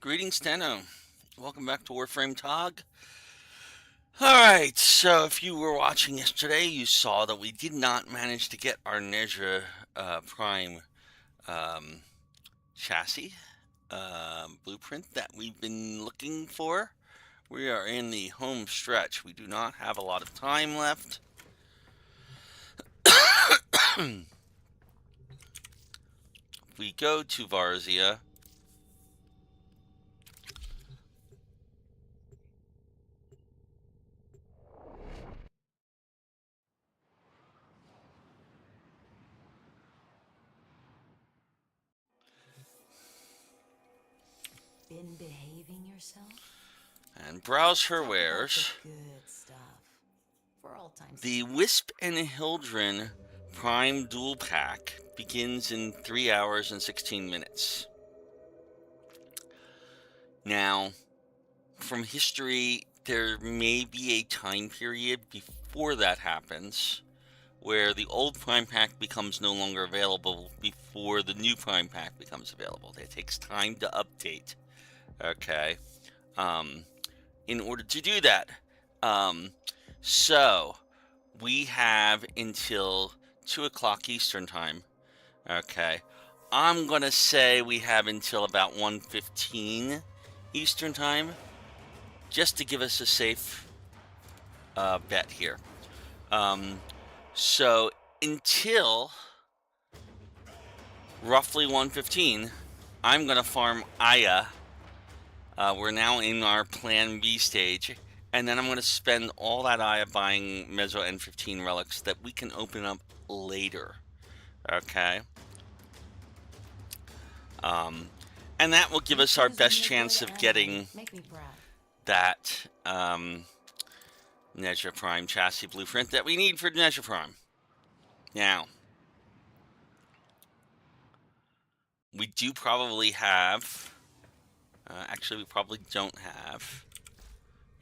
Greetings, Steno. Welcome back to Warframe TOG. Alright, so if you were watching yesterday, you saw that we did not manage to get our Nezra Prime um, chassis blueprint that we've been looking for. We are in the home stretch. We do not have a lot of time left. We go to Varzia. Been behaving yourself? And browse her Talk about the wares. good stuff. For all time's The sake. Wisp and Hildren Prime Dual Pack begins in 3 hours and 16 minutes. Now, from history, there may be a time period before that happens where the old Prime Pack becomes no longer available before the new Prime Pack becomes available. It takes time to update. Okay. Um, in order to do that, um, so we have until 2 o'clock Eastern Time. Okay. I'm going to say we have until about 1:15 Eastern Time, just to give us a safe bet here. Um, so until roughly 1:15, I'm going to farm Aya. We're now in our Plan B stage. And then I'm going to spend all that Aya buying Meso N15 relics that we can open up later. Okay. Um, and that will give You us our choosing best your good chance of ally getting make me proud. that Nezra Prime chassis blueprint that we need for Nezra Prime. Now, we do probably have. Actually, we probably don't have.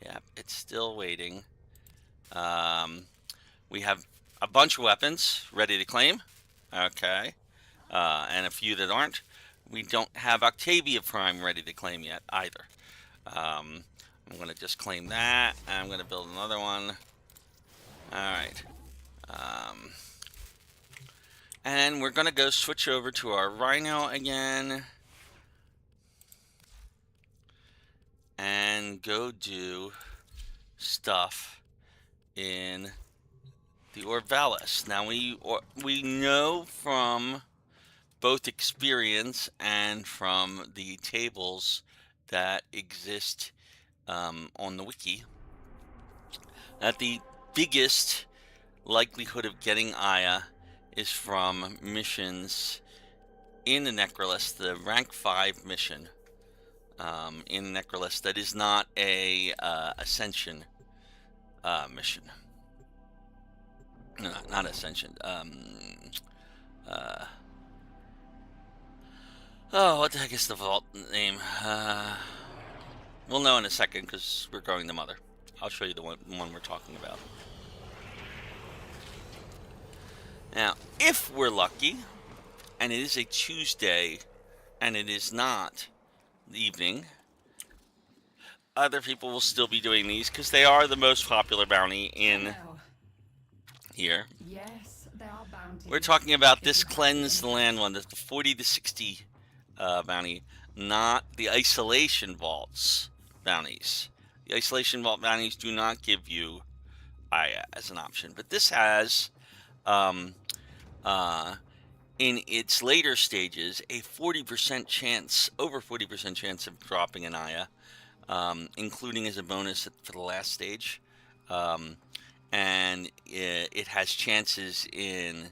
Yep, it's still waiting. Um, we have a bunch of weapons ready to claim. Okay. And a few that aren't. We don't have Octavia Prime ready to claim yet either. I'm going to just claim that. I'm going to build another one. Alright. Um, and we're going to go switch over to our Rhino again. And go do stuff in the Orvalis. Now we know from both experience and from the tables that exist on the wiki that the biggest likelihood of getting Aya is from missions in the Necrolist, the rank 5 mission in the Necrolist that is not a Ascension mission. No, not Ascension. Uh, what the heck is the vault name? We'll know in a second because we're growing the mother. I'll show you the one we're talking about. Now, if we're lucky, and it is a Tuesday, and it is not the evening, other people will still be doing these because they are the most popular bounty in Hello. here. Yes, there are bounties. We're talking about if this you have the Cleanse the Land interest. one, the 40 to 60 bounty, not the Isolation Vaults bounties. The Isolation Vault bounties do not give you Aya as an option, but this has, um, in its later stages, a 40% chance, over 40% chance of dropping an Aya, including as a bonus for the last stage. And it has chances in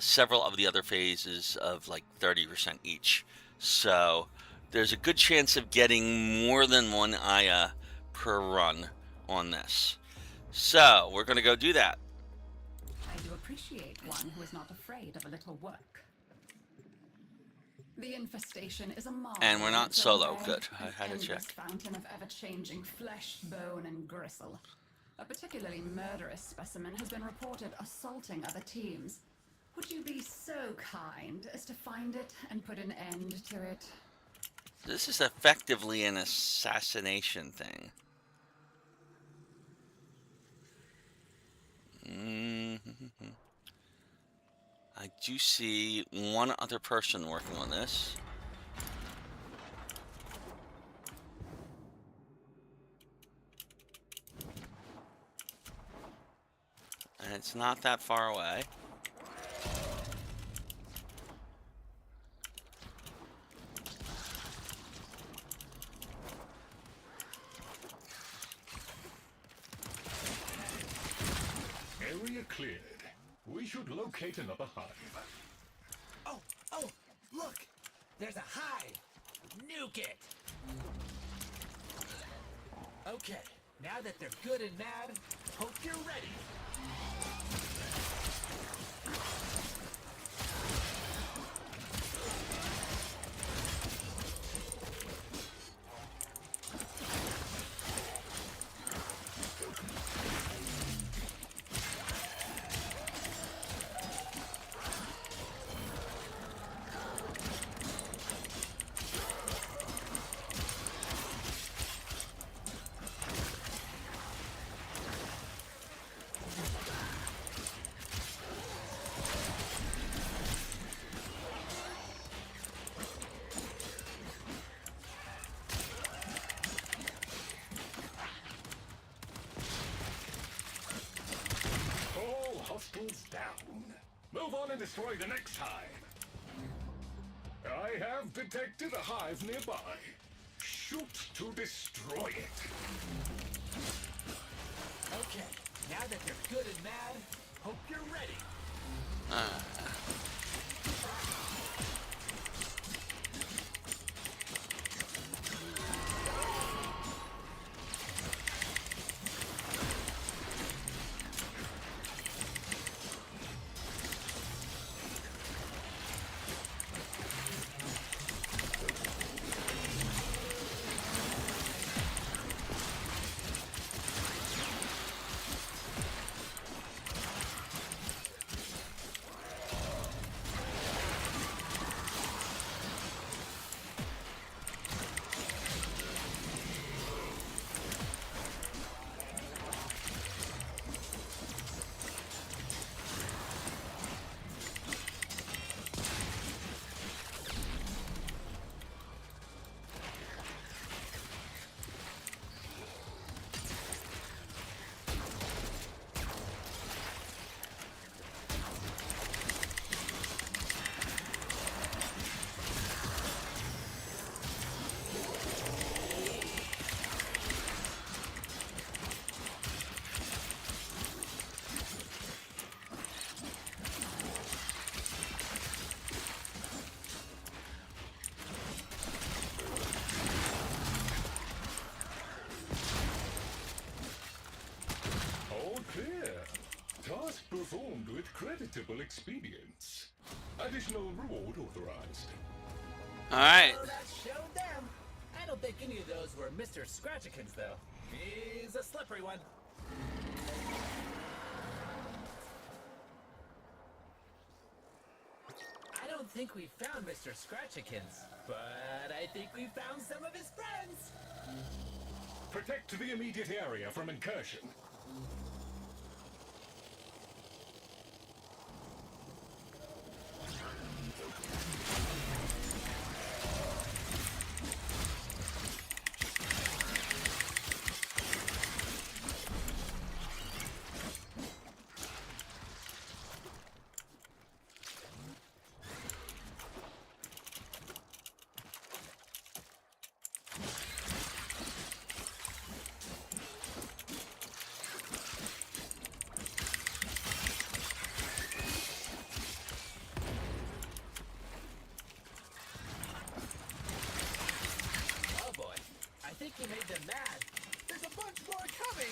several of the other phases of like 30% each. So there's a good chance of getting more than one Aya per run on this. So we're going to go do that. I do appreciate one who is not afraid of a little work. The infestation is a marvel And we're in not its own solo. way, Good. I an had to endless check. fountain of ever-changing flesh, bone, and gristle. A particularly murderous specimen has been reported assaulting other teams. Would you be so kind as to find it and put an end to it? This is effectively an assassination thing. Mhm. I do see one other person working on this. And it's not that far away. Area cleared. We should locate another hive. Oh, look! There's a hive! Nuke it! Okay, now that they're good and mad, hope you're ready. All hostiles down. Move on and destroy the next hive. I have detected a hive nearby. Shoot to destroy it. Okay, now that they're good and mad, hope you're ready. All clear. Task performed with creditable expedience. Additional reward authorized. All right. Oh, that showed them. I don't think any of those were Mr. Scratchikins, though. He's a slippery one. I don't think we found Mr. Scratchikins, but I think we found some of his friends. Protect the immediate area from incursion. Oh boy, I think he made them mad. There's a bunch more coming.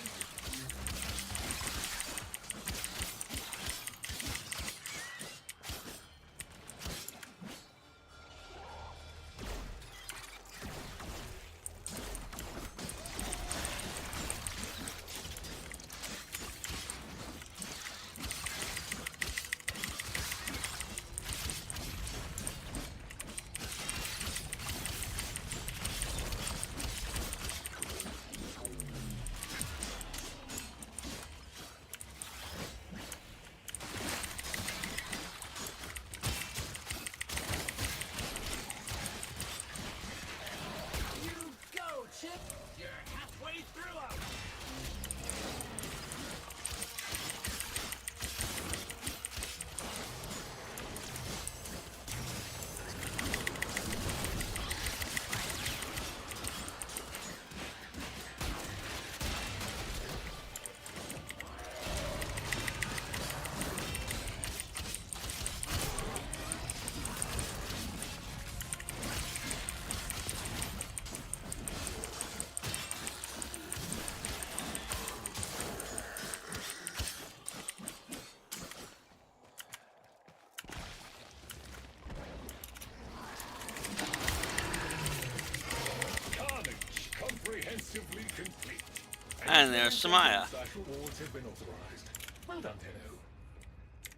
And there's Samaya. Slash rewards have been authorized. Well done, Tenno.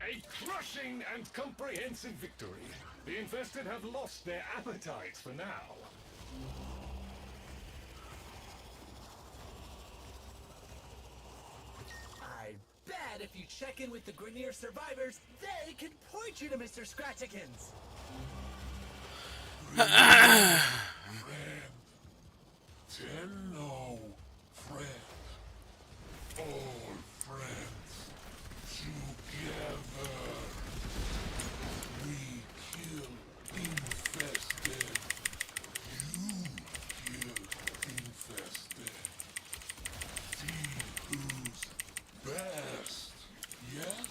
A crushing and comprehensive victory. The infested have lost their appetite for now. I bet if you check in with the Grenier survivors, they can point you to Mr. Scratchikins. Tenno, friend. All friends. Together. We kill infested. You kill infested. See who's best. Yes?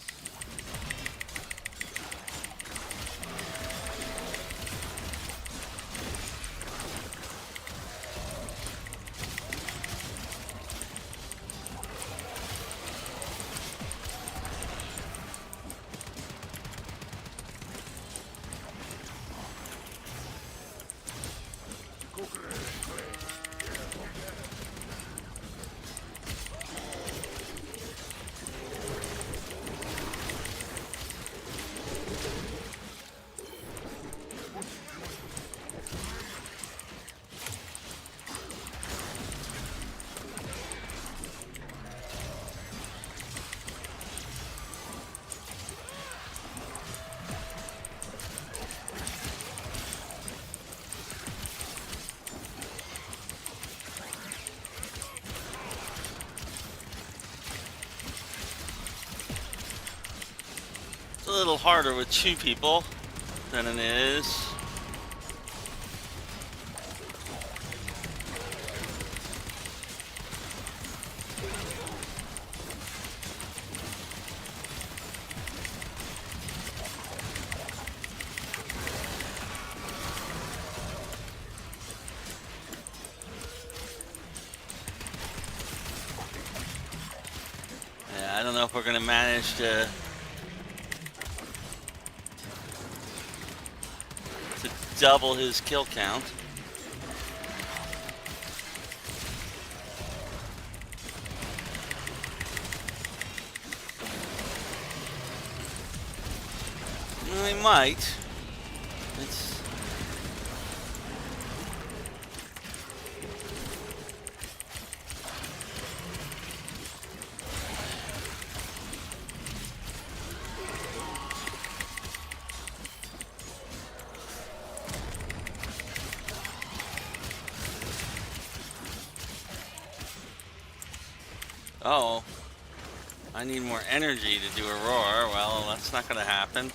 It's a little harder with two people than it is. Yeah, I don't know if we're gonna manage to double his kill count. Well, he might. It's oh, I need more energy to do a roar. Well, that's not gonna happen.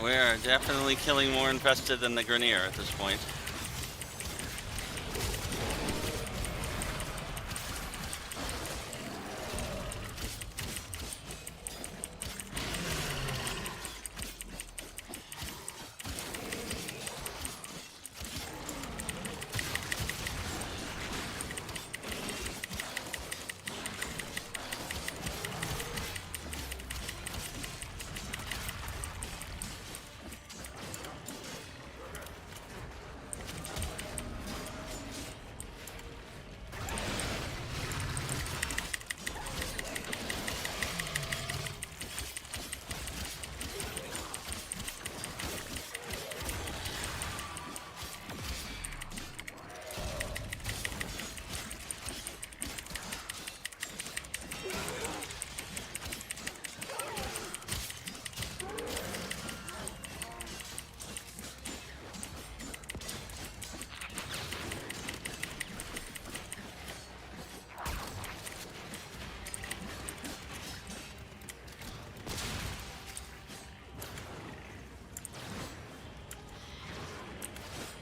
We're definitely killing more infested than the Grenier at this point.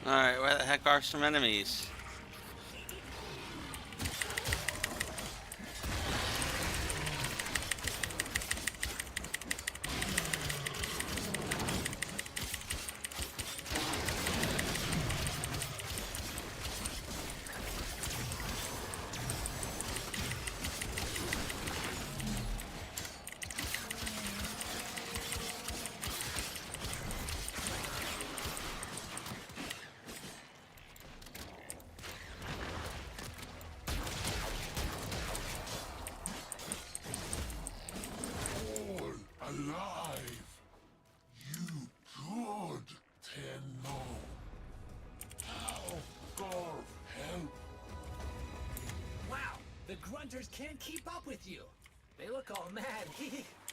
Alright, where the heck are some enemies? The grunters can't keep up with you. They look all mad.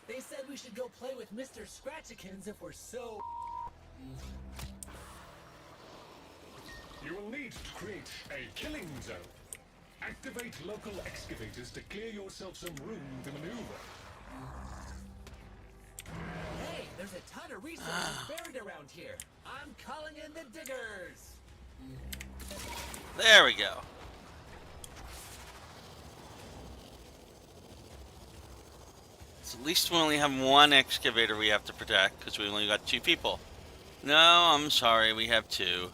They said we should go play with Mr. Scratchikins if we're so... You will need to create a killing zone. Activate local excavators to clear yourself some room to maneuver. Hey, there's a ton of resources buried around here. I'm calling in the diggers. There we go. So at least we only have one excavator we have to protect, because we only got 2 people. No, I'm sorry, we have 2.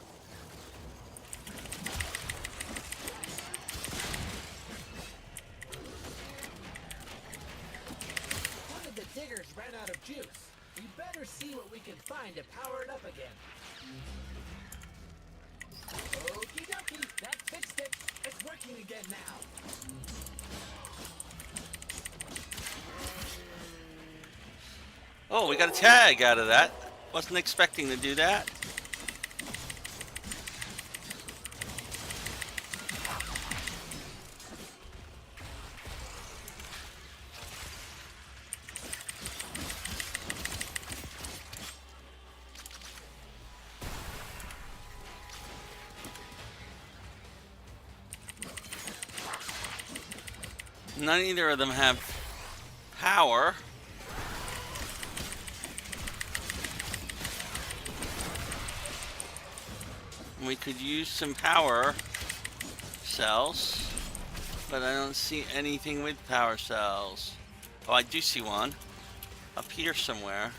One of the diggers ran out of juice. We better see what we can find to power it up again. Okie dokie, that fixed it. It's working again now. Oh, we got a tag out of that. Wasn't expecting to do that. Neither of them have power. We could use some power cells, but I don't see anything with power cells. Oh, I do see one up here somewhere.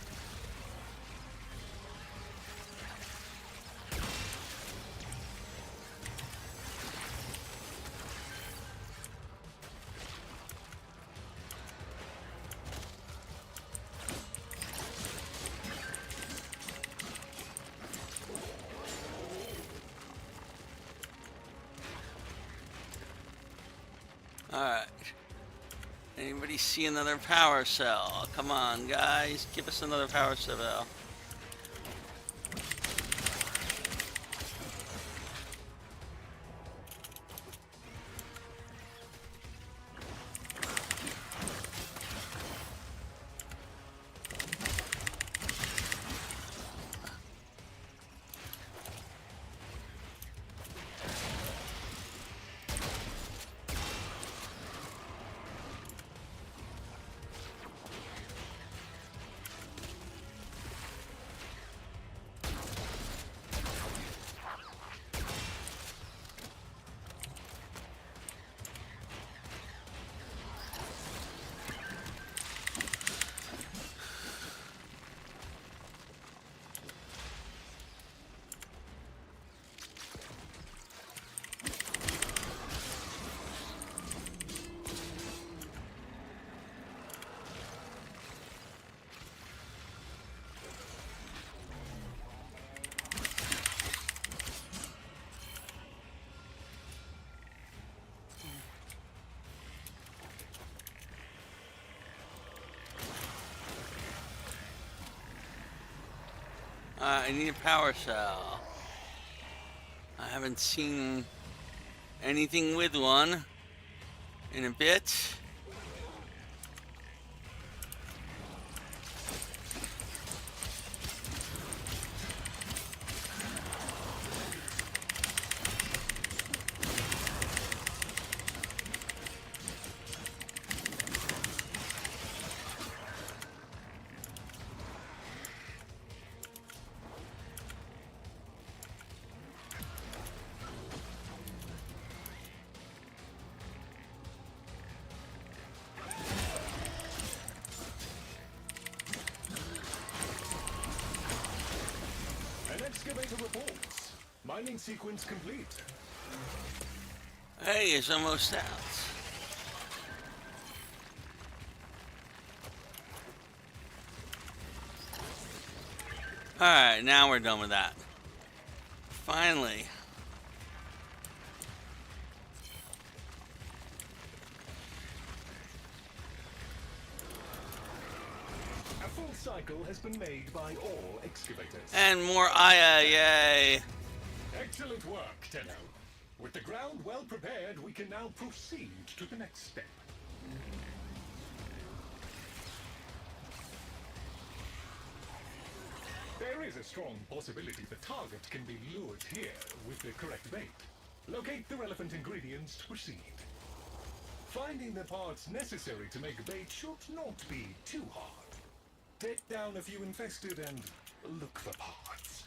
Alright. Anybody see another power cell? Come on, guys. Give us another power cell. I need a power cell. I haven't seen anything with one in a bit. Excavator reports. Mining sequence complete. Hey, it's almost out. Alright, now we're done with that. Finally. A full cycle has been made by all excavators. And more Aya, yay. Excellent work, Tenno. With the ground well prepared, we can now proceed to the next step. There is a strong possibility the target can be lured here with the correct bait. Locate the relevant ingredients to proceed. Finding the parts necessary to make bait should not be too hard. Take down a few infested and look for parts.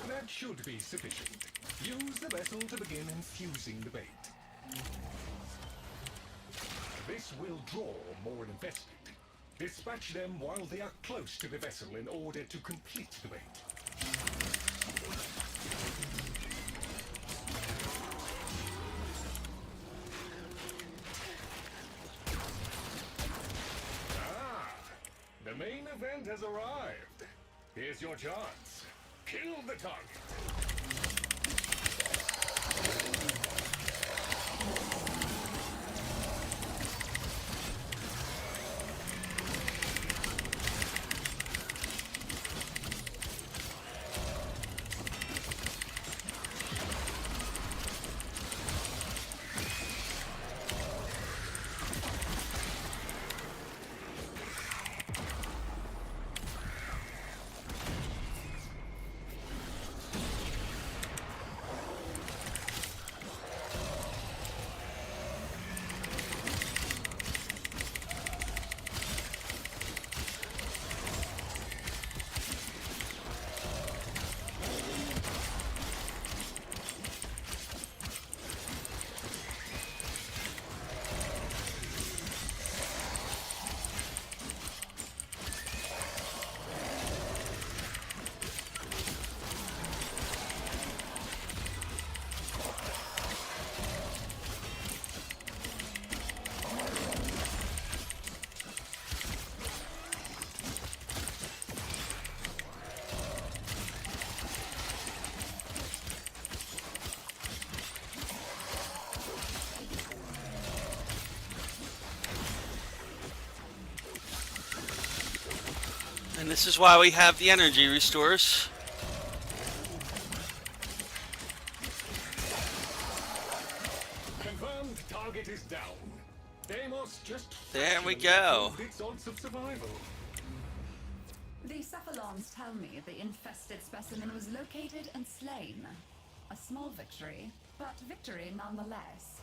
That should be sufficient. Use the vessel to begin infusing the bait. This will draw more infested. Dispatch them while they are close to the vessel in order to complete the bait. Ah, the main event has arrived. Here's your chance. Kill the target. And this is why we have the energy restores. Confirmed target is down. Deimos just There we fractionally go. improved its odds of survival. The cephalons tell me the infested specimen was located and slain. A small victory, but victory nonetheless.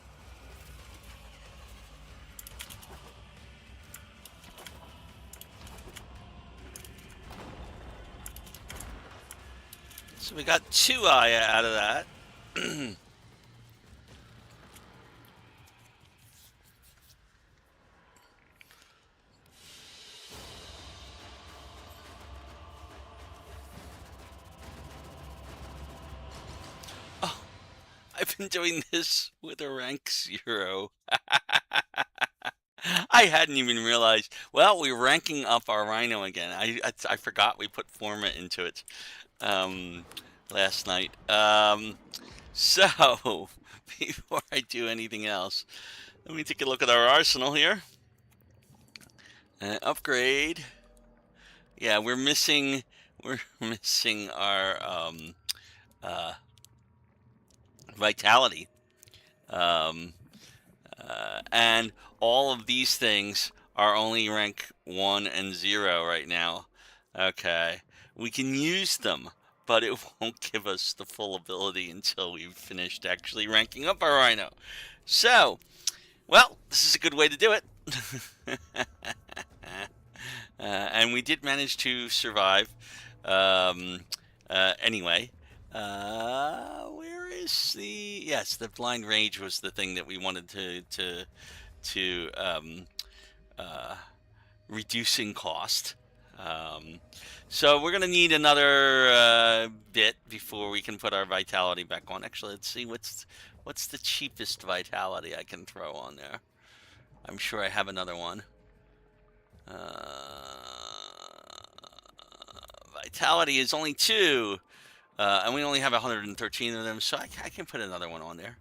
So we got 2 Aya out of that. Oh, I've been doing this with a rank 0. I hadn't even realized. Well, we're ranking up our Rhino again. I forgot we put Forma into it last night. So, before I do anything else, let me take a look at our arsenal here. Upgrade. Yeah, we're missing our vitality. And all of these things are only rank 1 and 0 right now. Okay, we can use them, but it won't give us the full ability until we've finished actually ranking up our Rhino. So, well, this is a good way to do it. And we did manage to survive. Anyway, where is the... Yes, the blind rage was the thing that we wanted to reducing cost. So we're gonna need another bit before we can put our vitality back on. Actually, let's see what's the cheapest vitality I can throw on there. I'm sure I have another one. Vitality is only 2, and we only have 113 of them, so I can put another one on there,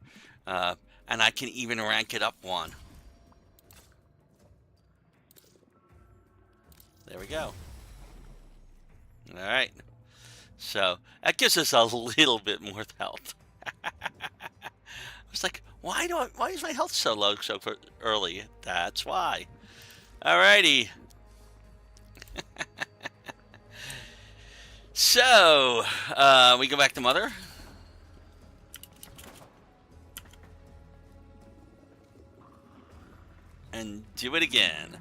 and I can even rank it up 1. There we go. All right, so that gives us a little bit more health. I was like, why is my health so low so early? That's why. Alrighty. So we go back to Mother. And do it again.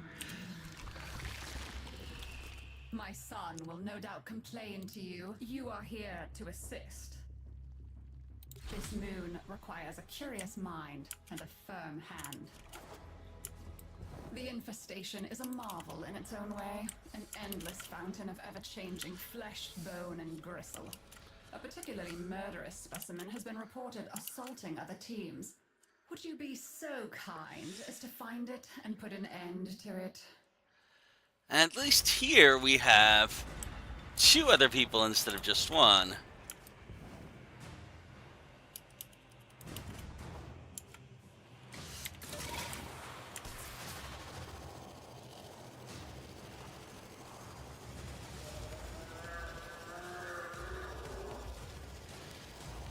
My son will no doubt complain to you. You are here to assist. This moon requires a curious mind and a firm hand. The infestation is a marvel in its own way, an endless fountain of ever-changing flesh, bone, and gristle. A particularly murderous specimen has been reported assaulting other teams. Would you be so kind as to find it and put an end to it? And at least here we have 2 other people instead of just 1.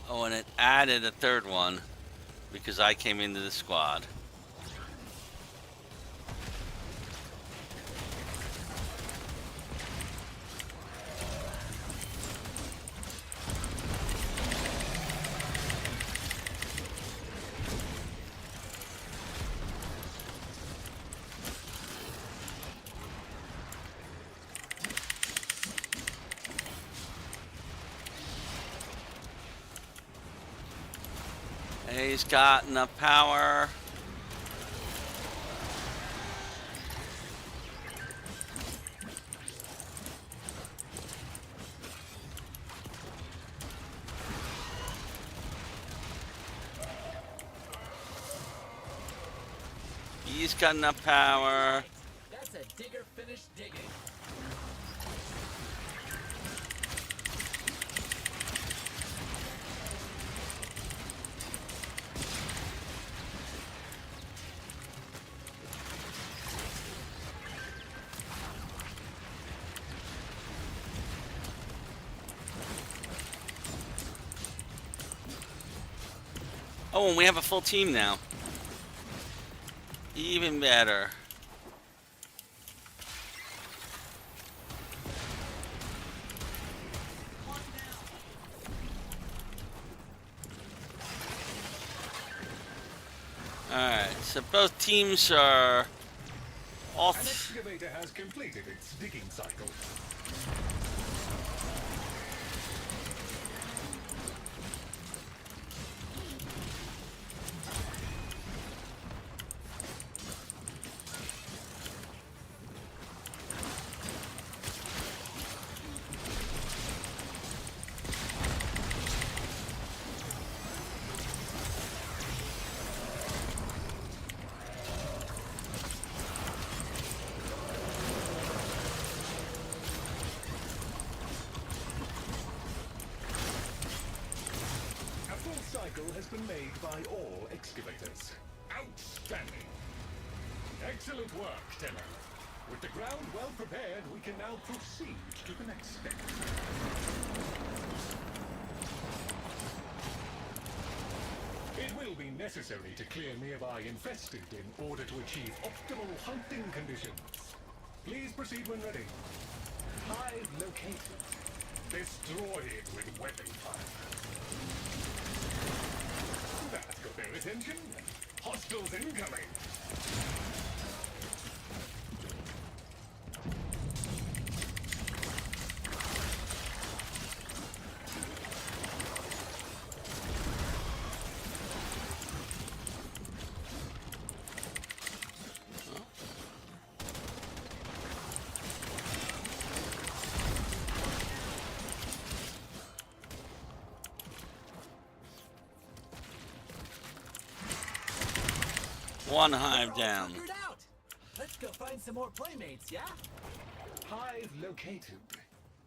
Oh, and it added a 3rd one because I came into the squad. He's got enough power. He's got enough power. That's a digger finished digging. Oh, and we have a full team now. Even better. Alright, so both teams are all... An excavator has completed its digging cycle. Has been made by all excavators. Outstanding! Excellent work, Tenor. With the ground well prepared, we can now proceed to the next step. It will be necessary to clear nearby infested in order to achieve optimal hunting conditions. Please proceed when ready. Hive located. Destroy it with weapon fire. That got their attention. Hostiles incoming. One hive down. Figured out. Let's go find some more playmates, yeah? Hive located.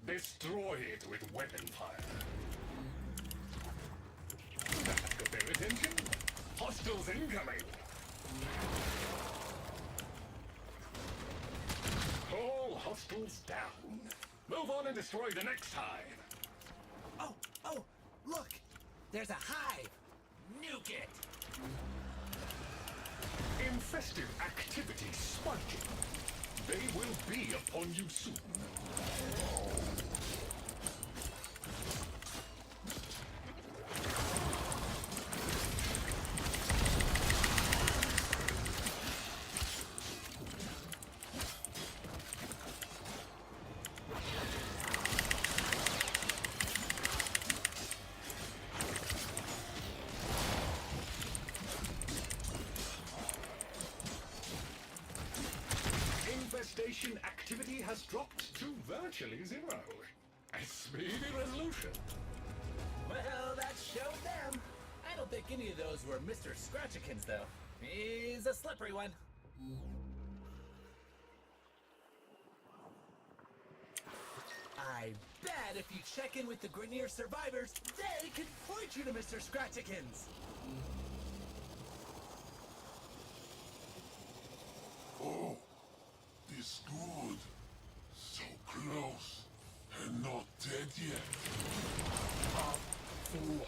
Destroy it with weapon fire. That got their attention. Hostiles incoming. All hostiles down. Move on and destroy the next hive. Oh, look! There's a hive! Nuke it! Infested activity spiking. They will be upon you soon. Infestation activity has dropped to virtually zero. A speedy resolution. Well, that showed them. I don't think any of those were Mr. Scratchikins, though. He's a slippery one. I bet if you check in with the Grenier survivors, they can point you to Mr. Scratchikins. Oh, this good. So close and not dead yet. Up for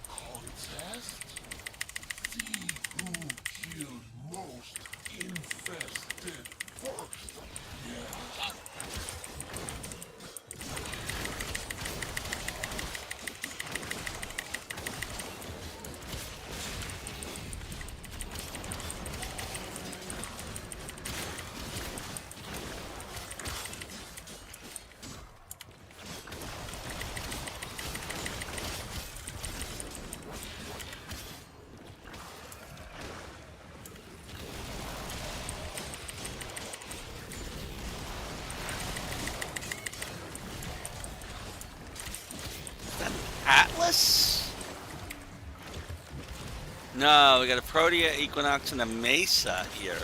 contest? See who killed most infested first. Yeah. Atlas? No, we got a Protea, Equinox, and a Mesa here.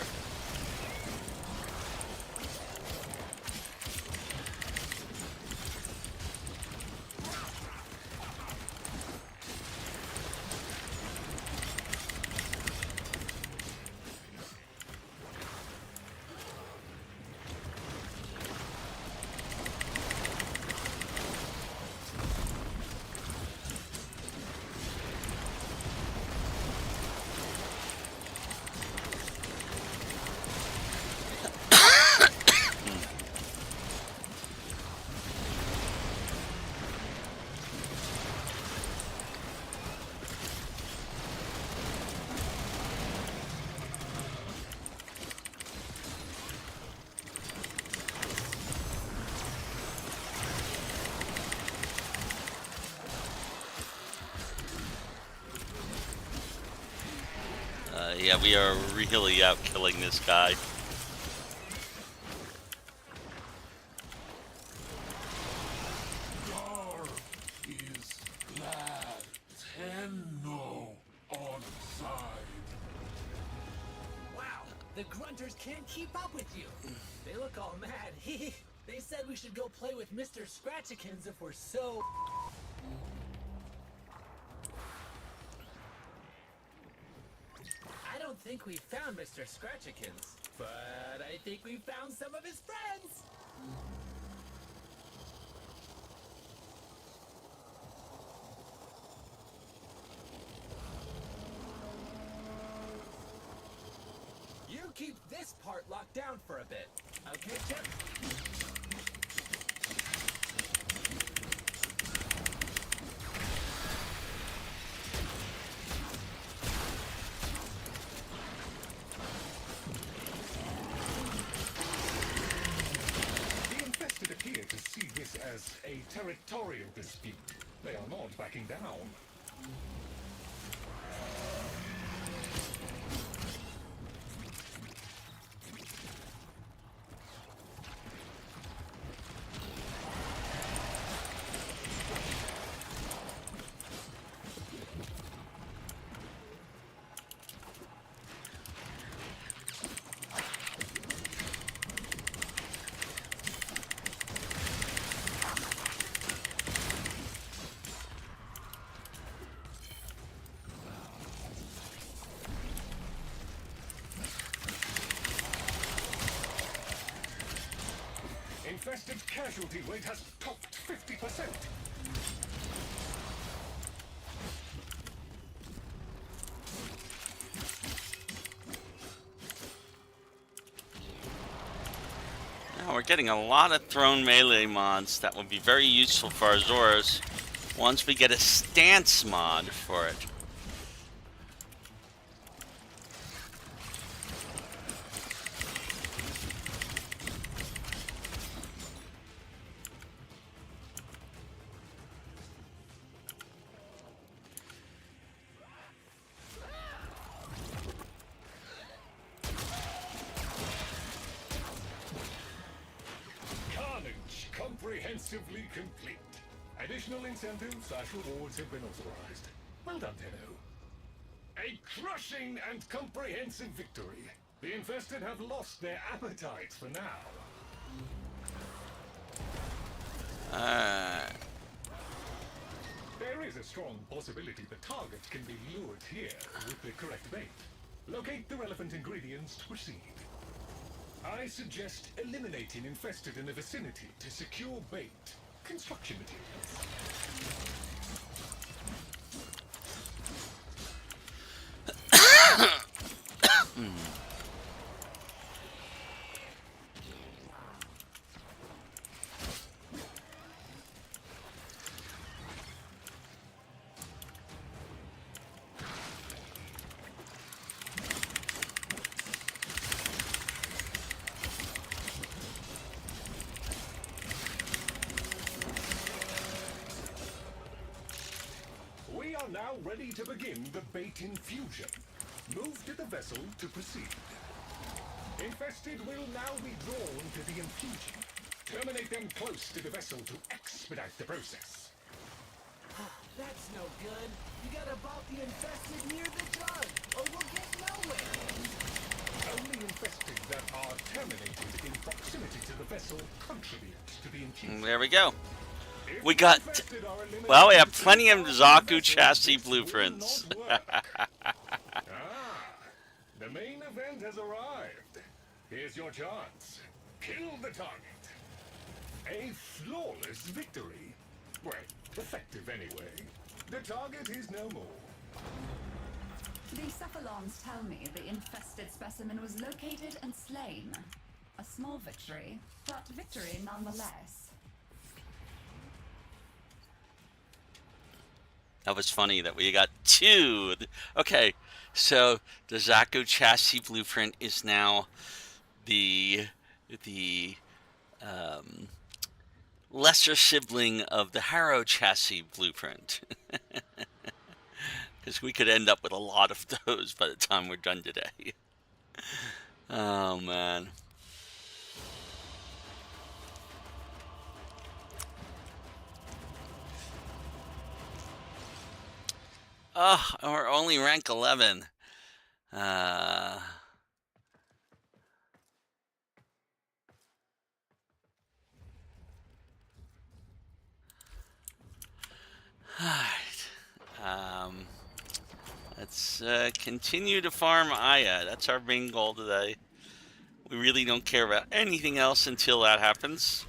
Yeah, we are really out killing this guy. Gar is glad. Tenno on side. Wow, the Grunters can't keep up with you. They look all mad. They said we should go play with Mr. Scratchikins if we're so... I don't think we found Mr. Scratchikins, but I think we found some of his friends. You keep this part locked down for a bit, okay, Chip? territorial dispute. They are not backing down. Infested casualty rate has topped 50%. Now we're getting a lot of thrown melee mods that would be very useful for our Zoras once we get a stance mod for it. Comprehensively complete. Additional incentives/rewards have been authorized. Well done, Tenno. A crushing and comprehensive victory. The infested have lost their appetites for now. There is a strong possibility the target can be lured here with the correct bait. Locate the relevant ingredients to proceed. I suggest eliminating infested in the vicinity to secure bait. Construction materials. We are now ready to begin the bait infusion. Move to the vessel to proceed. Infested will now be drawn to the infusion. Terminate them close to the vessel to expedite the process. That's no good. You gotta bop the infested near the jug, or we'll get nowhere. Only infested that are terminated in proximity to the vessel contribute to the infusion. There we go. We got, well, we have plenty of Zaku chassis blueprints. The main event has arrived. Here's your chance. Kill the target. A flawless victory. Well, effective anyway. The target is no more. The cephalons tell me the infested specimen was located and slain. A small victory, but victory nonetheless. That was funny that we got two. Okay, so the Zaku chassis blueprint is now the lesser sibling of the Harrow chassis blueprint. Because we could end up with a lot of those by the time we're done today. Oh, man. Oh, we're only rank 11. Alright. Let's continue to farm Aya. That's our main goal today. We really don't care about anything else until that happens.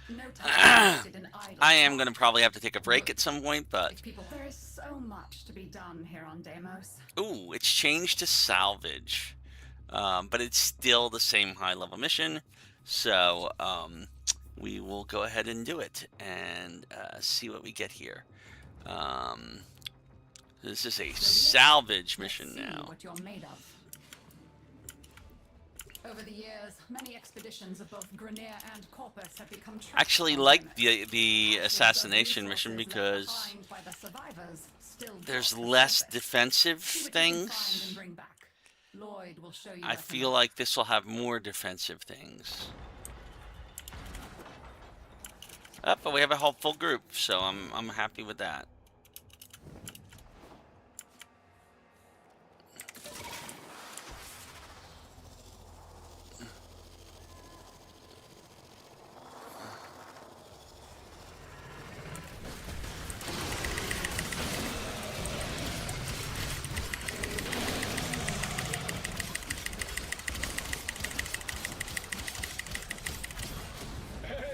No time wasted in idle I am talk. going to probably have to take a break at some point, but... There is so much to be done here on Deimos. Ooh, it's changed to salvage. But it's still the same high-level mission. So, we will go ahead and do it and see what we get here. This is a salvage mission Let's see now. what you're made of. Over the years, many expeditions of both Grenier and Corpus have become I actually like the assassination mission because there's less defensive things. Lloyd will show you I feel like this will have more defensive things. Oh, but we have a whole full group, so I'm happy with that.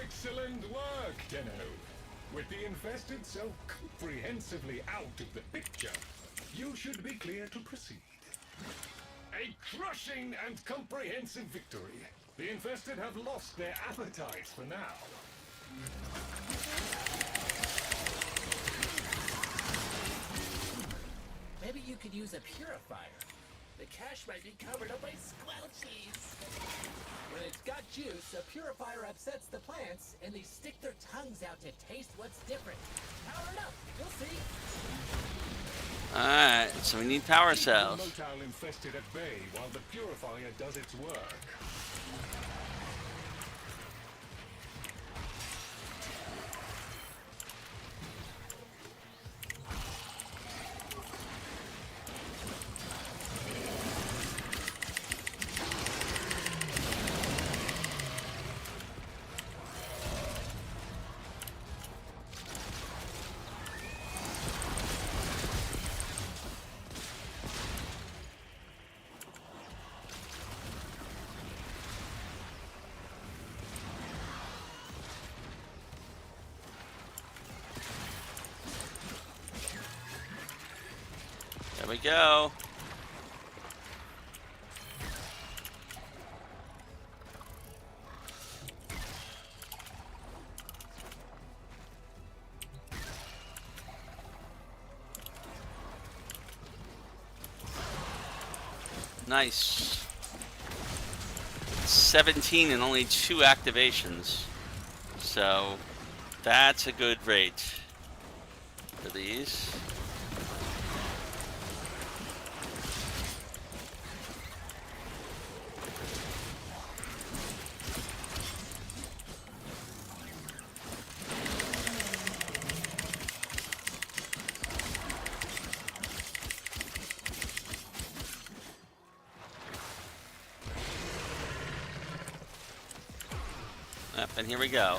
Excellent work, Tenno. With the infested so comprehensively out of the picture, you should be clear to proceed. A crushing and comprehensive victory. The infested have lost their appetites for now. Maybe you could use a purifier. The cache might be covered up by squelchies. When it's got juice, a purifier upsets the plants, and they stick their tongues out to taste what's different. Power it up, you'll see. Alright, so we need power Keep the cells. Motile infested at bay while the purifier does its work. There we go. Nice. 17 and only 2 activations. So that's a good rate for these. Yep, and here we go.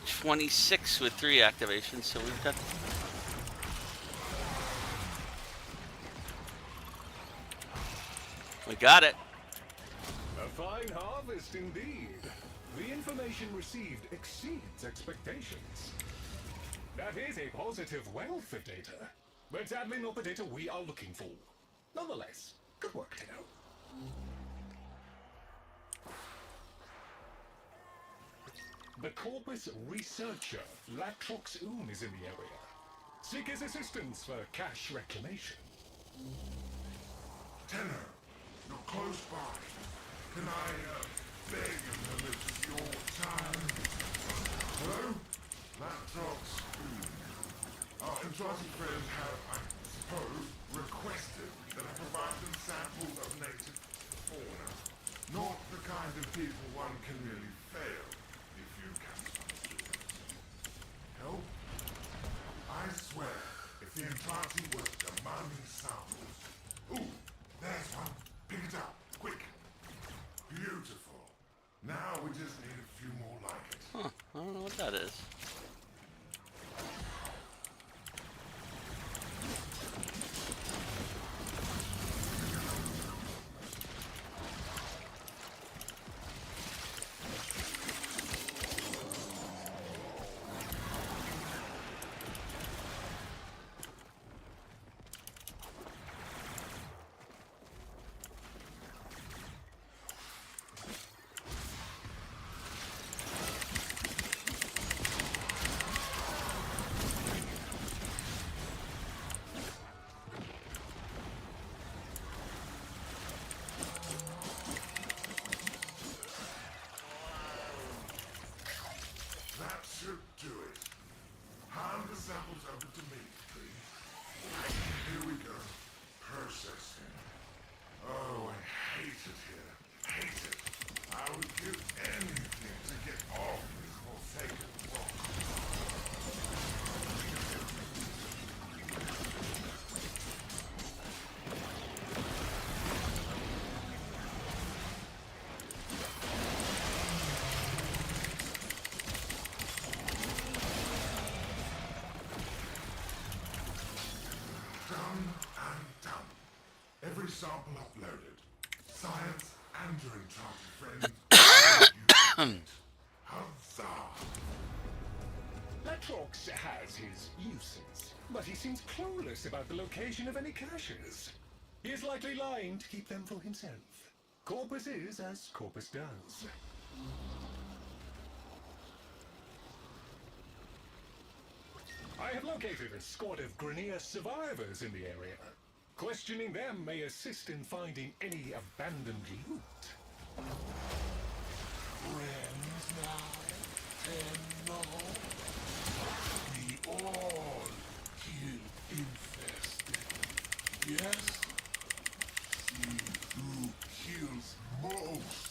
$26 with 3 activations, so we've got. We got it. A fine harvest indeed. The information received exceeds expectations. That is a positive wealth of data, but sadly not the data we are looking for. Nonetheless, good work, Tenno. The Corpus researcher, Latrox is in the area. Seek his assistance for cache reclamation. Tenno, you're close by. Can I beg a minute of your time? Hello? Laptops. Our enchanted friends have, I suppose, requested that I provide them samples of native fauna. Not the kind of people one can really fail if you can sponsor it. Help? I swear, if the Entrati was demanding samples. Ooh, there's one. Pick it up, quick. Beautiful. Now we just need a few more like it. Huh, I don't know what that is. Every sample uploaded. Science and your enchanted friend. Huzzah! Latrox has his uses, but he seems clueless about the location of any caches. He is likely lying to keep them for himself. Corpus is as Corpus does. I have located a squad of Grenier survivors in the area. Questioning them may assist in finding any abandoned loot. Friends now, and all. We all kill infested. Yes? See who kills most.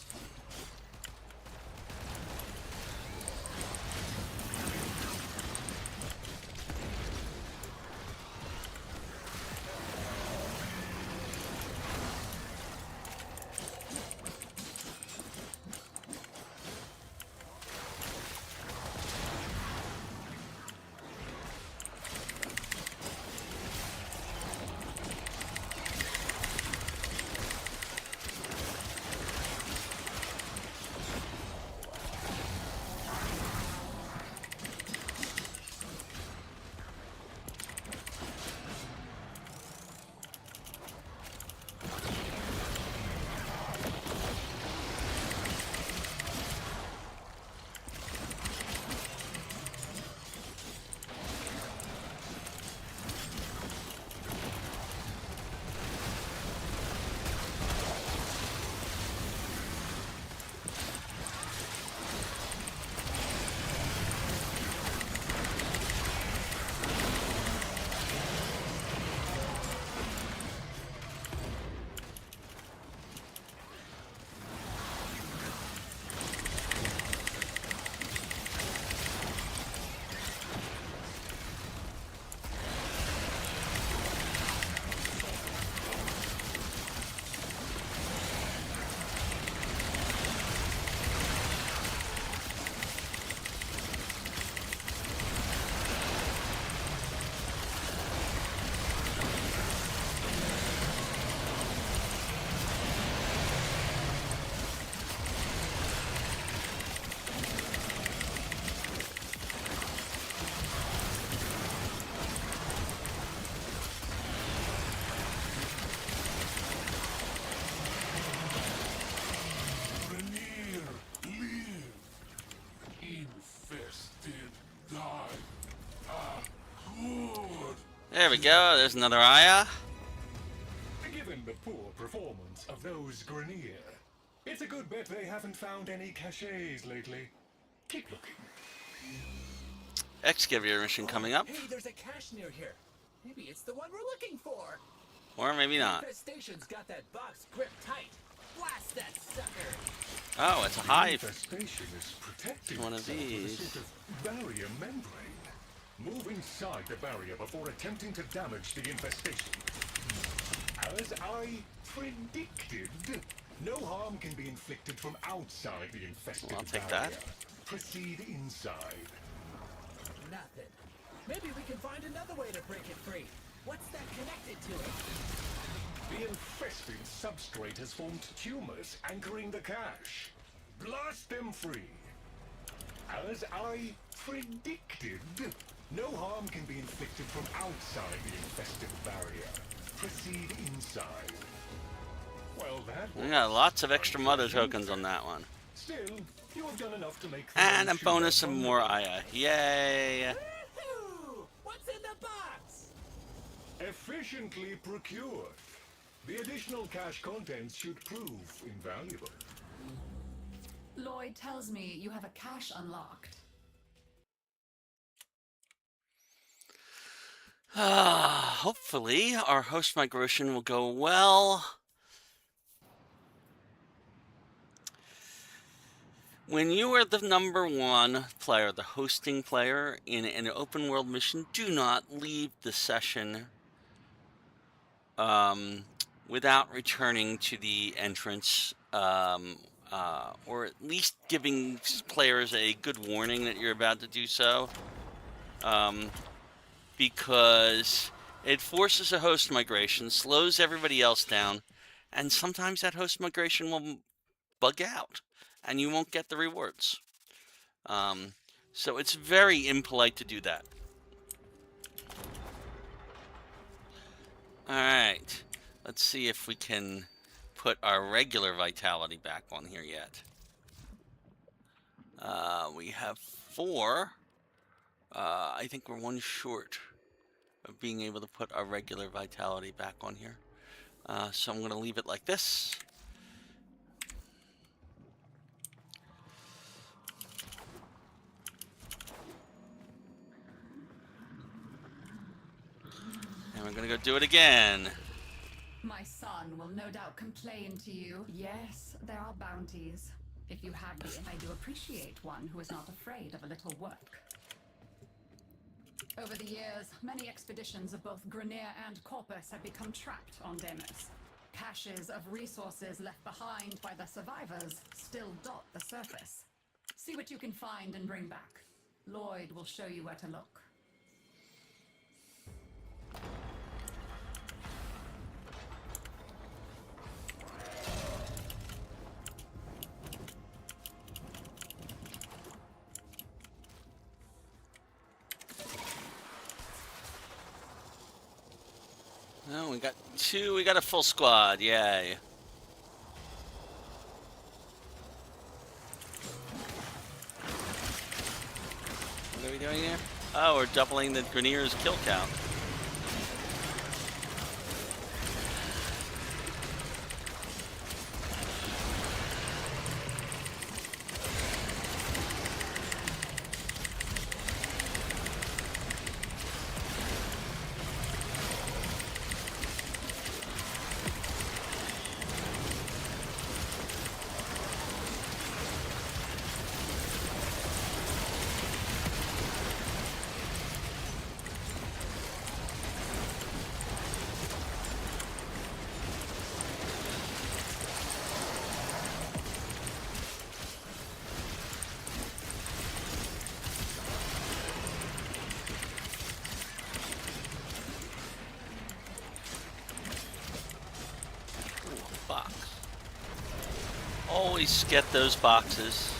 There we go, there's another Aya. Given the poor performance of those Grenier, it's a good bet they haven't found any caches lately. Keep looking. Excavator mission coming up. Hey, there's a cache near here. Maybe it's the one we're looking for. Or maybe not. Infestation's got that box gripped tight. Blast that sucker. Oh, it's a hive. Infestation is protecting One of itself with a these. sort of barrier membrane. Move inside the barrier before attempting to damage the infestation. As I predicted, no harm can be inflicted from outside the infested Well, I'll take barrier. that. Proceed inside. Nothing. Maybe we can find another way to break it free. What's that connected to it? The infested substrate has formed tumors anchoring the cache. Blast them free. As I predicted, no harm can be inflicted from outside the infested barrier. Proceed inside. Well, that We got lots of extra mother tokens on that one. Still, you have done enough to make And a those bonus of shooters more vulnerable. Aya. Yay! Woohoo! What's in the box? Efficiently procured. The additional cache contents should prove invaluable. Lloyd tells me you have a cache unlocked. Hopefully, our host migration will go well. When you are the number one player, the hosting player in an open world mission, do not leave the session without returning to the entrance, or at least giving players a good warning that you're about to do so. Because It forces a host migration, slows everybody else down, and sometimes that host migration will bug out, and you won't get the rewards. Um, so it's very impolite to do that. All right, let's see if we can put our regular vitality back on here yet. We have 4. I think we're 1 short of being able to put our regular vitality back on here. So I'm going to leave it like this. And we're going to go do it again. My son will no doubt complain to you. Yes, there are bounties. If you have the, I do appreciate one who is not afraid of a little work. Over the years, many expeditions of both Grineer and Corpus have become trapped on Deimos. Caches of resources left behind by the survivors still dot the surface. See what you can find and bring back. Lloyd will show you where to look. Oh, we got 2. We got a full squad. Yay. What are we doing here? Oh, we're doubling the Grineer's kill count. Box. Always get those boxes.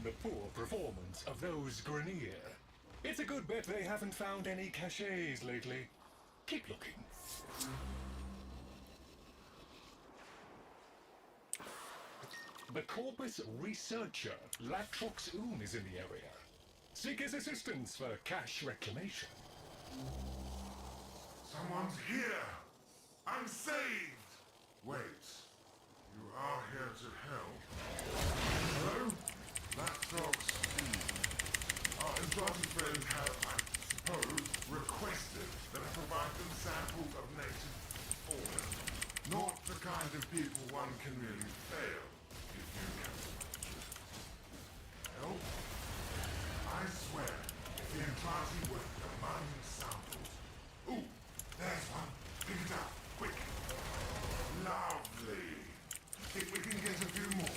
The poor performance of those Grineer, it's a good bet they haven't found any caches lately. Keep looking. The Corpus researcher Latrox Oon is in the area. Seek his assistance for cache reclamation. Someone's here! I'm saved! Wait, you are here to help. Hello? Latrox. Our enchanted friend have, I suppose, requested that I provide calculated before. Not the kind of people one can really fail if you know. Help? I swear, if the Entrati were the mining samples. Ooh, there's one. Pick it up, quick. Lovely. Think we can get a few more?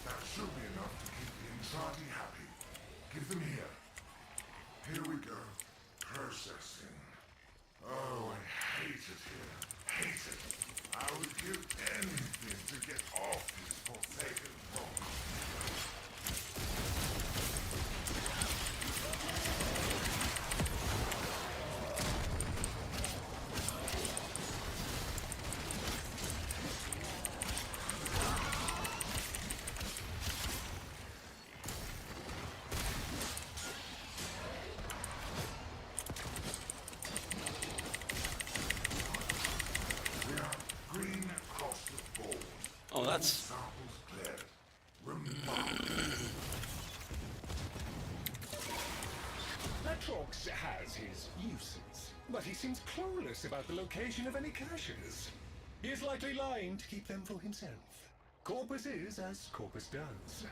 That should be enough to keep the Entrati happy. Give them here. Here we go. Processing. Oh, I hate it here. Hate it. I would give anything to get off these forsaken rocks. Green across the board. Oh, that's... Samples cleared. Remarkable. Atrox has his uses, but he seems clueless about the location of any caches. He is likely lying to keep them for himself. Corpus is as Corpus does.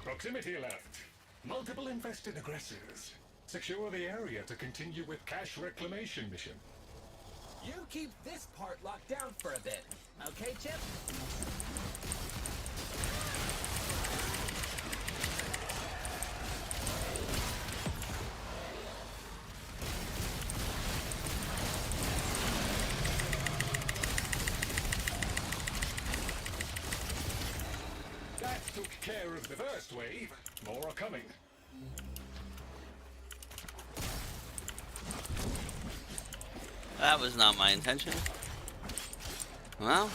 Proximity left. Multiple infested aggressors. Secure the area to continue with cache reclamation mission. You keep this part locked down for a bit, okay, Chip? That took care of the first wave. More are coming. That was not my intention. Well...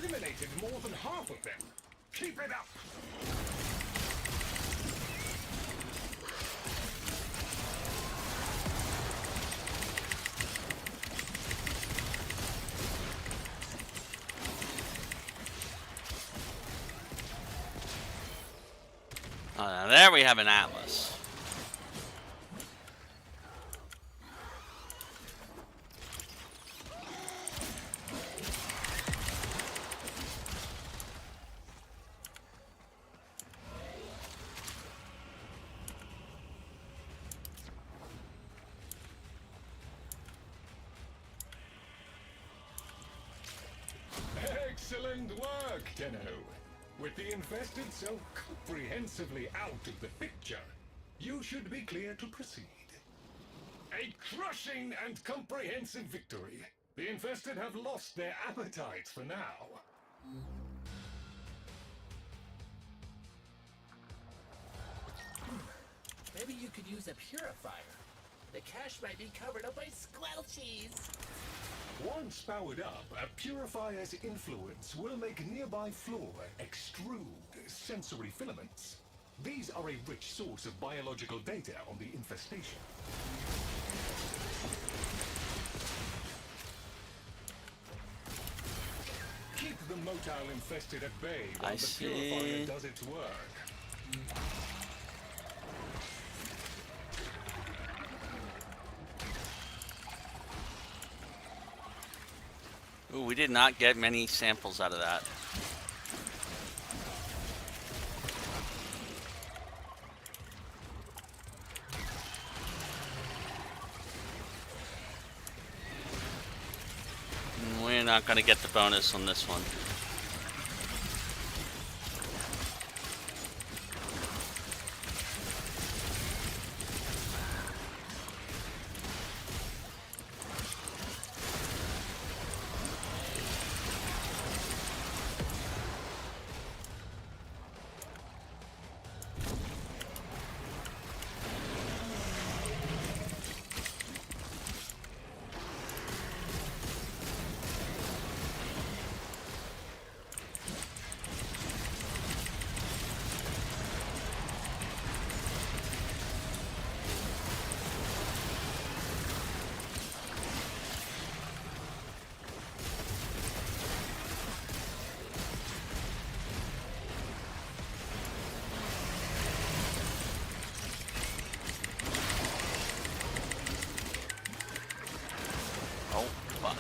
eliminated more than half of them. Keep it up! Oh, now there we have an Atlas. Excellent work, Tenno. With the infested so comprehensively out of the picture, you should be clear to proceed. A crushing and comprehensive victory. The infested have lost their appetites for now. Maybe you could use a purifier. The cache might be covered up by squelchies. Once powered up, a purifier's influence will make nearby flora extrude sensory filaments. These are a rich source of biological data on the infestation. motile infested at bay I while the see. purifier does its work. Ooh, we did not get many samples out of that. We're not going to get the bonus on this one. Oh, fuck.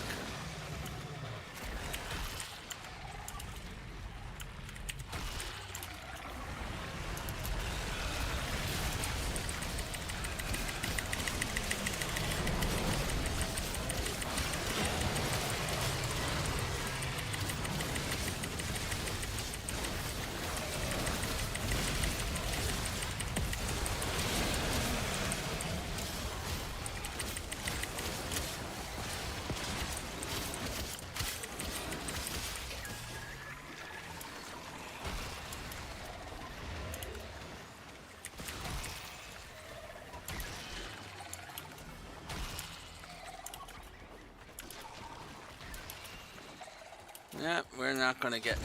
Yeah, we're not going to get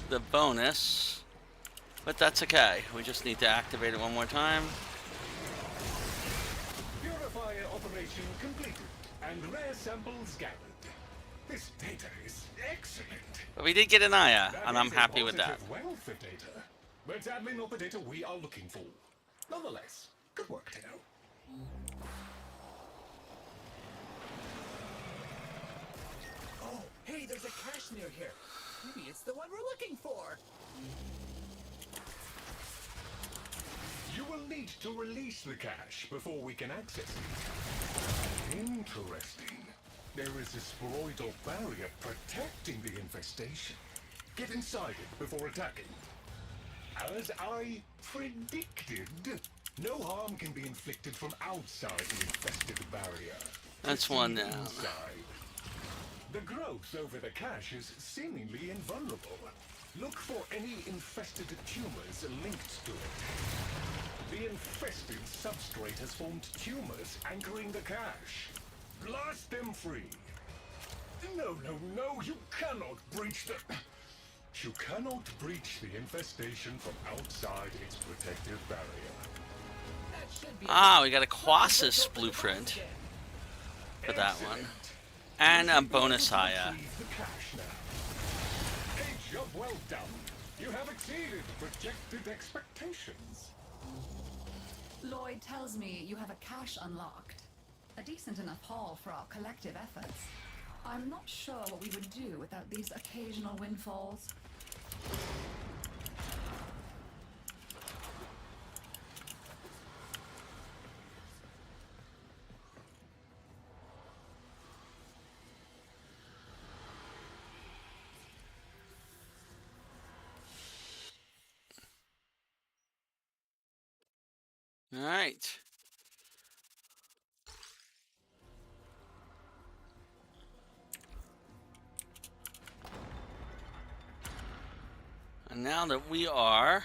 the bonus, but that's okay. We just need to activate it one more time. Purifier operation completed and rare samples gathered. This data is excellent. But we did get an Aya, That and I'm is a happy with that. positive wealth of data, but sadly not the data we are looking for. Nonetheless, good work, Tenno. Oh, hey, there's a cache near here. Maybe it's the one we're looking for. You will need to release the cache before we can access it. Interesting. There is a sporoidal barrier protecting the infestation. Get inside it before attacking. As I predicted, no harm can be inflicted from outside the infested barrier. That's It's one down. inside. The growth over the cache is seemingly invulnerable. Look for any infested tumors linked to it. The infested substrate has formed tumors anchoring the cache. Blast them free. No, you cannot breach the... You cannot breach the infestation from outside its protective barrier. That should be Ah, we got a Quasis blueprint for that one. Excellent. And You a should be able bonus to Aya. retrieve the cache now. A job well done. You have exceeded projected expectations. Lloyd tells me you have a cache unlocked. A decent enough haul for our collective efforts. I'm not sure what we would do without these occasional windfalls. All right. And now that we are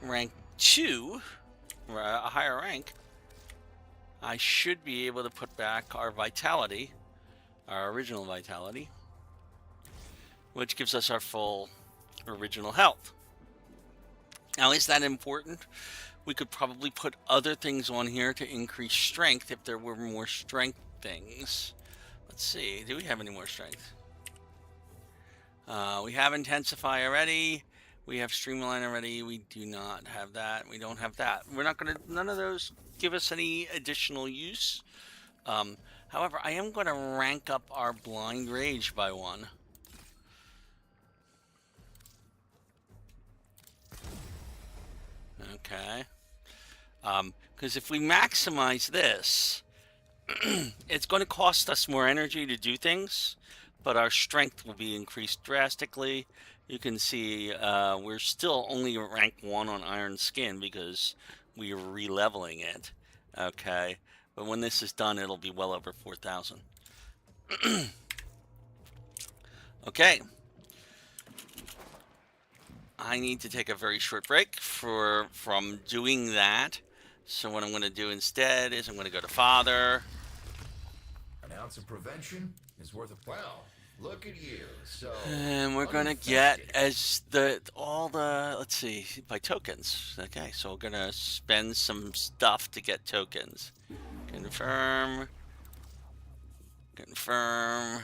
rank 2, or a higher rank, I should be able to put back our vitality, our original vitality, which gives us our full original health. Now, is that important? We could probably put other things on here to increase strength if there were more strength things. Let's see, do we have any more strength? We have Intensify already. We have Streamline already. We do not have that. We don't have that. We're not going to... None of those give us any additional use. However, I am going to rank up our Blind Rage by 1. Okay. Because if we maximize this, it's going to cost us more energy to do things, but our strength will be increased drastically. You can see we're still only rank 1 on Iron Skin because we are re-leveling it. Okay. But when this is done, it'll be well over 4,000. Okay. I need to take a very short break from doing that. So what I'm going to do instead is I'm going to go to Father. An ounce of prevention is worth a... Well, look at you. So... And we're going to get as all the, let's see, by tokens. Okay, so we're going to spend some stuff to get tokens. Confirm. Confirm.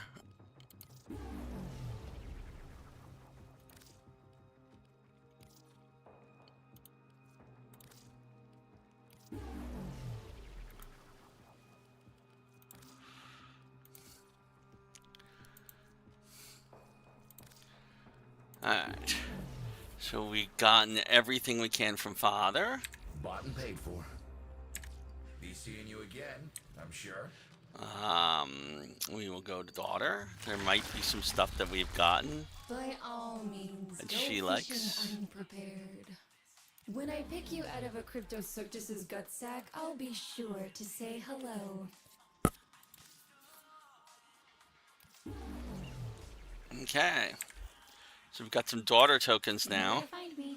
Alright. So we've gotten everything we can from Father. Bought and paid for. Be seeing you again, I'm sure. We will go to Daughter. There might be some stuff that we've gotten By all means, that go she fishing likes. unprepared. When I pick you out of a Cryptosuctus's gut sack, I'll be sure to say hello. Okay. So we've got some Daughter tokens Where now. do you find me?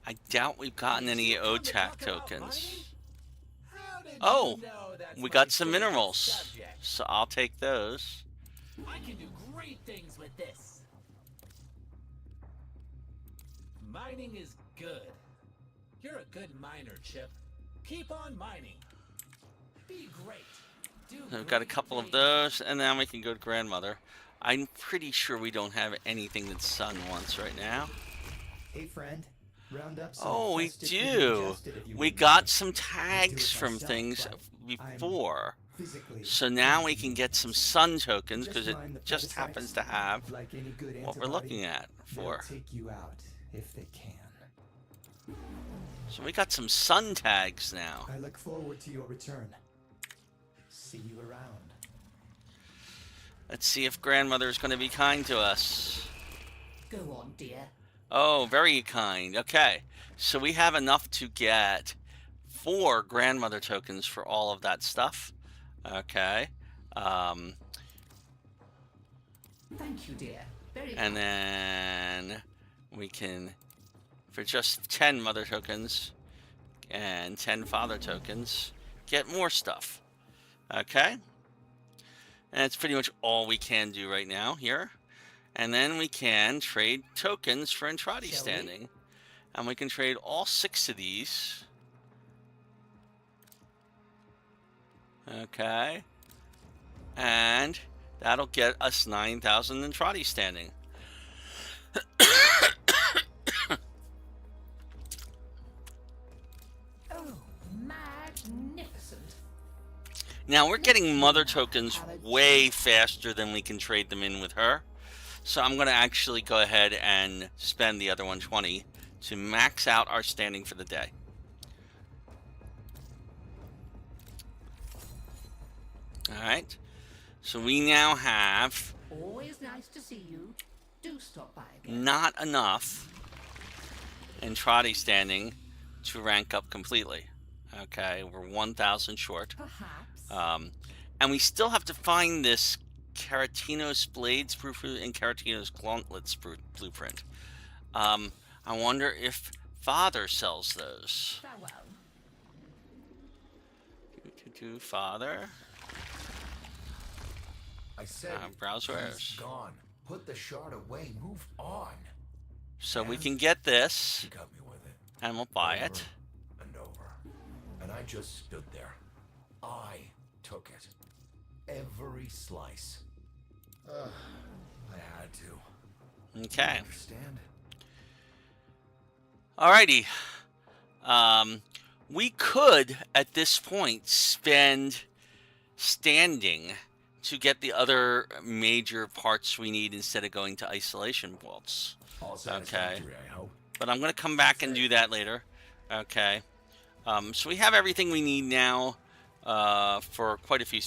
I doubt we've gotten any OTAC tokens. How did Oh, you know that's we my got some favorite minerals. subject? So I'll take those. I can do great things with this. Mining is good. You're a good miner, Chip. Keep on mining. Be great. Do So we've got a great couple of things. those, and then we can go to Grandmother. I'm pretty sure we don't have anything that Son wants right now. Hey friend, round up some Oh, we festive to be do. digested if you We wouldn't got mind. some I'd do tags it from myself, things but I'm before. physically So now we can get some Sun tokens because it mind the just parasites. happens to have Like any good what we're antibody, looking at they'll for. take you out if they can. So we got some Sun tags now. I look forward to your return. See you around. Let's see if Grandmother is going to be kind to us. Go on, dear. Oh, very kind. Okay. So we have enough to get 4 Grandmother tokens for all of that stuff. Okay. Thank you, dear. Very And then we can, for just 10 Mother tokens and 10 Father tokens, get more stuff. Okay. And that's pretty much all we can do right now here. And then we can trade tokens for Entrati standing. And we can trade all 6 of these. Okay. And that'll get us 9,000 Entrati standing. Oh, magnificent. Now we're getting Mother tokens way faster than we can trade them in with her. So I'm going to actually go ahead and spend the other 120 to max out our standing for the day. Alright. So we now have Always nice to see you. Do stop by again. not enough Entrati standing to rank up completely. Okay, we're 1,000 short. Perhaps. And we still have to find this Caratinos Blades blueprint and Caratinos Gauntlets blueprint. I wonder if Father sells those. Farewell. To Father. I said, Browse he's wares. gone. Put the shard away. Move on. So we can get this, She got me with it. and we'll buy Over it. and over. And I just stood there. I took it. Every slice. I had to. Okay. Understand? Alrighty. We could, at this point, spend standing to get the other major parts we need instead of going to isolation vaults. All Okay. satisfactory, I hope. But I'm going to come back and do that later. Okay. So we have everything we need now for quite a few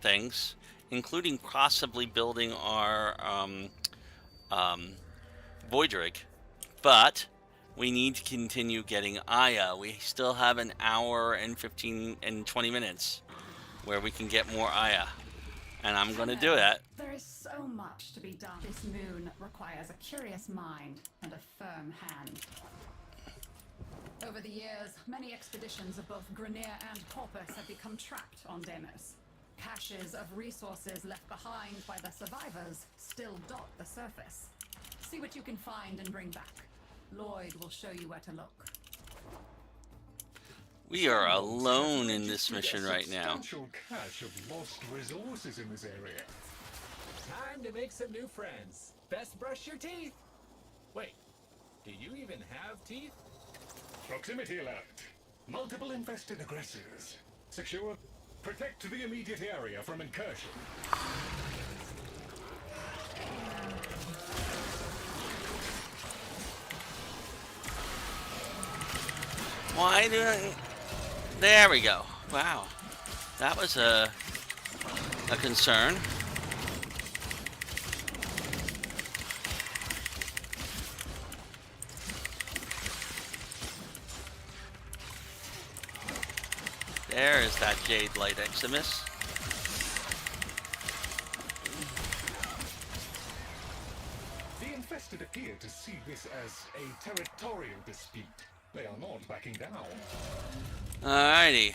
things, including possibly building our Void Rig. But we need to continue getting Aya. We still have an hour and 15 and 20 minutes where we can get more Aya. And I'm going to do that. There is so much to be done. This moon requires a curious mind and a firm hand. Over the years, many expeditions of both Grineer and Corpus have become trapped on Deimos. Caches of resources left behind by the survivors still dot the surface. See what you can find and bring back. Lloyd will show you where to look. We are alone in this mission right now. Substantial cache of lost resources in this area. Time to make some new friends. Best brush your teeth. Wait, do you even have teeth? Proximity alert. Multiple infested aggressors. Secure. Protect the immediate area from incursion. Why do I... There we go. Wow. That was a concern. There is that Jade Light Eximus. The infested appear to see this as a territorial dispute. They are not backing down. Alrighty.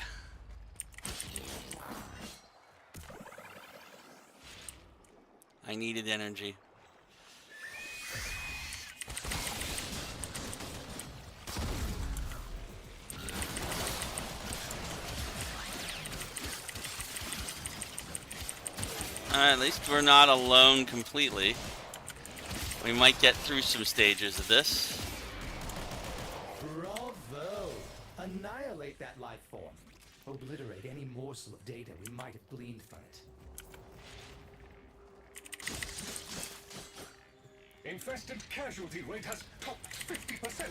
I needed energy. Alright, at least we're not alone completely. We might get through some stages of this. Bravo! Annihilate that life form. Obliterate any morsel of data we might have gleaned from it. Infested casualty rate has topped 50%.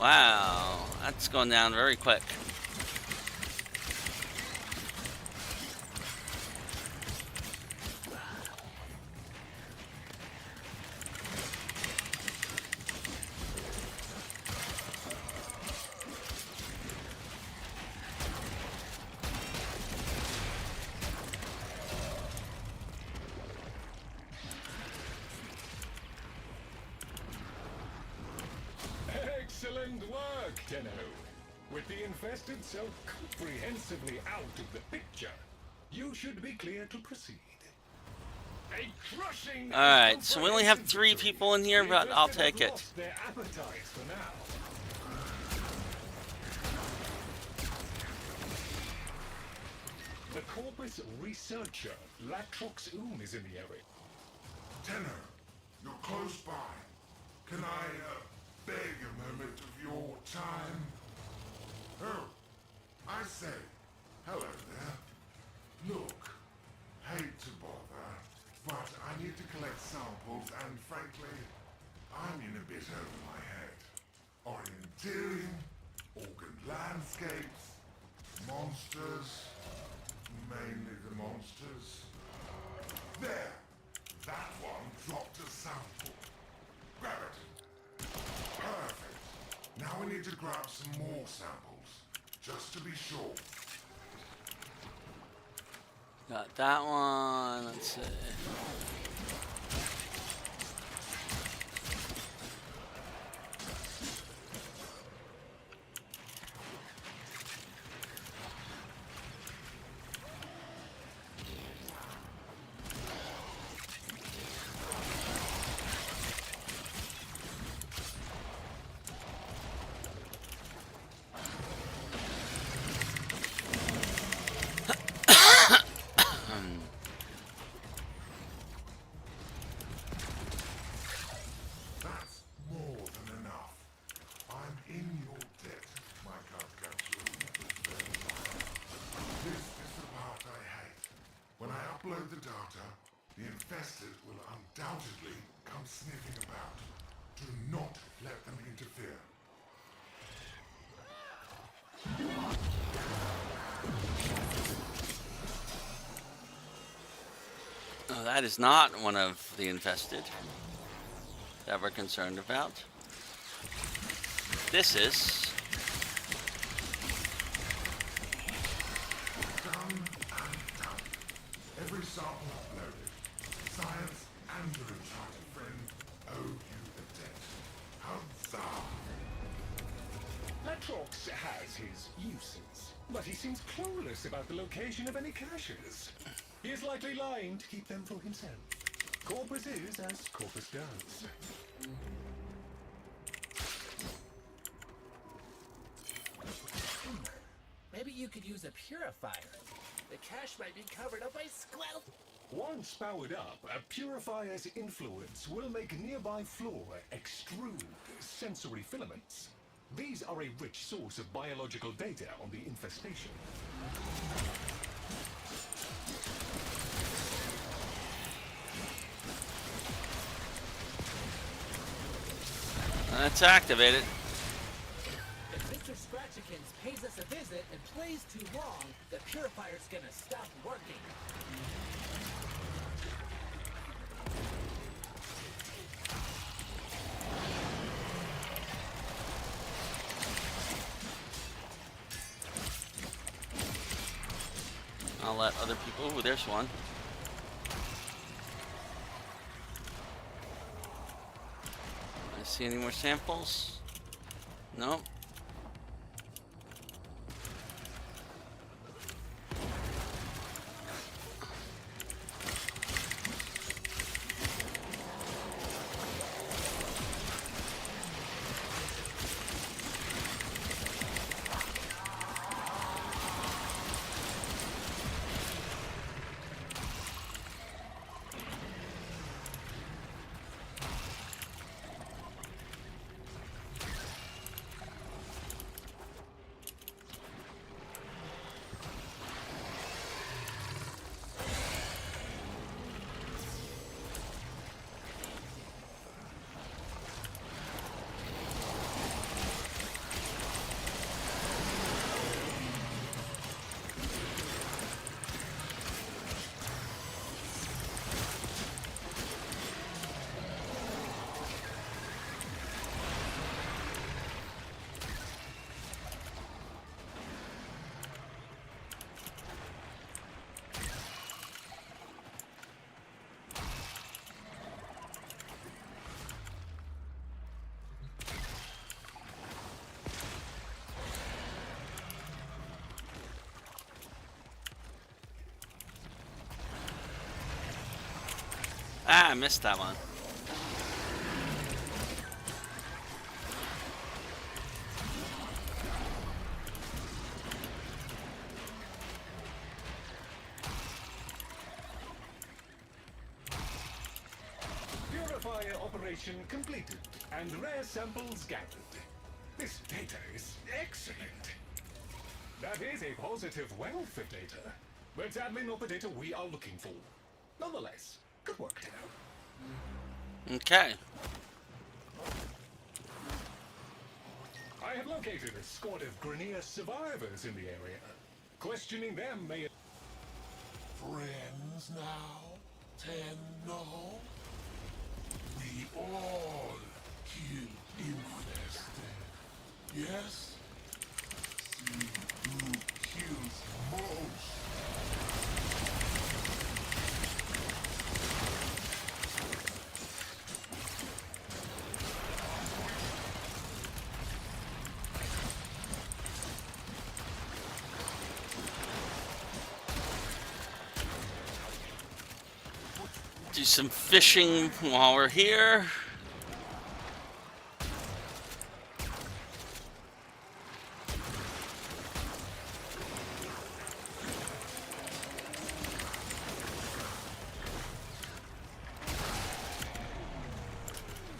Wow, that's going down very quick. Excellent work, Tenno. With the infested so comprehensively out of the picture, you should be clear to proceed. A crushing. Alright, so we only have 3 people in here, but I'll take it. Lost their appetites for now. The Corpus researcher, Latrox is in the area. Tenno, you're close by. Can I, beg a moment of your time? Oh, I say, hello there. Look, hate to bother, but I need to collect samples and frankly, I'm in a bit over my head. Orienteering, organ landscapes, monsters, mainly the monsters. There, that one dropped a sample. Grab it. Perfect. Now we need to grab some more samples, just to be sure. Got that one, let's see. daughter, the infested will undoubtedly come sniffing about. Do not let them interfere. Oh, that is not one of the infested that we're concerned about. This is. Done and done. Every sample uploaded. Science and your enchanted friend owe you a debt. Huzzah! Latrox has his uses, but he seems clueless about the location of any caches. He is likely lying to keep them for himself. Corpus is as Corpus does. Maybe you could use a purifier. The cache might be covered up by squelch. Once powered up, a purifier's influence will make nearby flora extrude sensory filaments. These are a rich source of biological data on the infestation. Let's activate it. If Mr. Scratchikins pays us a visit and plays too long, the purifier's gonna stop working. I'll let other people. Ooh, there's one. I see any more samples? No. Ah, I missed that one. Purifier operation completed and rare samples gathered. This data is excellent. That is a positive wealth of data, but sadly not the data we are looking for. Nonetheless, good work, Tino. Okay. I have located a squad of Grenier survivors in the area. Questioning them may... Friends now? Tenno? We all kill infested. Yes? See who kills most. Do some fishing while we're here.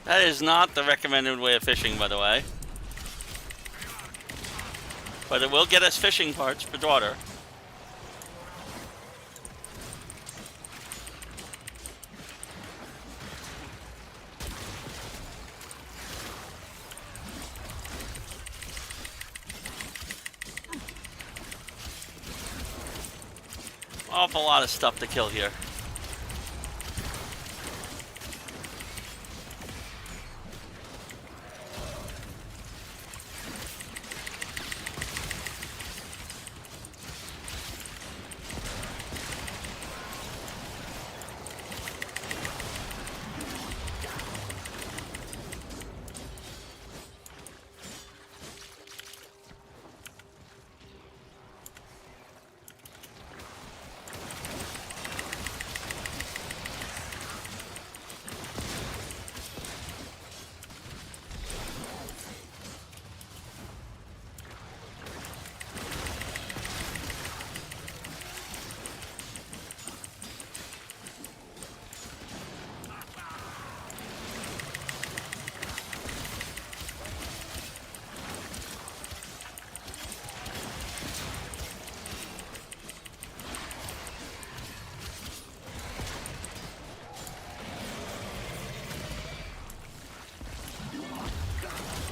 That is not the recommended way of fishing, by the way. But it will get us fishing parts for daughter. awful lot of stuff to kill here.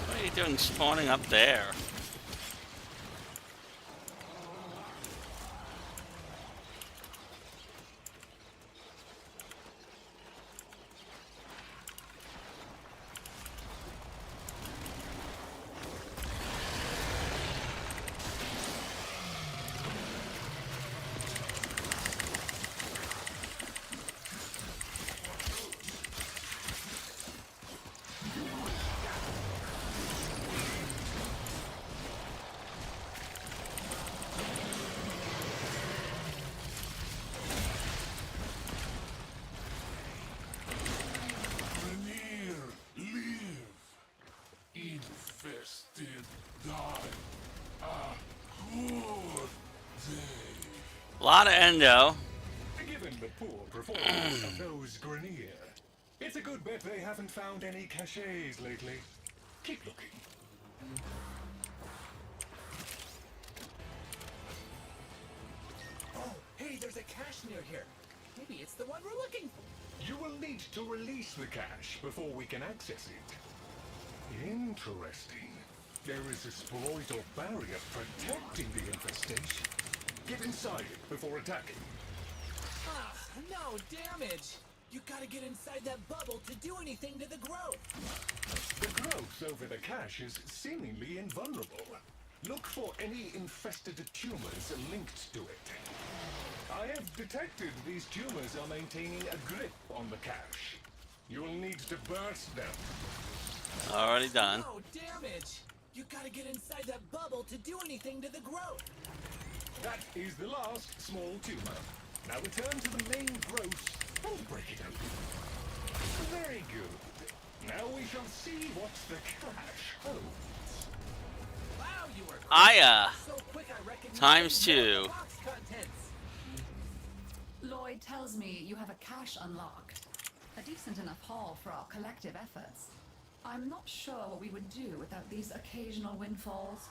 What are you doing spawning up there? Veneer, live. Infested, die. A good day. A lot of endo. Given the poor performance of those Grenier, it's a good bet they haven't found any caches lately. Keep looking. Oh, hey, there's a cache near here. Maybe it's the one we're looking for. You will need to release the cache before we can access it. Interesting. There is a sporoidal barrier protecting the infestation. Get inside it before attacking. Ah, no damage. You gotta get inside that bubble to do anything to the growth. The growth over the cache is seemingly invulnerable. Look for any infested tumors linked to it. I have detected these tumors are maintaining a grip on the cache. You'll need to burst them. Already done. No damage. You gotta get inside that bubble to do anything to the growth. That is the last small tumor. Now return to the main growth and break it open. Very good. Now we shall see what the cache holds. Wow, you were so quick I reckon you Times didn't know 2. the box contents. Lloyd tells me you have a cache unlocked. A decent enough haul for our collective efforts. I'm not sure what we would do without these occasional windfalls.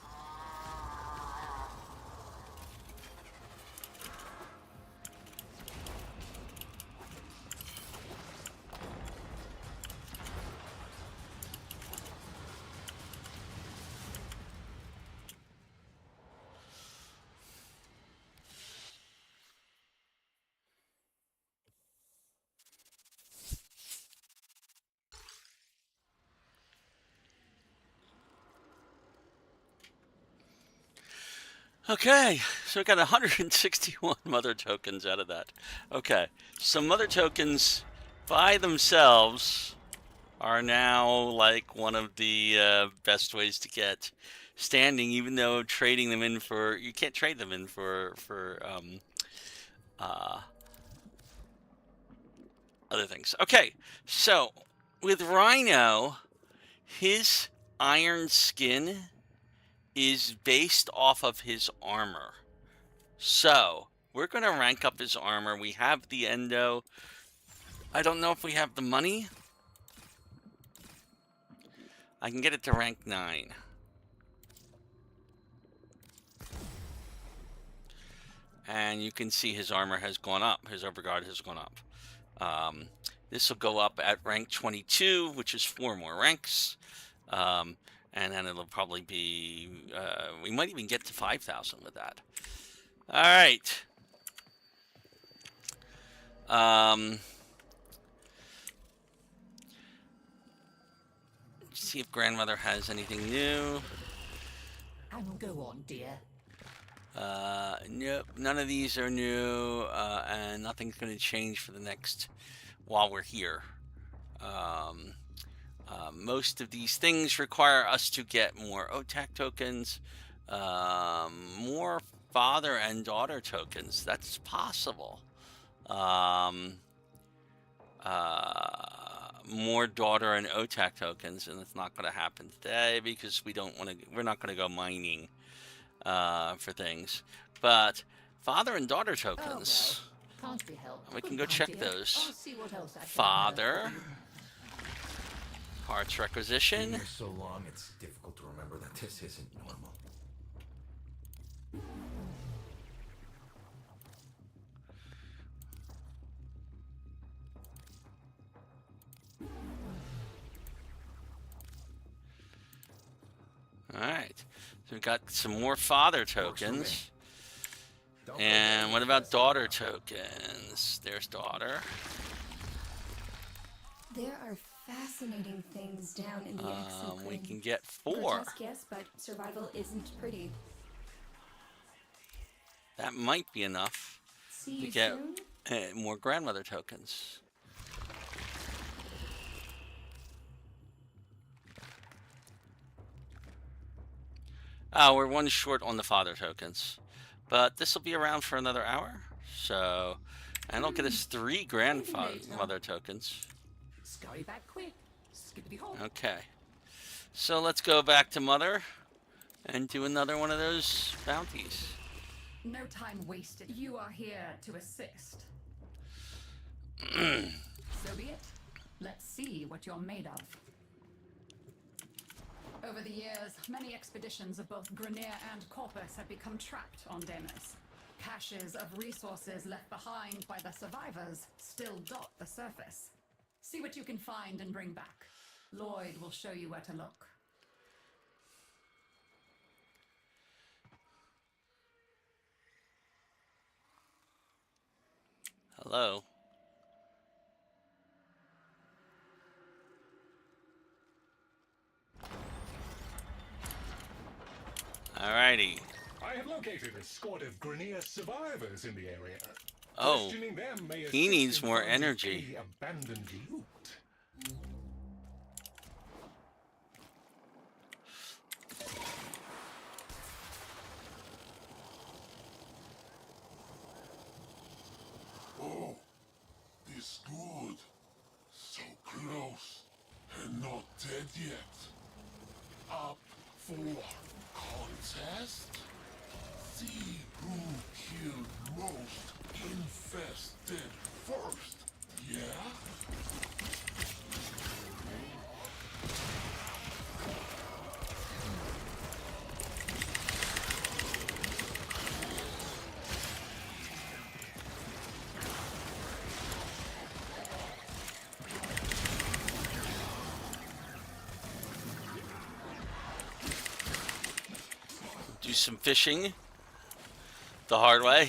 Okay, so we got 161 mother tokens out of that. Okay, so mother tokens by themselves are now like one of the best ways to get standing, even though trading them in for, you can't trade them in for other things. Okay, so with Rhino, his iron skin is based off of his armor. So we're going to rank up his armor. We have the endo. I don't know if we have the money. I can get it to rank 9. And you can see his armor has gone up. His overguard has gone up. This will go up at rank 22, which is 4 more ranks. And then it'll probably be, we might even get to 5,000 with that. All right. Um, see if grandmother has anything new. And go on, dear. Nope, none of these are new, and nothing's going to change for the next while we're here. Most of these things require us to get more OTAC tokens, more father and daughter tokens. That's possible. More daughter and OTAC tokens, and it's not going to happen today because we don't want to. We're not going to go mining for things, but father and daughter tokens. Can't be helped. We can Good go night, check dear. those. I'll see what else I can Father, unearth. parts Been requisition. here so long, it's difficult to remember that this isn't normal. All right, so we've got some more father Works for me. tokens. Don't And forget what to about test daughter it out. tokens? There's daughter. There are fascinating things down in the exo We grid. can get 4. Grotesque, yes, but survival isn't pretty. That might be enough See to you get soon. more grandmother tokens. We're 1 short on the father tokens, but this will be around for another hour. So, and it'll get us 3 grandmother tokens. Scurry back quick. Skippity hop. Okay, so let's go back to mother and do another one of those bounties. No time wasted. You are here to assist. So be it. Let's see what you're made of. Over the years, many expeditions of both Grenier and Corpus have become trapped on Deimos. Caches of resources left behind by the survivors still dot the surface. See what you can find and bring back. Lloyd will show you where to look. Hello. Alrighty. I have located a squad of Grenier survivors in the area. Oh, Questioning them may he assist needs in more finding energy. any abandoned loot. Oh, this good. So close. And not dead yet. Up for contest? See who killed most infested first, yeah? Do some fishing the hard way.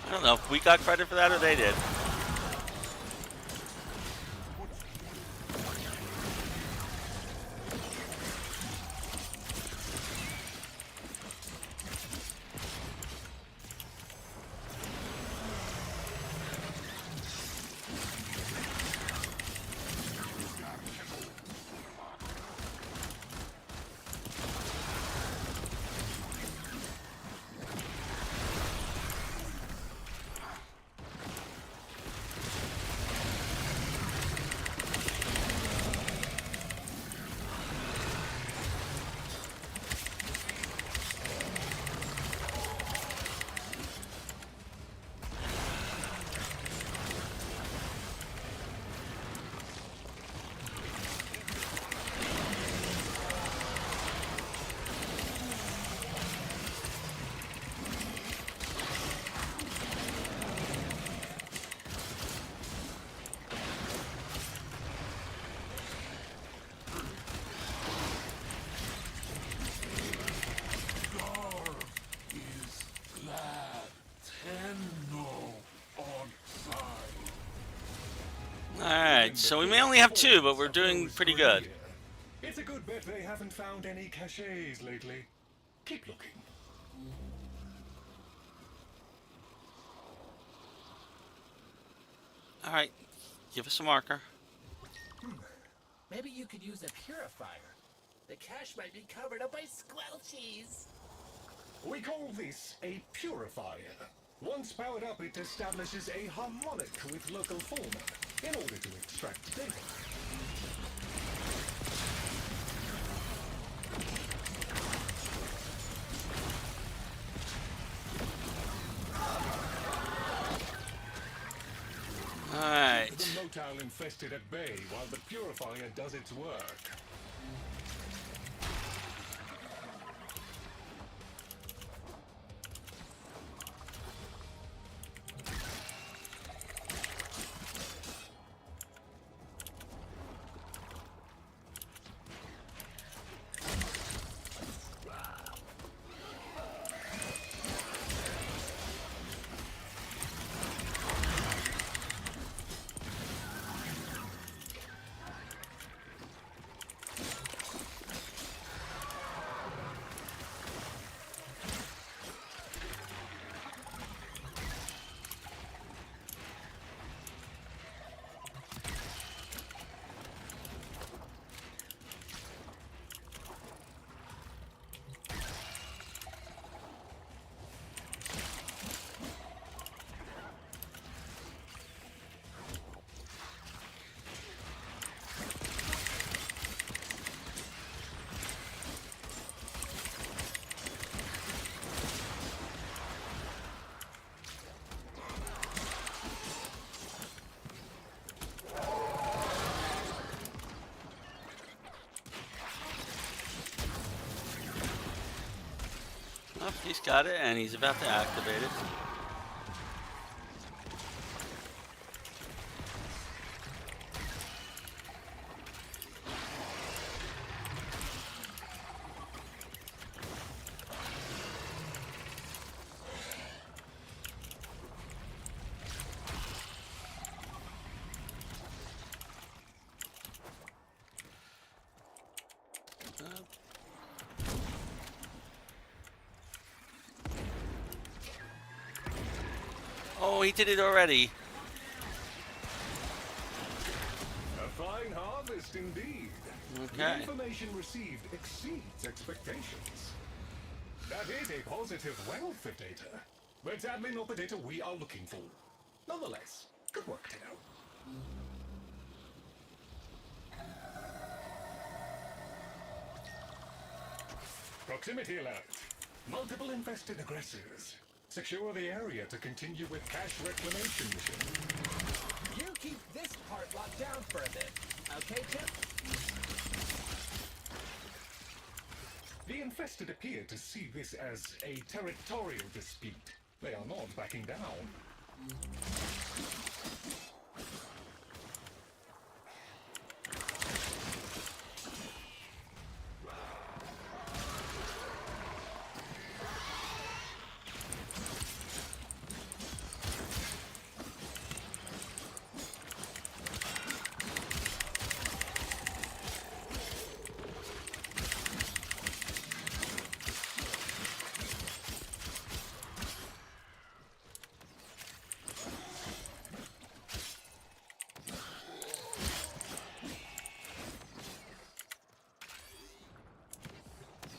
I don't know if we got credit for that or they did. Alright, so we may only have 2, but we're doing pretty good. It's a good bet they haven't found any caches lately. Keep looking. Alright, give us a marker. Maybe you could use a purifier. The cache might be covered up by squelchies. We call this a purifier. Once powered up, it establishes a harmonic with local fauna in order to extract data. Alright. The motile infested at bay while the purifier does its work. Oh, he's got it, and he's about to activate it. Oh, he did it already. A fine harvest indeed. The Okay. information received exceeds expectations. That is a positive wealth of data, but sadly not the data we are looking for. Nonetheless, good work, Tino. Proximity alert. Multiple infested aggressors. Secure the area to continue with cache reclamation mission. You keep this part locked down for a bit. Okay, Chip? The infested appear to see this as a territorial dispute. They are not backing down.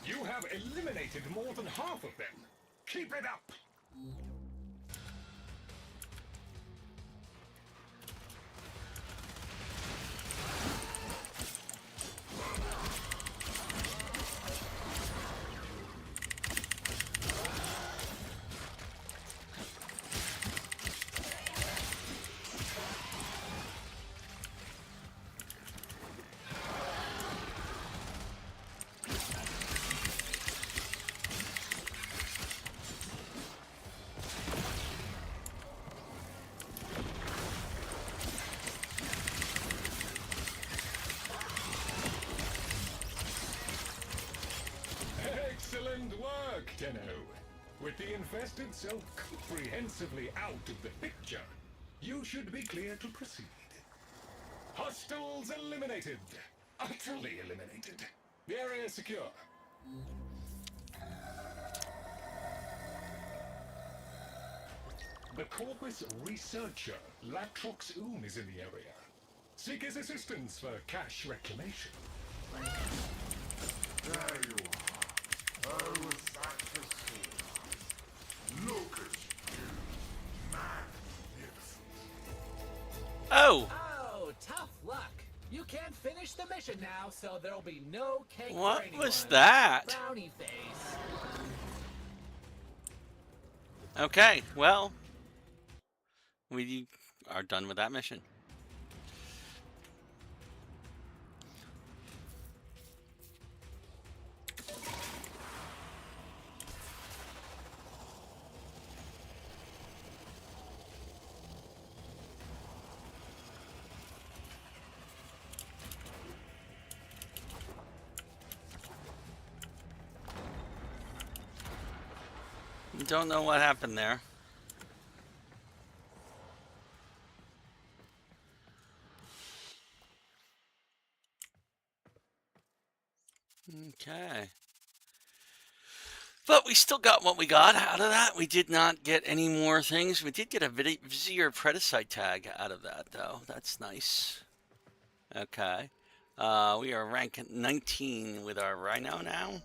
You have eliminated more than half of them. Keep it up! Excellent work, Tenno. With the infested so comprehensively out of the picture, you should be clear to proceed. Hostiles eliminated. Utterly eliminated. The area is secure. The Corpus researcher, Latrox is in the area. Seek his assistance for cache reclamation. There you are. Oh, Sanctus. Look at you. Magnificent. Oh, Oh, tough luck. You can't finish the mission now, so there'll be no cake for what anyone. was that? Brownie face. Okay, well, we are done with that mission. Don't know what happened there. Okay. But we still got what we got out of that. We did not get any more things. We did get a Vizier Predicite tag out of that, though. That's nice. Okay. We are rank 19 with our Rhino now.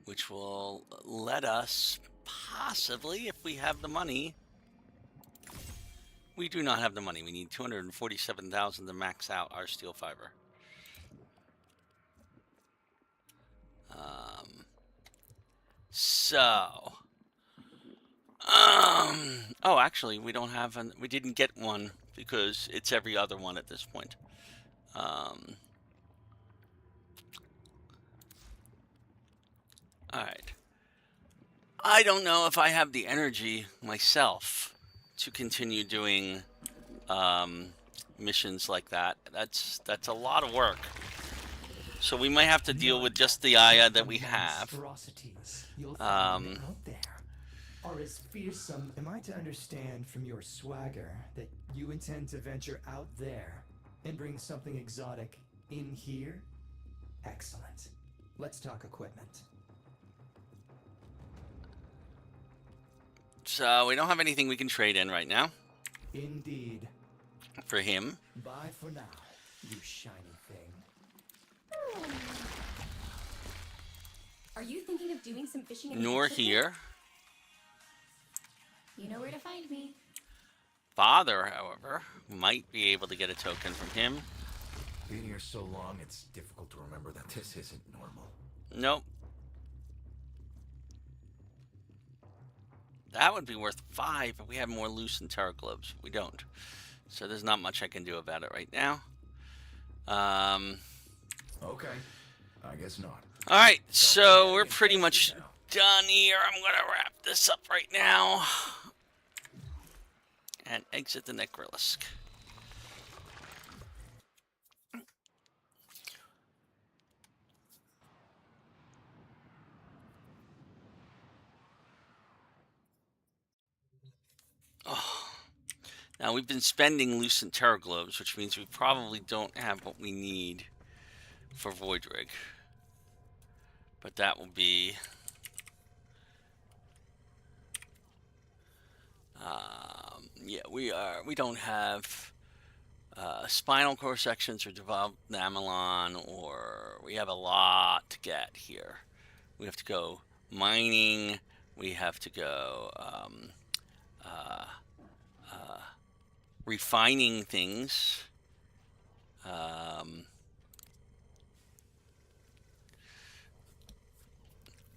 Which will let us possibly, if we have the money. We do not have the money. We need 247,000 to max out our steel fiber. Oh, actually, we don't have an. We didn't get one because it's every other one at this point. All right. I don't know if I have the energy myself to continue doing missions like that. That's a lot of work. So we might have to deal with just the Aya that we have. Monstrosities you'll find out there are as fearsome. Am I to understand from your swagger that you intend to venture out there and bring something exotic in here? Excellent. Let's talk equipment. So we don't have anything we can trade in right now Indeed. for him. Bye for now, you shiny thing. Are you thinking of doing some fishing in Nor Mexico? here. You know where to find me. Father, however, might be able to get a token from him. Being here so long, it's difficult to remember that this isn't normal. Nope. That would be worth 5 if we had more loose and terra globes. We don't. So there's not much I can do about it right now. Okay, I guess not. Alright, so we're pretty much done here. I'm going to wrap this up right now. And exit the Necrolisc. Oh. Now we've been spending Lucent Terra Globes, which means we probably don't have what we need for Void Rig. But that will be yeah, we don't have spinal core sections or developed Namelon, or we have a lot to get here. We have to go mining, we have to go refining things.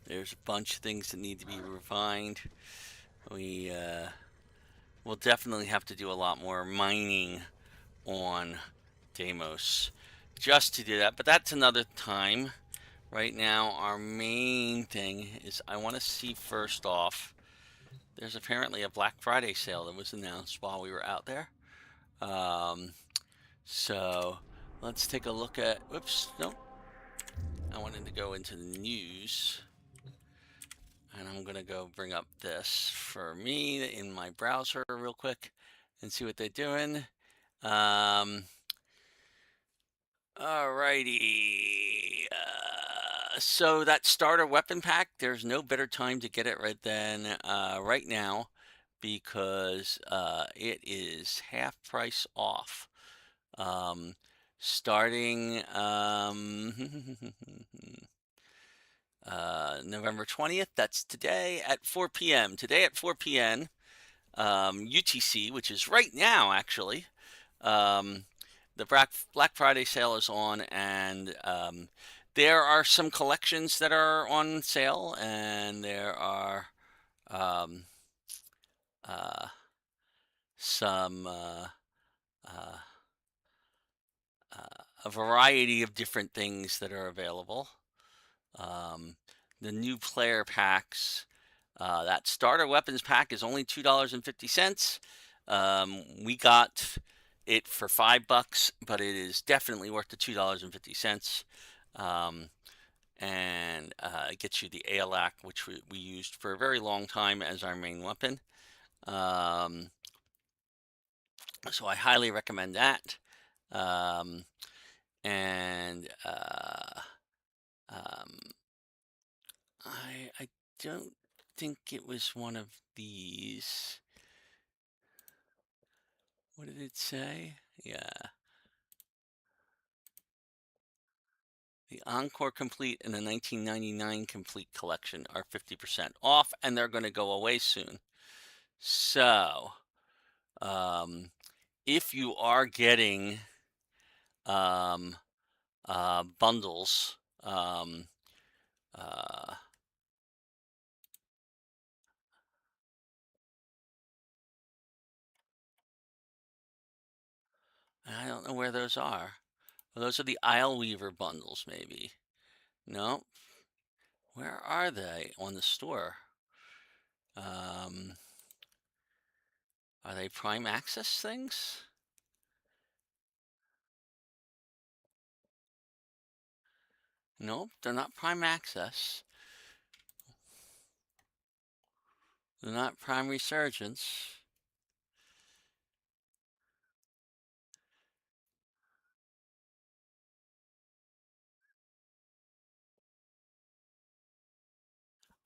There's a bunch of things that need to be refined. We will definitely have to do a lot more mining on Deimos just to do that, but that's another time. Right now, our main thing is I want to see first off, there's apparently a Black Friday sale that was announced while we were out there. So let's take a look at, whoops, nope. I wanted to go into the news, and I'm gonna go bring up this for me in my browser real quick and see what they're doing. Alrighty. So that starter weapon pack, there's no better time to get it right than right now because it is half price off. Starting November 20th, that's today at 4 p.m. Today at 4 p.m. UTC, which is right now actually. The Black Friday sale is on, and there are some collections that are on sale, and there are um, uh, some uh, a variety of different things that are available. The new player packs. That starter weapons pack is only $2.50. We got it for $5, but it is definitely worth the $2.50. And it gets you the ALAC, which we used for a very long time as our main weapon. So I highly recommend that. And I don't think it was one of these. What did it say? Yeah. The Encore Complete and the 1999 Complete collection are 50% off, and they're going to go away soon. So, if you are getting bundles, I don't know where those are. Well, those are the Isle Weaver bundles, maybe. No. Where are they on the store? Are they Prime Access things? Nope, they're not Prime Access. They're not Prime Resurgence.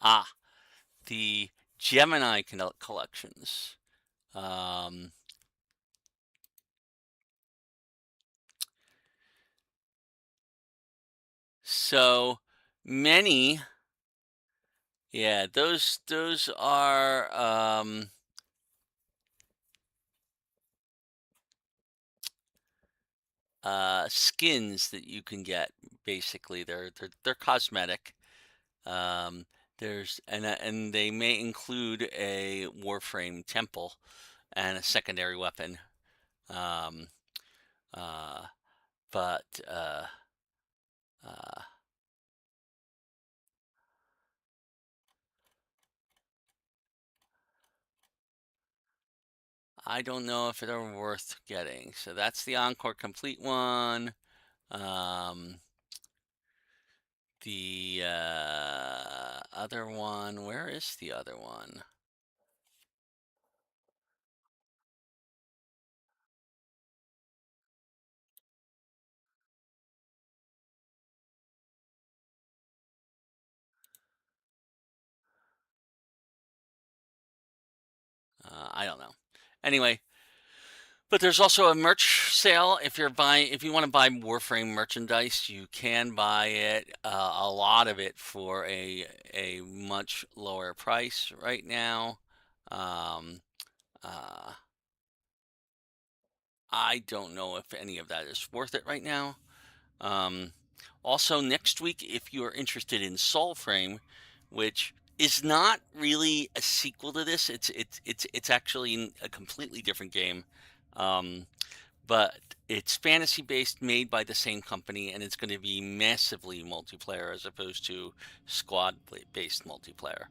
Ah, the Gemini collections. So many, yeah, those are skins that you can get. Basically, they're cosmetic. And they may include a Warframe temple and a secondary weapon. Um, but I don't know if they're worth getting. So that's the Encore Complete one. The other one, where is the other one? I don't know. Anyway, but there's also a merch sale. If you want to buy Warframe merchandise, you can buy it, a lot of it for a much lower price right now. Um, uh, I don't know if any of that is worth it right now. Also, next week, if you are interested in Soulframe, which is not really a sequel to this, it's actually a completely different game, but it's fantasy based, made by the same company, and it's going to be massively multiplayer as opposed to squad based multiplayer.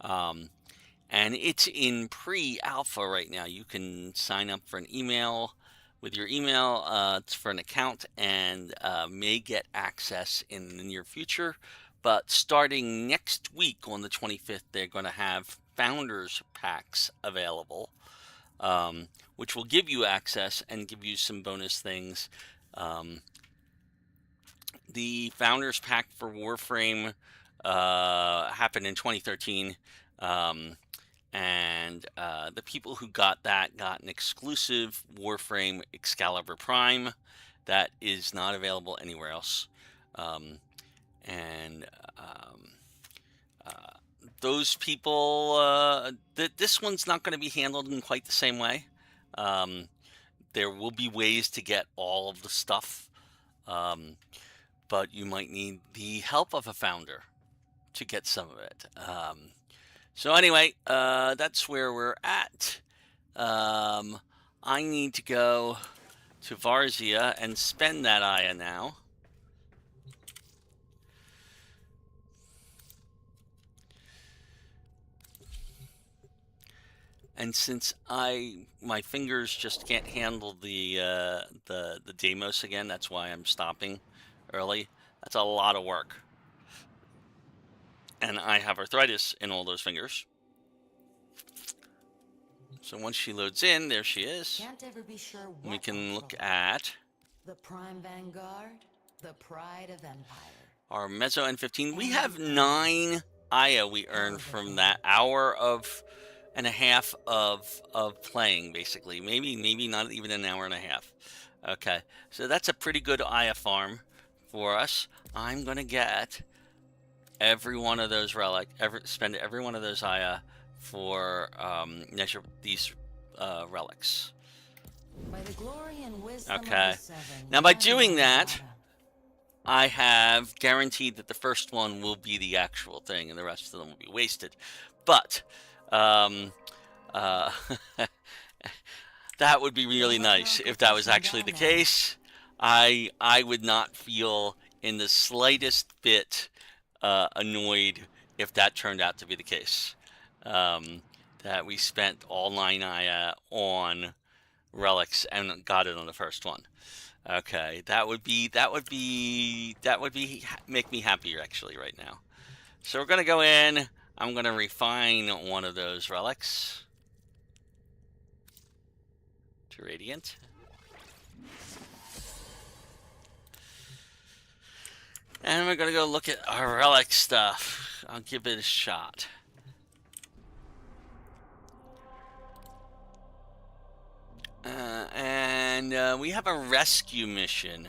And it's in pre-alpha right now. You can sign up for an email with your email for an account and may get access in the near future. But starting next week on the 25th, they're going to have Founders Packs available, which will give you access and give you some bonus things. The Founders Pack for Warframe happened in 2013. And the people who got that got an exclusive Warframe Excalibur Prime that is not available anywhere else. And those people, this one's not going to be handled in quite the same way. There will be ways to get all of the stuff, but you might need the help of a founder to get some of it. So anyway, that's where we're at. I need to go to Varzia and spend that Aya now. And since my fingers just can't handle the Deimos again, that's why I'm stopping early. That's a lot of work. And I have arthritis in all those fingers. So once she loads in, there she is. Can't ever be sure what We can will look follow. at The Prime Vanguard, the Pride of Empire. our Mezzo N15. We have 9 Aya we earned from that hour and a half of playing, basically. Maybe not even an hour and a half. Okay, so that's a pretty good Aya farm for us. I'm gonna get every one of those spend every one of those Aya for these relics. By the glory and wisdom Okay. of the Seven, Now, by Yada doing that, Yada. I have guaranteed that the first one will be the actual thing, and the rest of them will be wasted. But that would be really nice if that was actually the case. I would not feel in the slightest bit annoyed if that turned out to be the case. That we spent all 9 Aya on relics and got it on the first one. Okay, that would make me happier actually right now. So we're gonna go in. I'm gonna refine one of those relics to Radiant. And we're gonna go look at our relic stuff. I'll give it a shot. And we have a rescue mission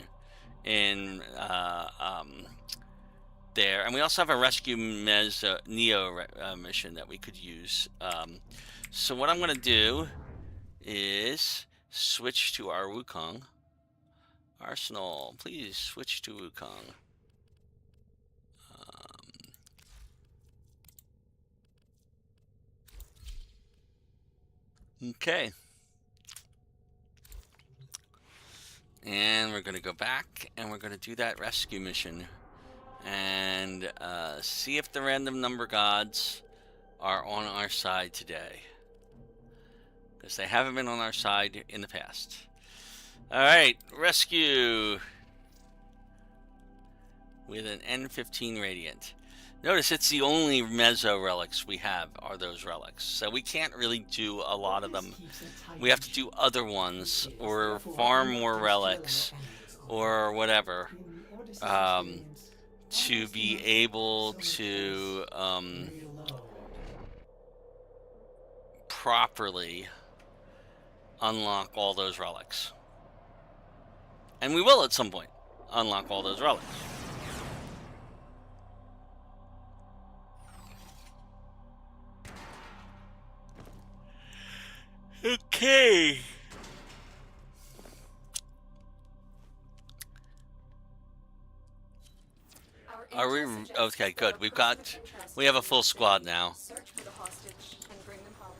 in there, and we also have a rescue Neo mission that we could use. So what I'm going to do is switch to our Wukong. Arsenal, please switch to Wukong. Okay. And we're going to go back, and we're going to do that rescue mission. And see if the random number gods are on our side today. Because they haven't been on our side in the past. Alright, rescue. With an N15 Radiant. Notice it's the only Mezzo relics we have are those relics. So we can't really do a lot of them. We have to do other ones or farm more relics or whatever to be able to properly unlock all those relics. And we will at some point unlock all those relics. Okay. Are we okay? Good. We have a full squad now. Search for the hostage and bring them home.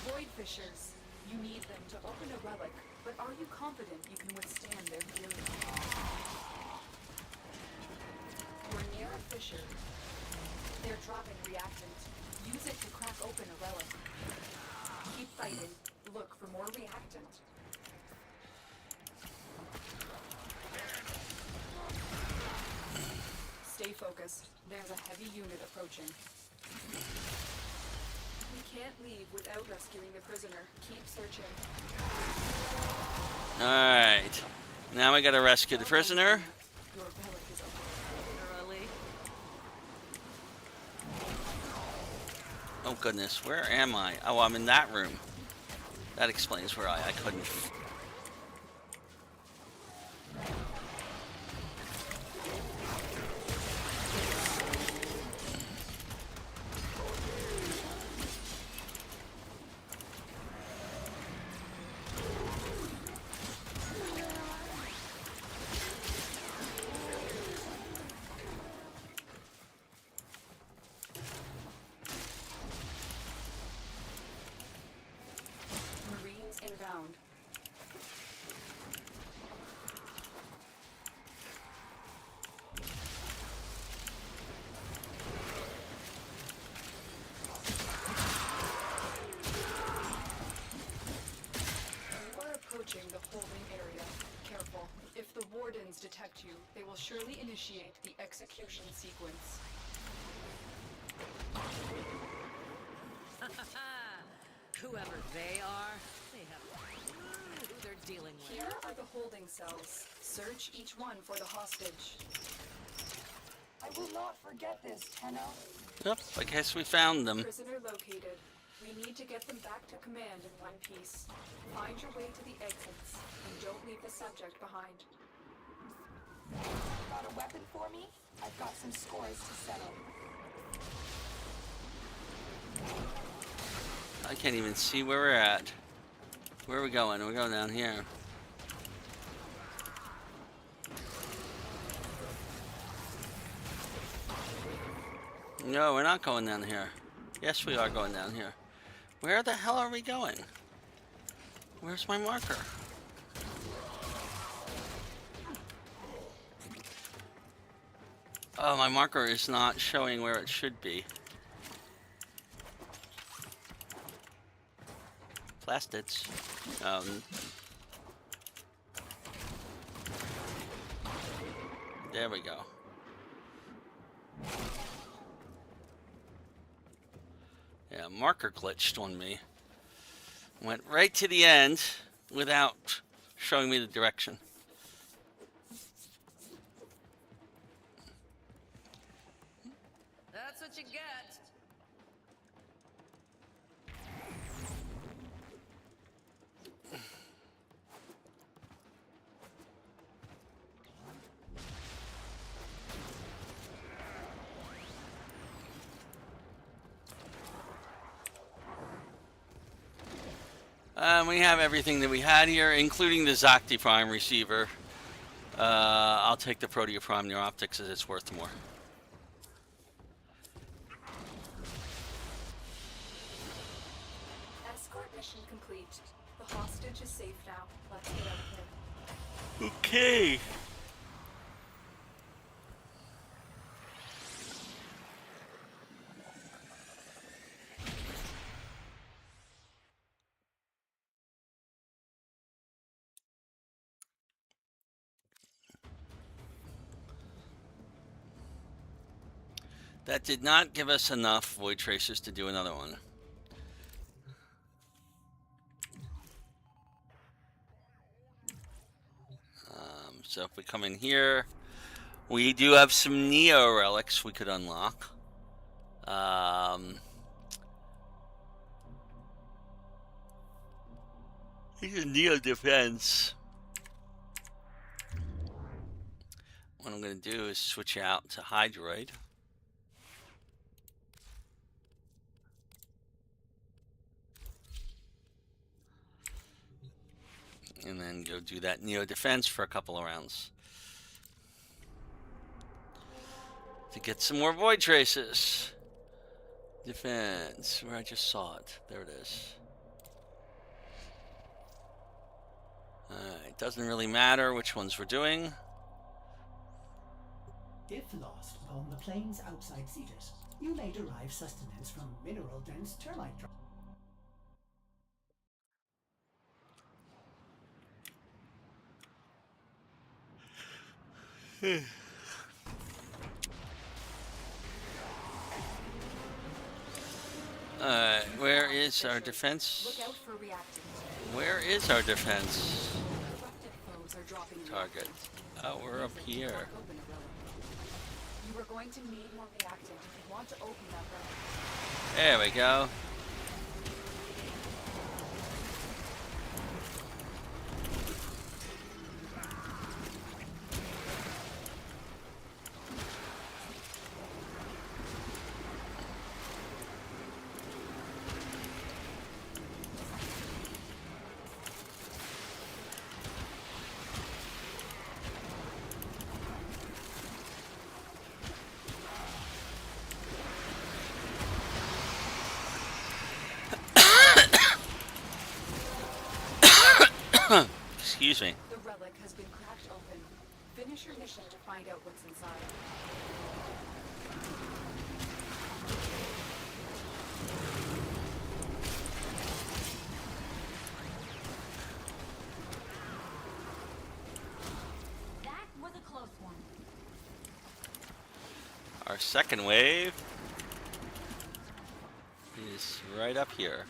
Void fishers, you need them to open a relic, but are you confident you can withstand their fury? We're near a fissure. They're dropping reactant. Use it to crack open a relic. Keep fighting. Look for more reactant. Stay focused. There's a heavy unit approaching. We can't leave without rescuing the prisoner. Keep searching. Alright. Now we gotta rescue the prisoner. Your relic is open. Early. Oh goodness, where am I? Oh, I'm in that room. That explains where I couldn't. Marines inbound. You are approaching the holding area. Careful. If the wardens detect you, they will surely initiate the execution sequence. Whoever they are, they have no clue who they're dealing with. Here are the holding cells. Search each one for the hostage. I will not forget this, Tenno. Yep, I guess we found them. Prisoner located. We need to get them back to command in one piece. Find your way to the exits, and don't leave the subject behind. Got a weapon for me? I've got some scores to settle. I can't even see where we're at. Where are we going? We're going down here. No, we're not going down here. Yes, we are going down here. Where the hell are we going? Where's my marker? Oh, my marker is not showing where it should be. Plastids. There we go. Yeah, marker glitched on me. Went right to the end without showing me the direction. That's what you get. We have everything that we had here, including the Zocti Prime receiver. I'll take the Protea Prime Neuroptics as it's worth more. Escort mission complete. The hostage is safe now. Let's get out of here. Okay. That did not give us enough void tracers to do another one. So if we come in here, we do have some Neo relics we could unlock. These are Neo defense. What I'm going to do is switch out to Hydroid. And then go do that Neo defense for a couple of rounds. To get some more void traces. Defense, where I just saw it. There it is. It doesn't really matter which ones we're doing. If lost upon the plains outside Cetus, you may derive sustenance from mineral-dense termite drops. Alright, where is our defense? Look out for reactant. Where is our defense? Corrupted foes are dropping Target. reactant. Oh, we're up Use it to here. crack open a relic. You are going to need more reactant if you want to open that relic. There we go. Excuse me. The relic has been cracked open. Finish your mission to find out what's inside. That was a close one. Our second wave is right up here.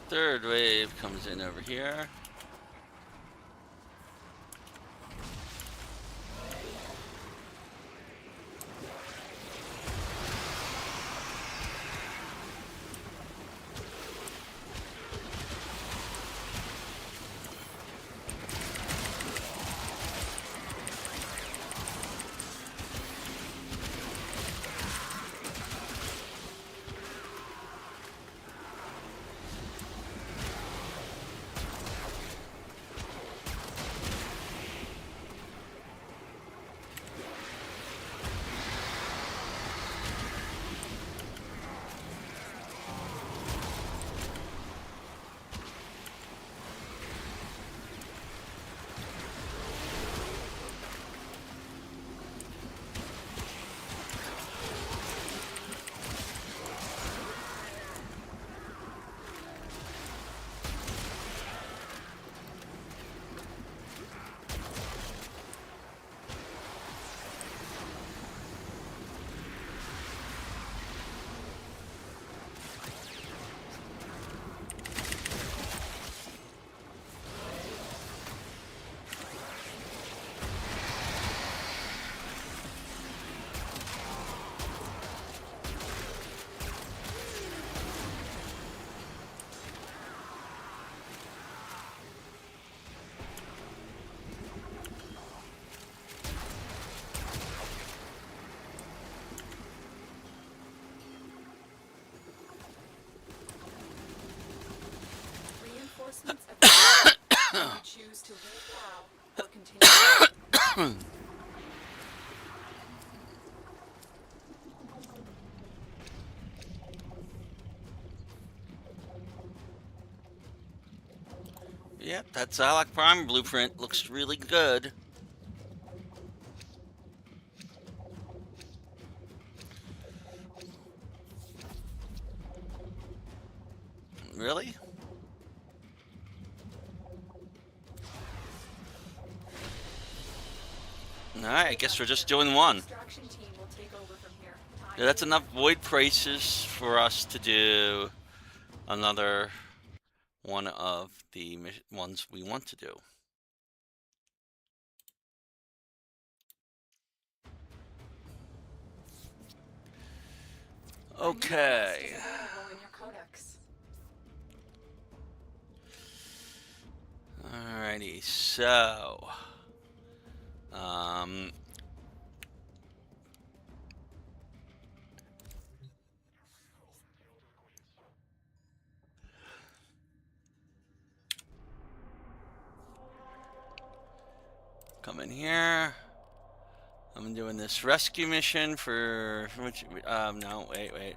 Third wave comes in over here. Reinforcements available. You choose to leave now or continue. Yep, that Zalak Prime blueprint looks really good. Really? Alright, I guess we're just doing one. Extraction team will take over from here. Time Yeah, that's to enough void prices for us to do another one of the ones we want to do. Okay. is available in your codex. Alrighty, so come in here. I'm doing this rescue mission for which no, wait.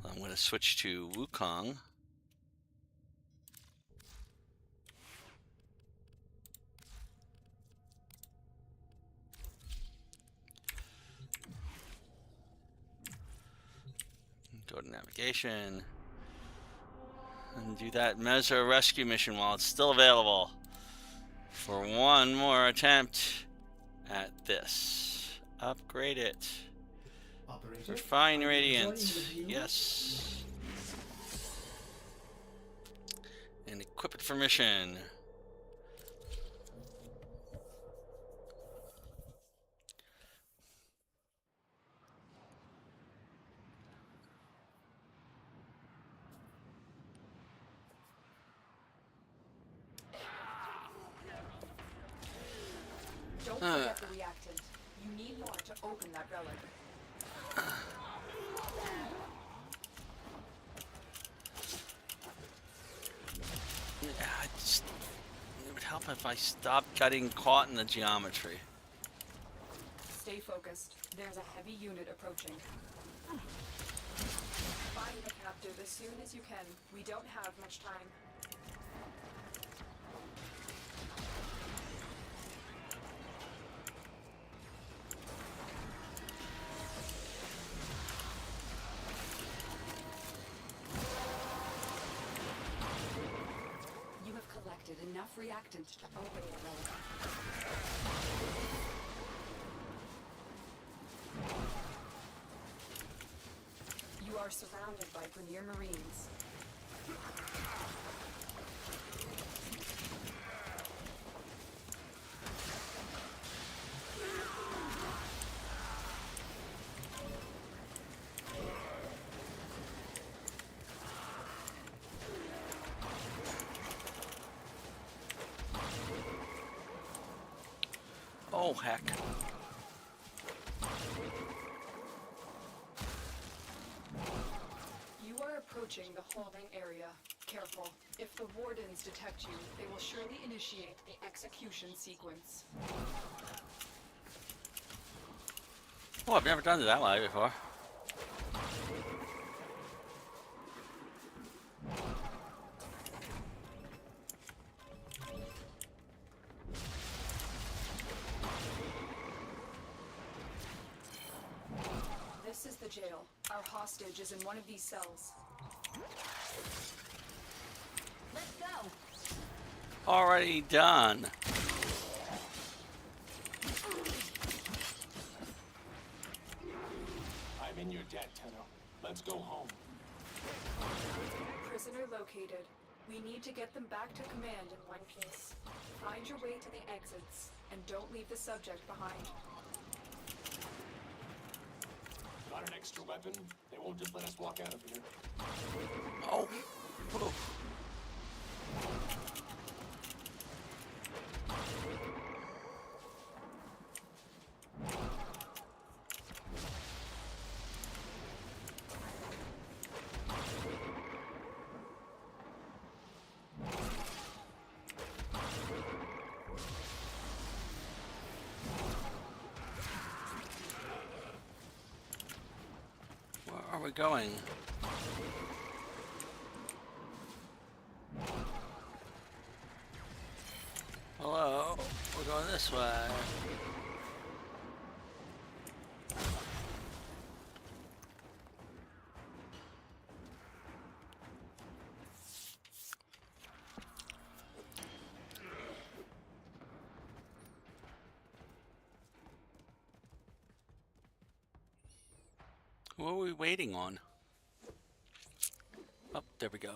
I'm gonna switch to Wukong. Go to navigation and do that Mezzo rescue mission while it's still available for one more attempt at this. Upgrade it. Operator, Refine are you enjoying Radiant. the view? Yes. And equip it for mission. Don't forget the reactant. You need more to open that relic. Yeah, it would help if I stopped getting caught in the geometry. Stay focused. There's a heavy unit approaching. Find the captive as soon as you can. We don't have much time. You have collected enough reactant to open the relic. You are surrounded by Grenier Marines. Oh, heck. You are approaching the holding area. Careful. If the wardens detect you, they will surely initiate the execution sequence. Oh, I've never done it that way before. This is the jail. Our hostage is in one of these cells. Let's go. Already done. I'm in your debt, Tenno. Let's go home. Prisoner located. We need to get them back to command in one piece. Find your way to the exits, and don't leave the subject behind. Got an extra weapon? They won't just let us walk out of here. Oh. Oh. Where are we going? Hello, we're going this way. Who are we waiting on? Oh, there we go.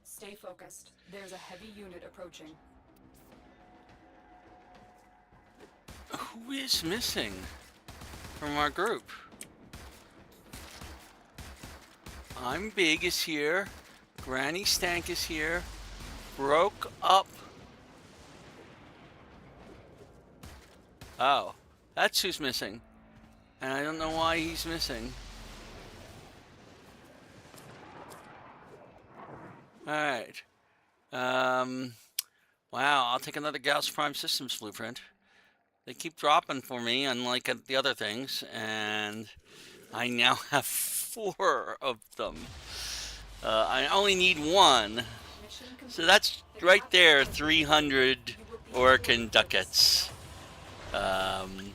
Stay focused. There's a heavy unit approaching. Who is missing from our group? I'm Big is here. Granny Stank is here. Broke up. Oh, that's who's missing. And I don't know why he's missing. Alright. Wow, I'll take another Gauss Prime Systems blueprint. They keep dropping for me, unlike the other things, and I now have 4 of them. I only need 1. So that's right there, 300 Orkin ducats. And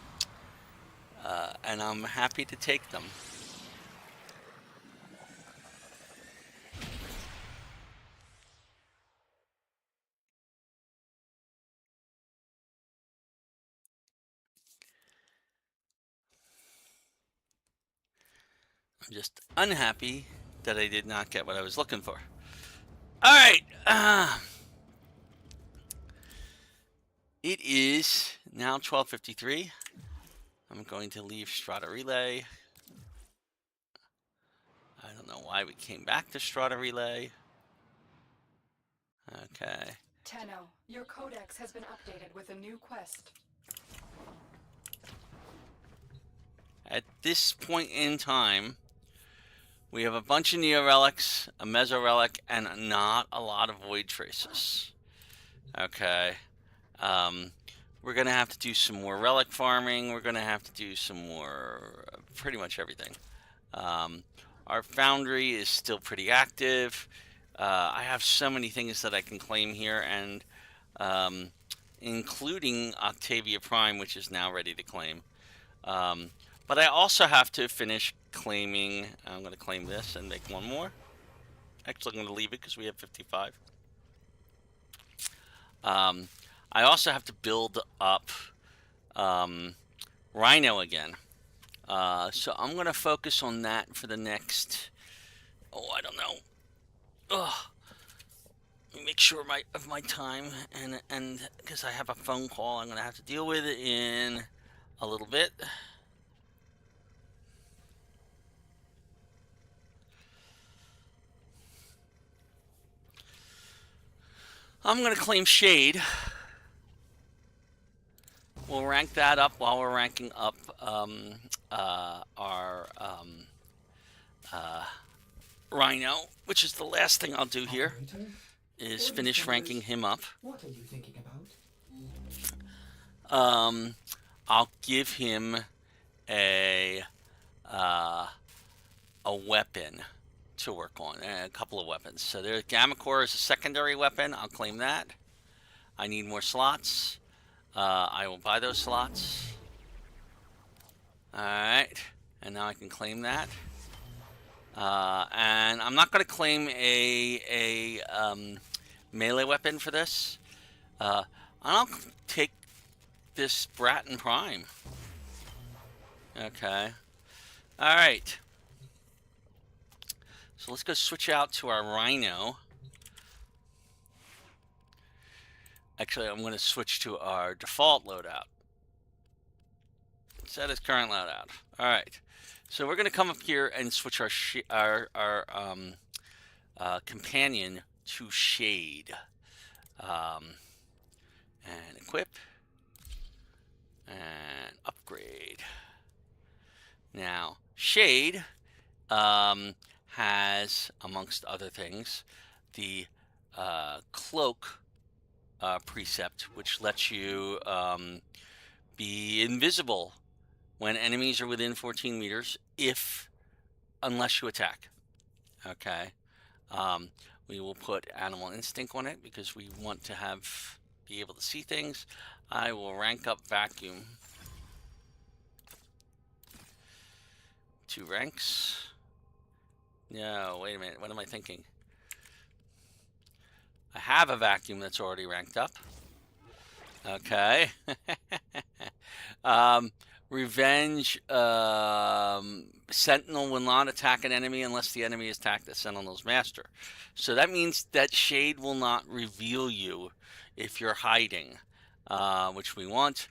I'm happy to take them. I'm just unhappy that I did not get what I was looking for. Alright. It is now 12:53. I'm going to leave Strata Relay. I don't know why we came back to Strata Relay. Okay. Tenno, your codex has been updated with a new quest. At this point in time, we have a bunch of Neo Relics, a Meso Relic, and not a lot of Void Traces. Okay. We're going to have to do some more Relic farming. We're going to have to do some more, pretty much everything. Our Foundry is still pretty active. I have so many things that I can claim here, and including Octavia Prime, which is now ready to claim. But I also have to finish claiming. I'm going to claim this and make 1 more. Actually, I'm going to leave it because we have 55. I also have to build up Rhino again. So I'm going to focus on that for the next, I don't know. Let me make sure of my time, and because I have a phone call I'm going to have to deal with in a little bit. I'm going to claim Shade. We'll rank that up while we're ranking up our Rhino, which is the last thing I'll do here, is finish ranking him up. What are you thinking about? I'll give him a weapon to work on, a couple of weapons. So there's Gamma Core is a secondary weapon. I'll claim that. I need more slots. I will buy those slots. Alright. And now I can claim that. And I'm not going to claim a melee weapon for this. I'll take this Bratton Prime. Okay. Alright. So let's go switch out to our Rhino. Actually, I'm going to switch to our default loadout. Set as current loadout. All right. So we're going to come up here and switch our companion to Shade. And equip. And upgrade. Now, Shade has, amongst other things, the cloak precept, which lets you be invisible when enemies are within 14 meters, unless you attack. Okay. We will put Animal Instinct on it because we want to have be able to see things, I will rank up vacuum. 2 ranks. No, wait a minute. What am I thinking? I have a vacuum that's already ranked up. Okay. Revenge. Sentinel will not attack an enemy unless the enemy has attacked the Sentinel's master. So that means that Shade will not reveal you if you're hiding, which we want.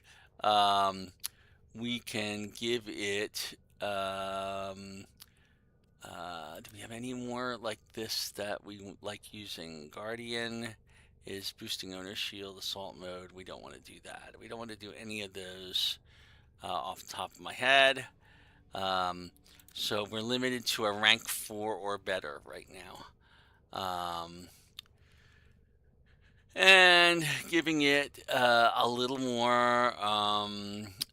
We can give it. Do we have any more like this that we like using? Guardian is boosting owner's shield, assault mode. We don't want to do that. We don't want to do any of those off the top of my head. So we're limited to a rank 4 or better right now. And giving it a little more,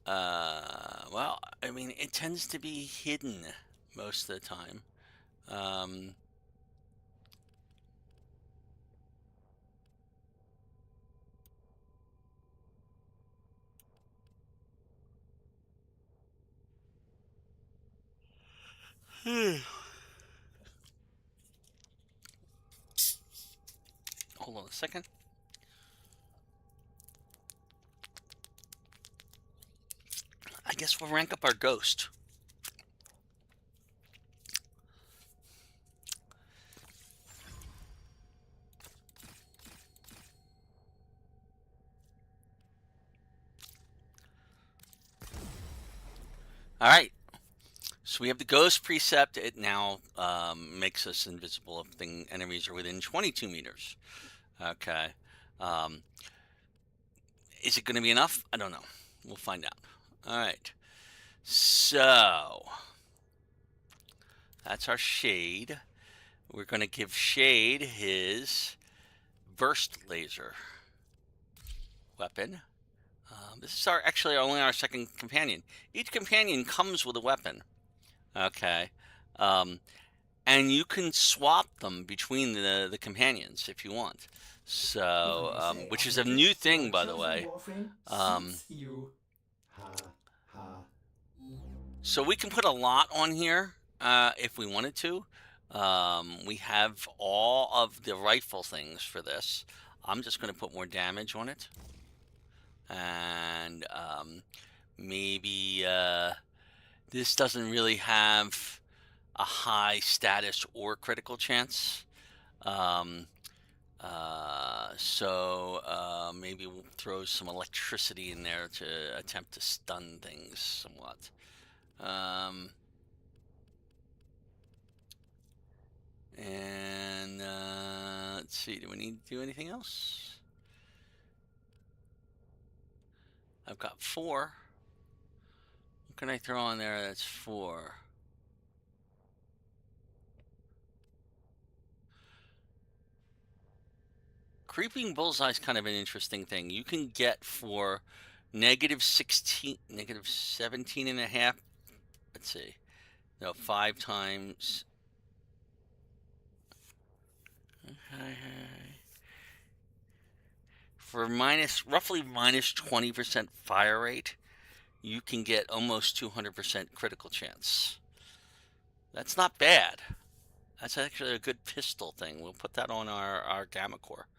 well, I mean, it tends to be hidden most of the time. Hold on a second. I guess we'll rank up our ghost. All right. So we have the ghost precept. It now makes us invisible if enemies are within 22 meters. Okay. Is it going to be enough? I don't know. We'll find out. All right. So that's our Shade. We're going to give Shade his burst laser weapon. This is actually only our second companion. Each companion comes with a weapon. Okay. And you can swap them between the companions if you want. So, which is a new thing, by the way. So we can put a lot on here if we wanted to. We have all of the rifle things for this. I'm just going to put more damage on it. And maybe this doesn't really have a high status or critical chance. So maybe we'll throw some electricity in there to attempt to stun things somewhat. And let's see, do we need to do anything else? I've got 4. What can I throw on there that's 4? Creeping Bullseye is kind of an interesting thing. You can get for -16, -17.5. Let's see. No, 5 times. Okay. For roughly minus 20% fire rate, you can get almost 200% critical chance. That's not bad. That's actually a good pistol thing. We'll put that on our Gamma Core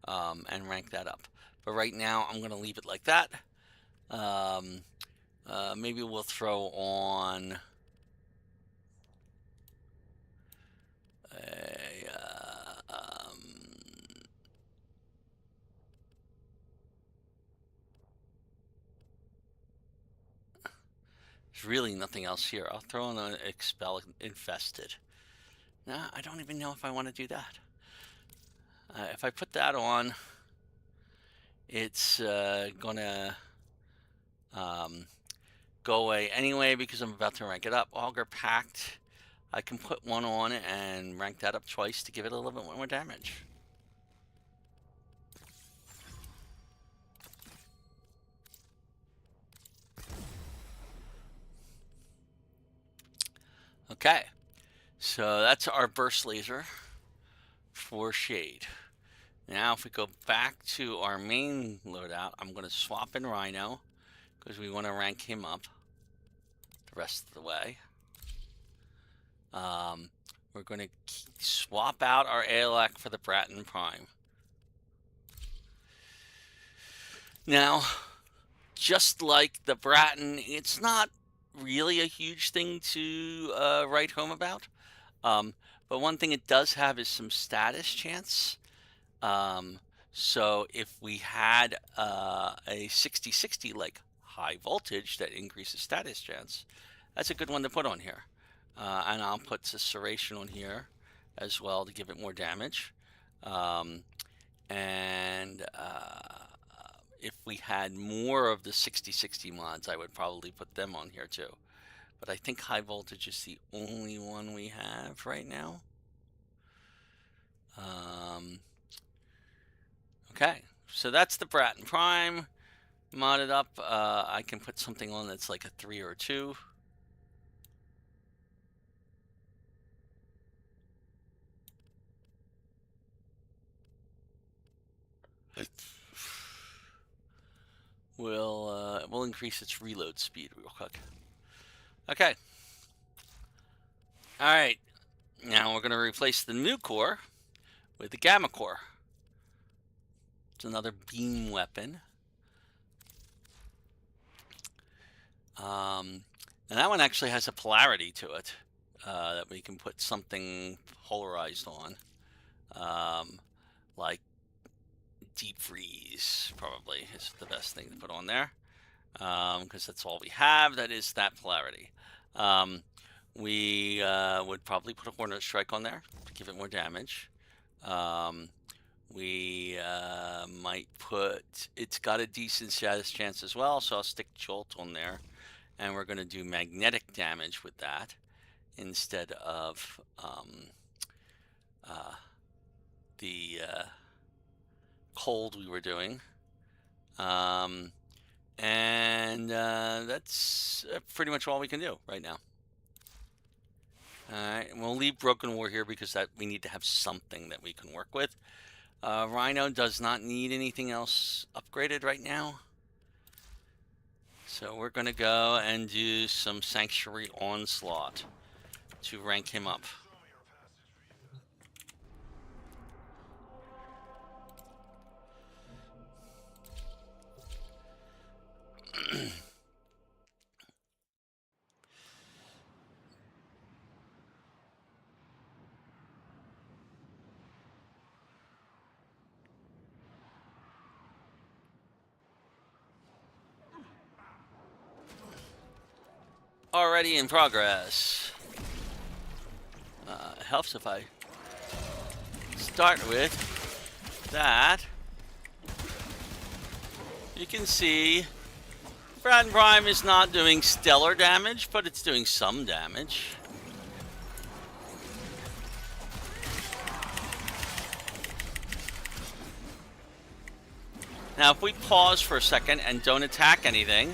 and rank that up. But right now, I'm going to leave it like that. Maybe we'll throw on there's really nothing else here. I'll throw in an Expel Infested. Nah, I don't even know if I want to do that. If I put that on, it's gonna go away anyway because I'm about to rank it up. Auger Pact, I can put one on and rank that up twice to give it a little bit more damage. Okay, so that's our burst laser for Shade. Now, if we go back to our main loadout, I'm going to swap in Rhino because we want to rank him up the rest of the way. We're going to swap out our ALAC for the Bratton Prime. Now, just like the Bratton, it's not really a huge thing to write home about. But one thing it does have is some status chance. So if we had a 60/60 like high voltage that increases status chance, that's a good one to put on here. And I'll put the serration on here as well to give it more damage. If we had more of the 60/60 mods, I would probably put them on here too. But I think high voltage is the only one we have right now. Okay, so that's the Bratton Prime modded up. I can put something on that's like a 3 or a 2. We'll increase its reload speed real quick. Okay. All right. Now we're going to replace the new core with the Gamma Core. It's another beam weapon. And that one actually has a polarity to it that we can put something polarized on. Like Deep Freeze probably is the best thing to put on there. Because that's all we have. That is that polarity. We would probably put a Hornet Strike on there to give it more damage. We might put, it's got a decent status chance as well, so I'll stick Jolt on there. And we're going to do magnetic damage with that instead of the cold we were doing. That's pretty much all we can do right now. Alright, and we'll leave Broken War here because that we need to have something that we can work with. Rhino does not need anything else upgraded right now. So we're going to go and do some Sanctuary Onslaught to rank him up. Already in progress. Helps if I start with that. You can see Bratton Prime is not doing stellar damage, but it's doing some damage. Now, if we pause for a second and don't attack anything,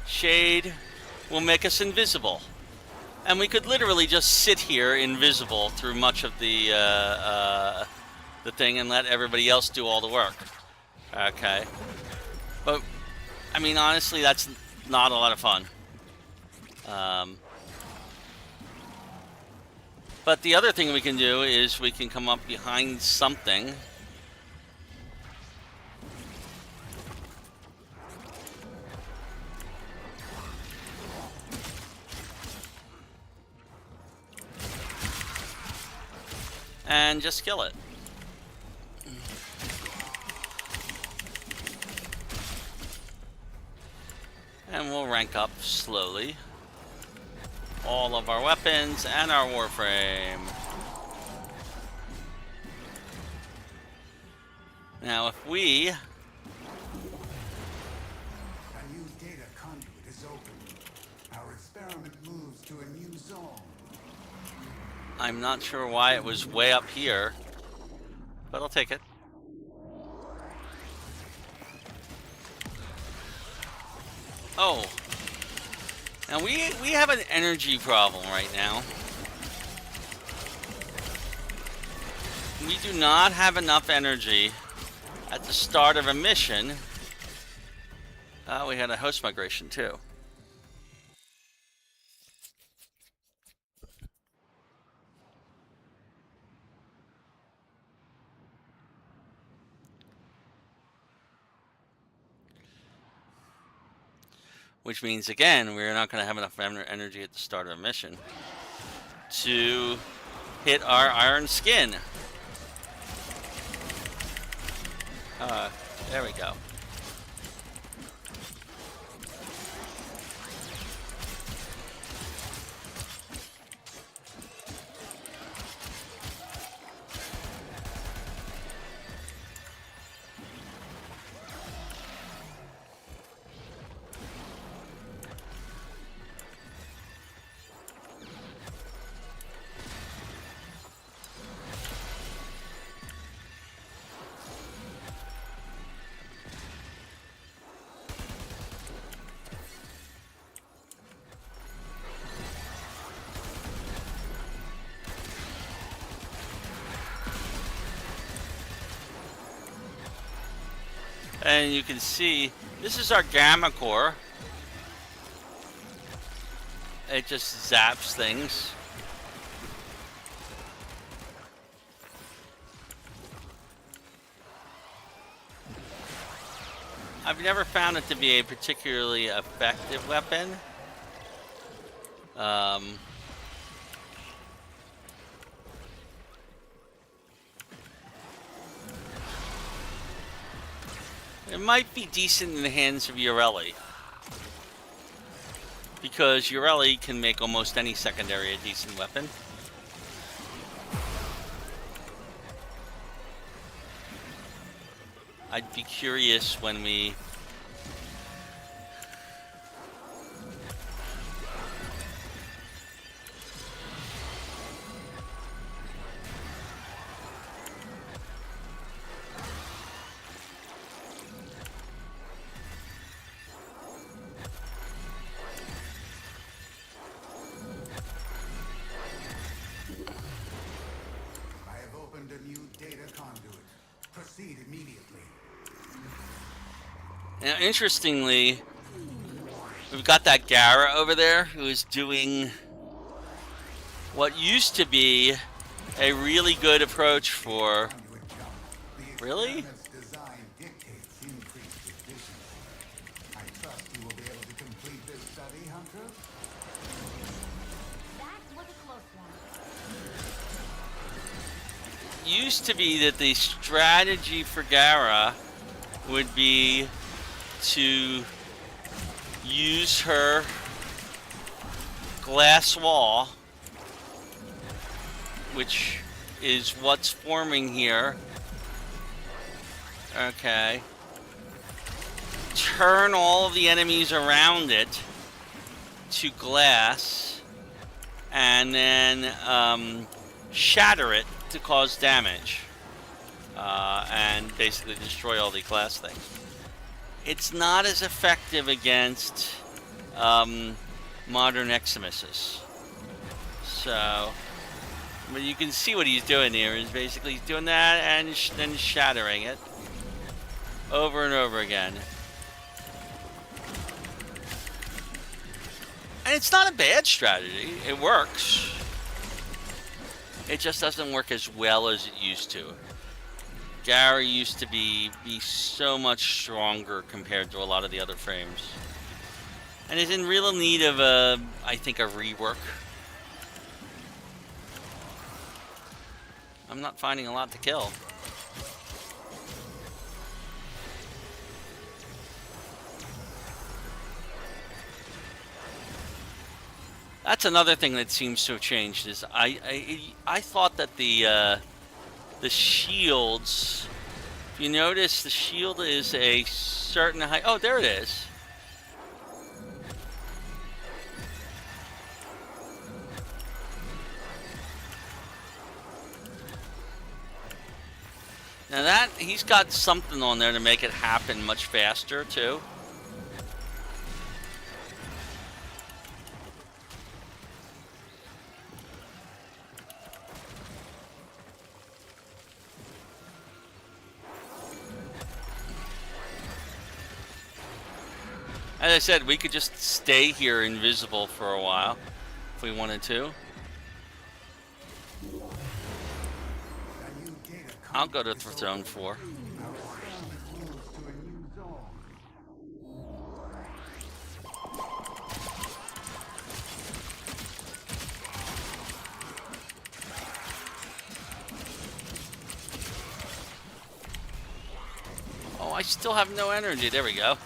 Shade will make us invisible. And we could literally just sit here invisible through much of the thing and let everybody else do all the work. Okay. But, I mean, honestly, that's not a lot of fun. But the other thing we can do is we can come up behind something. And just kill it. And we'll rank up slowly all of our weapons and our Warframe. Now if we... A new data conduit is open. Our experiment moves to a new zone. I'm not sure why it was way up here, but I'll take it. Oh. Now we have an energy problem right now. we do not have enough energy at the start of a mission. We had a host migration too. Which means, again, we're not going to have enough energy at the start of a mission to hit our iron skin. There we go. And you can see, this is our gamma core. It just zaps things. I've never found it to be a particularly effective weapon. It might be decent in the hands of Urelli, because Urelli can make almost any secondary a decent weapon. I'd be curious when we... I have opened a new data conduit. Proceed immediately. Now, interestingly, we've got that Gara over there who is doing what used to be a really good approach for... Really? Design dictates increased efficiency. I trust you will be able to complete this study, Hunter? That was a close one. Used to be that the strategy for Gara would be to use her glass wall, which is what's forming here. Okay. Turn all of the enemies around it to glass, and then shatter it to cause damage, and basically destroy all the glass things. It's not as effective against modern Eximuses. So, but you can see what he's doing here is basically he's doing that and then shattering it over and over again. And it's not a bad strategy. It works. It just doesn't work as well as it used to. Gary used to be so much stronger compared to a lot of the other frames. And is in real need of I think, a rework. I'm not finding a lot to kill. That's another thing that seems to have changed. Is I thought that the shields. If you notice, the shield is a certain height. Oh, there it is. Now that he's got something on there to make it happen much faster too. As I said, we could just stay here invisible for a while if we wanted to. I'll go to Zone 4. Oh, I still have no energy. There we go.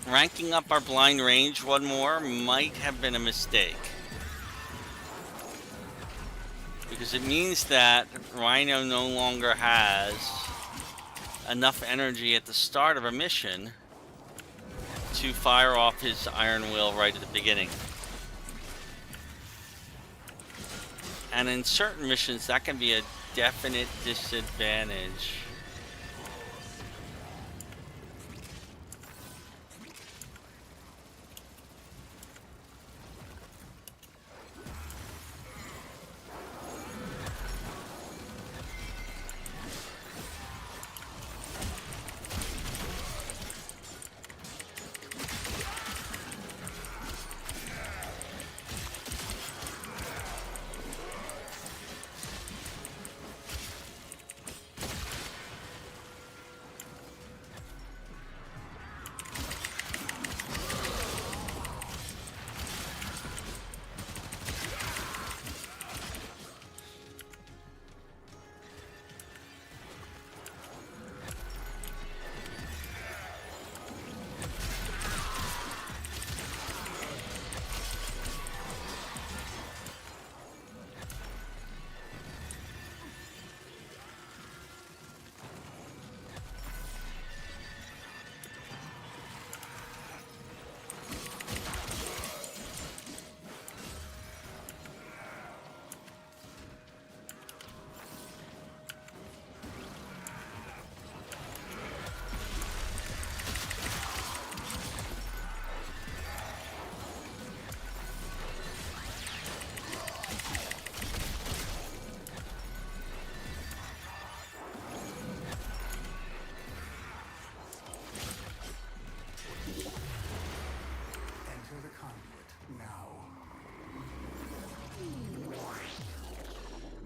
Ranking up our blind range one more might have been a mistake. Because it means that Rhino no longer has enough energy at the start of a mission to fire off his Iron Will right at the beginning. And in certain missions, that can be a definite disadvantage.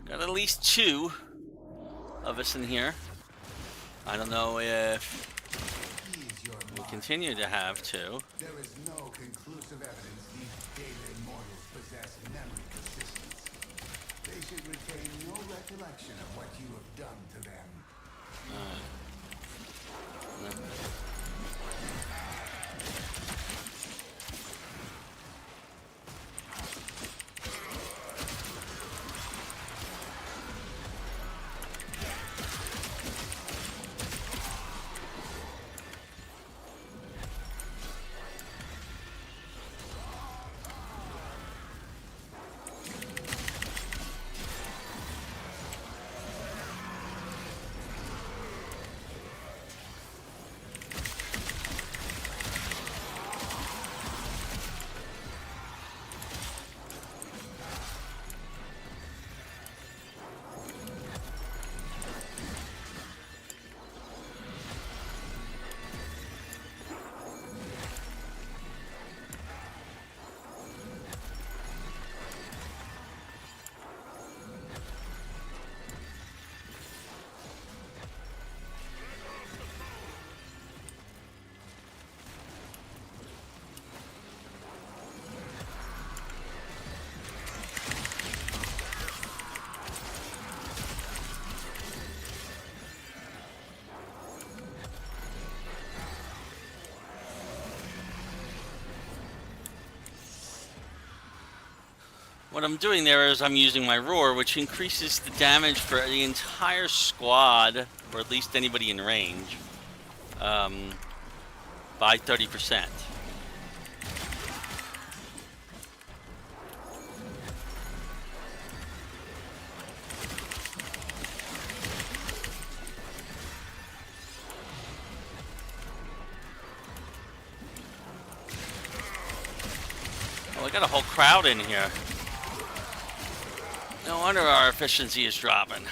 Got at least 2 of us in here. I don't know if we continue to have 2. There is no conclusive evidence these data immortals possess memory persistence. They should retain no recollection of what you have done to them. What I'm doing there is I'm using my roar, which increases the damage for the entire squad, or at least anybody in range, by 30%. I got a whole crowd in here. No wonder our efficiency is dropping.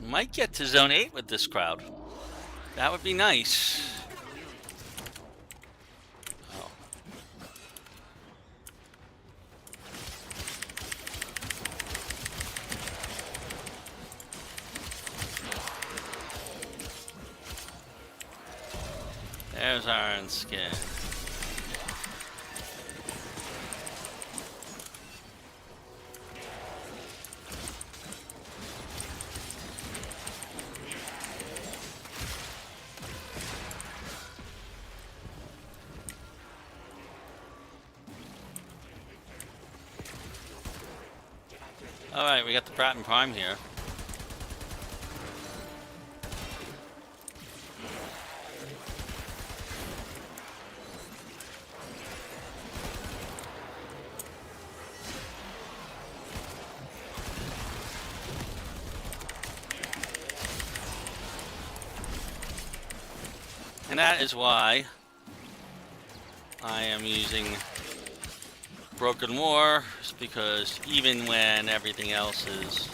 Might get to Zone 8 with this crowd. That would be nice. Oh. There's Iron Skin. Alright, we got the Pratt and Prime here. And that is why I am using Broken War, because even when everything else is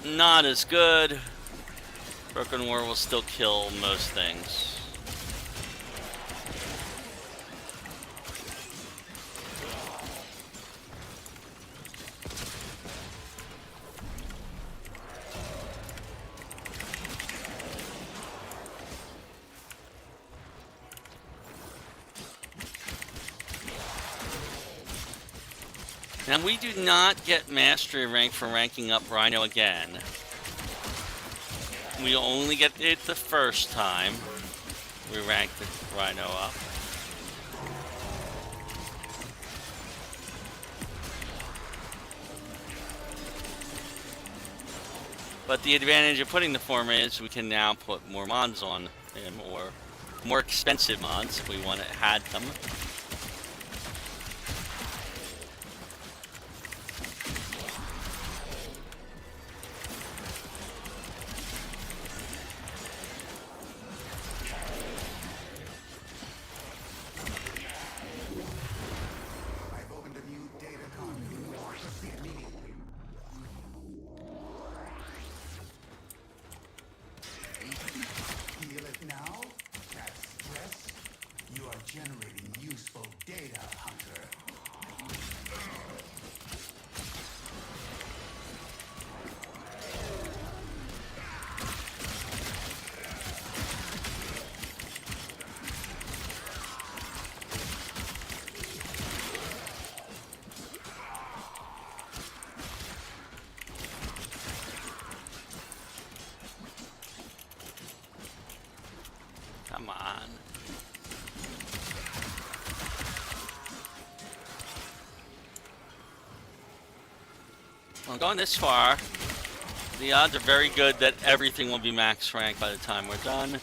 not as good, Broken War will still kill most things. Now, we do not get Mastery rank for ranking up Rhino again. We only get it the first time we rank the Rhino up. But the advantage of putting the form is we can now put more mods on him, or more expensive mods if we want to add them. Generating useful data, Hunter. Come on. Well, going this far, the odds are very good that everything will be max rank by the time we're done.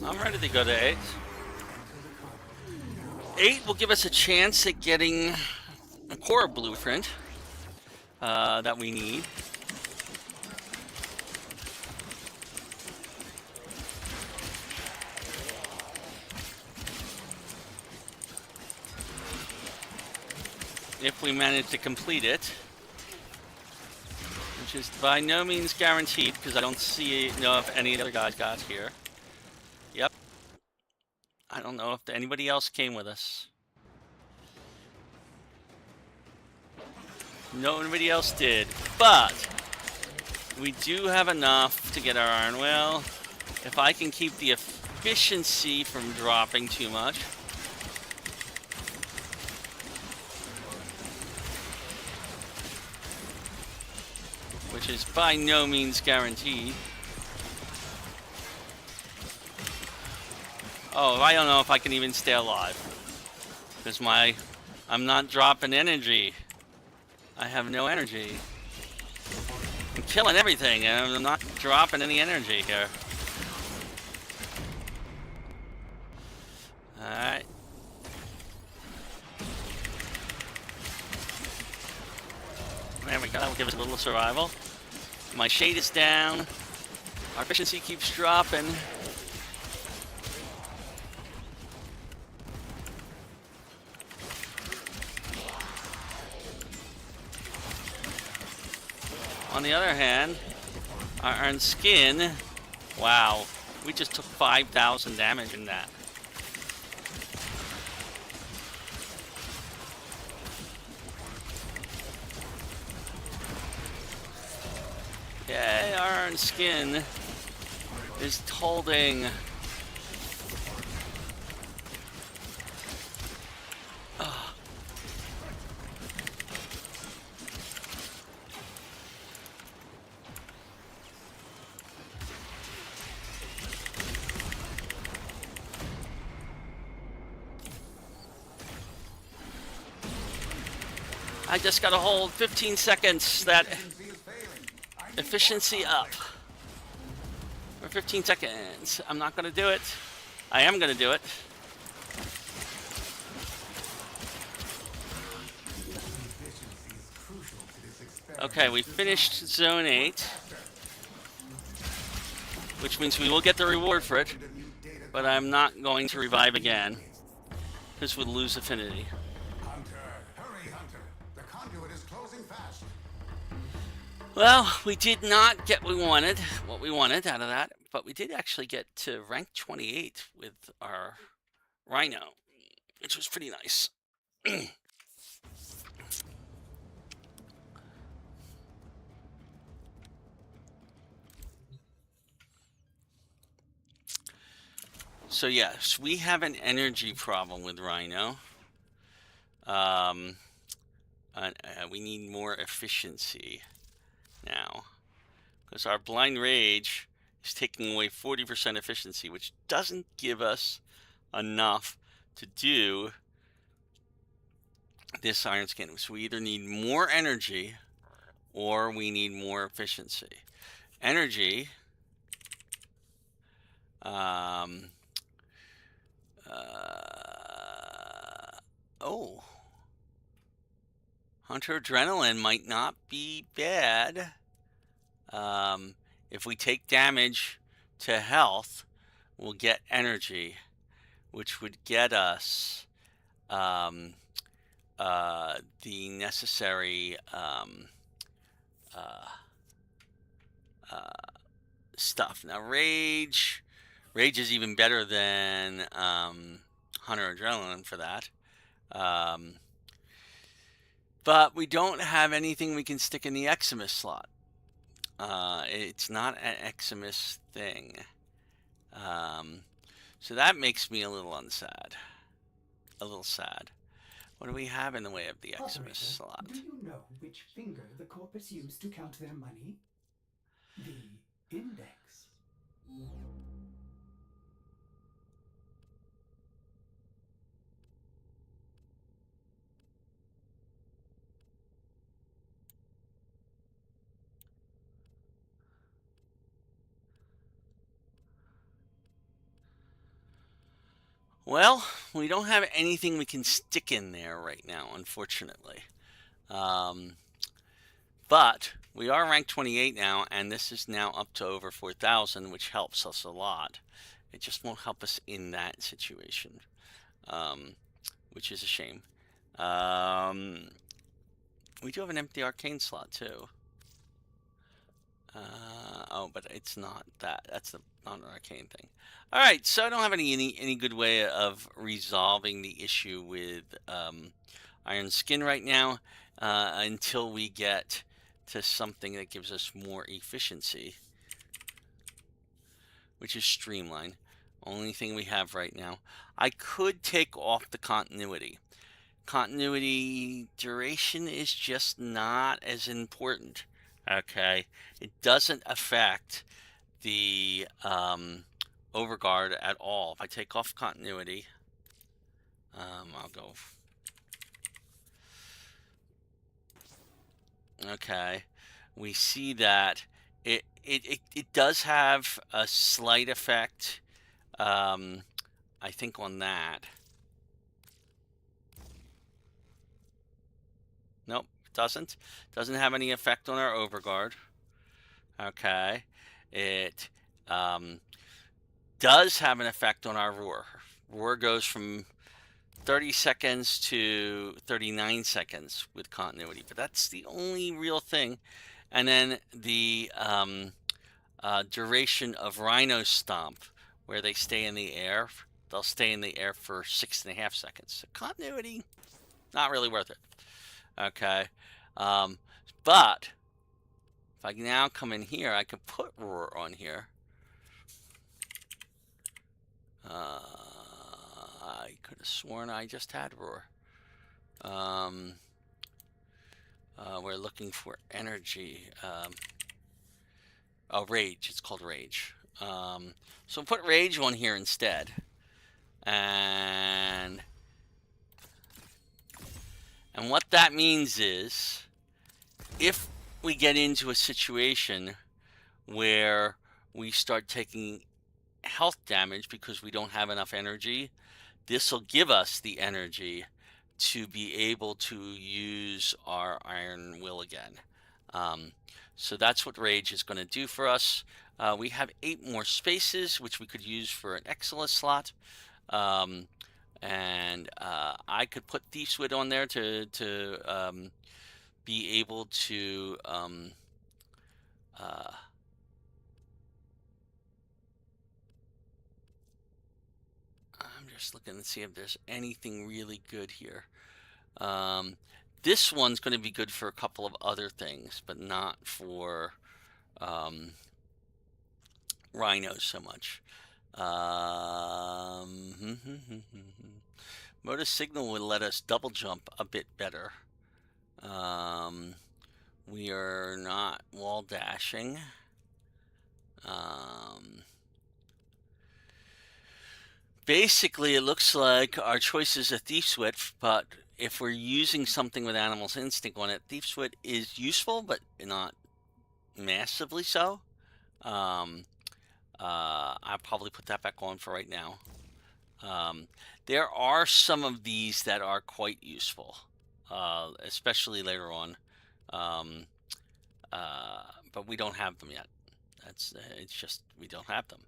I'm ready to go to 8. 8 will give us a chance at getting a core blueprint that we need. If we manage to complete it, which is by no means guaranteed because I don't know if any other guys got here. Yep. I don't know if anybody else came with us. Nobody else did, but we do have enough to get our iron well. If I can keep the efficiency from dropping too much. Which is by no means guaranteed. Oh, I don't know if I can even stay alive. Because I'm not dropping energy. I have no energy. I'm killing everything and I'm not dropping any energy here. Alright. There we go, that will give us a little survival. My shade is down. Our efficiency keeps dropping. On the other hand, our iron skin, wow, we just took 5,000 damage in that. Yay, our iron skin is holding. I just gotta hold 15 seconds. That efficiency up for 15 seconds. I'm not gonna do it. I am gonna do it. Okay, we finished zone 8, which means we will get the reward for it, but I'm not going to revive again because we'll lose affinity. Well, we did not get what we wanted out of that, but we did actually get to rank 28 with our Rhino, which was pretty nice. So yes, we have an energy problem with Rhino. We need more efficiency now, because our blind rage is taking away 40% efficiency, which doesn't give us enough to do this iron skin. So we either need more energy or we need more efficiency. Energy, oh, Hunter Adrenaline might not be bad. If we take damage to health, we'll get energy, which would get us the necessary stuff. Now, Rage is even better than Hunter Adrenaline for that. But we don't have anything we can stick in the Eximus slot. It's not an Eximus thing. So that makes me a little sad. What do we have in the way of the Eximus slot? Do you know which finger the corpus used to count their money? The index. Well, we don't have anything we can stick in there right now, unfortunately. Um, but we are ranked 28 now, and this is now up to over 4,000, which helps us a lot. It just won't help us in that situation, which is a shame. We do have an empty arcane slot too. Oh, but it's not that. That's not an arcane thing. All right, so I don't have any good way of resolving the issue with iron skin right now until we get to something that gives us more efficiency, which is streamline. Only thing we have right now. I could take off the continuity. Continuity duration is just not as important. Okay, it doesn't affect the overguard at all. If I take off continuity, I'll go. Okay, we see that it does have a slight effect. I think on that. Nope, it doesn't. Doesn't have any effect on our overguard. Okay, it does have an effect on our roar. Roar goes from 30 seconds to 39 seconds with continuity, but that's the only real thing. And then the duration of Rhino Stomp, where they stay in the air, they'll stay in the air for 6.5 seconds. So continuity, not really worth it. Okay, but if I now come in here, I can put Roar on here. I could have sworn I just had Roar. We're looking for energy. Oh, Rage. It's called Rage. So put Rage on here instead. And what that means is, if we get into a situation where we start taking health damage because we don't have enough energy, this will give us the energy to be able to use our Iron Will again. So that's what Rage is going to do for us. We have 8 more spaces, which we could use for an Excellus slot. And I could put Thief's Wit on there to be able to I'm just looking to see if there's anything really good here. This one's going to be good for a couple of other things, but not for rhinos so much. Motor Signal would let us double jump a bit better. We are not wall dashing. Basically, it looks like our choice is a Thief's Wit, but if we're using something with Animal's Instinct on it, Thief's Wit is useful, but not massively so. I'll probably put that back on for right now. There are some of these that are quite useful, especially later on, but we don't have them yet. It's just we don't have them.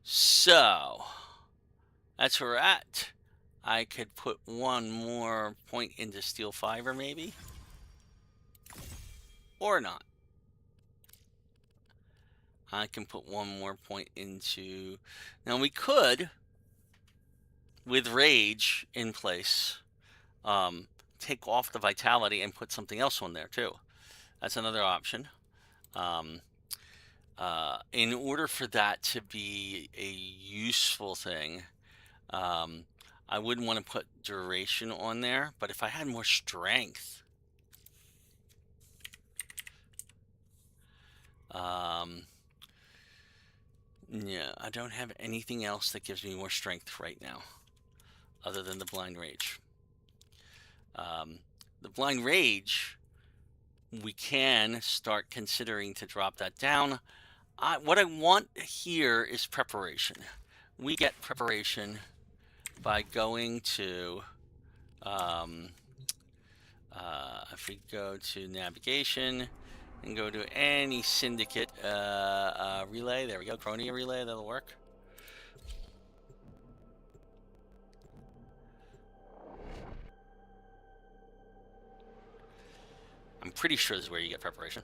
So that's where we're at. I could put one more point into Steel Fiber, maybe, or not. I can put one more point into. Now we could, with Rage in place, take off the Vitality and put something else on there too. That's another option. In order for that to be a useful thing, I wouldn't want to put duration on there, but if I had more strength, yeah, I don't have anything else that gives me more strength right now, other than the Blind Rage. The Blind Rage, we can start considering to drop that down. What I want here is preparation. we get preparation by going to, if we go to navigation and go to any syndicate relay, there we go, Chronia relay, that'll work. I'm pretty sure this is where you get preparation.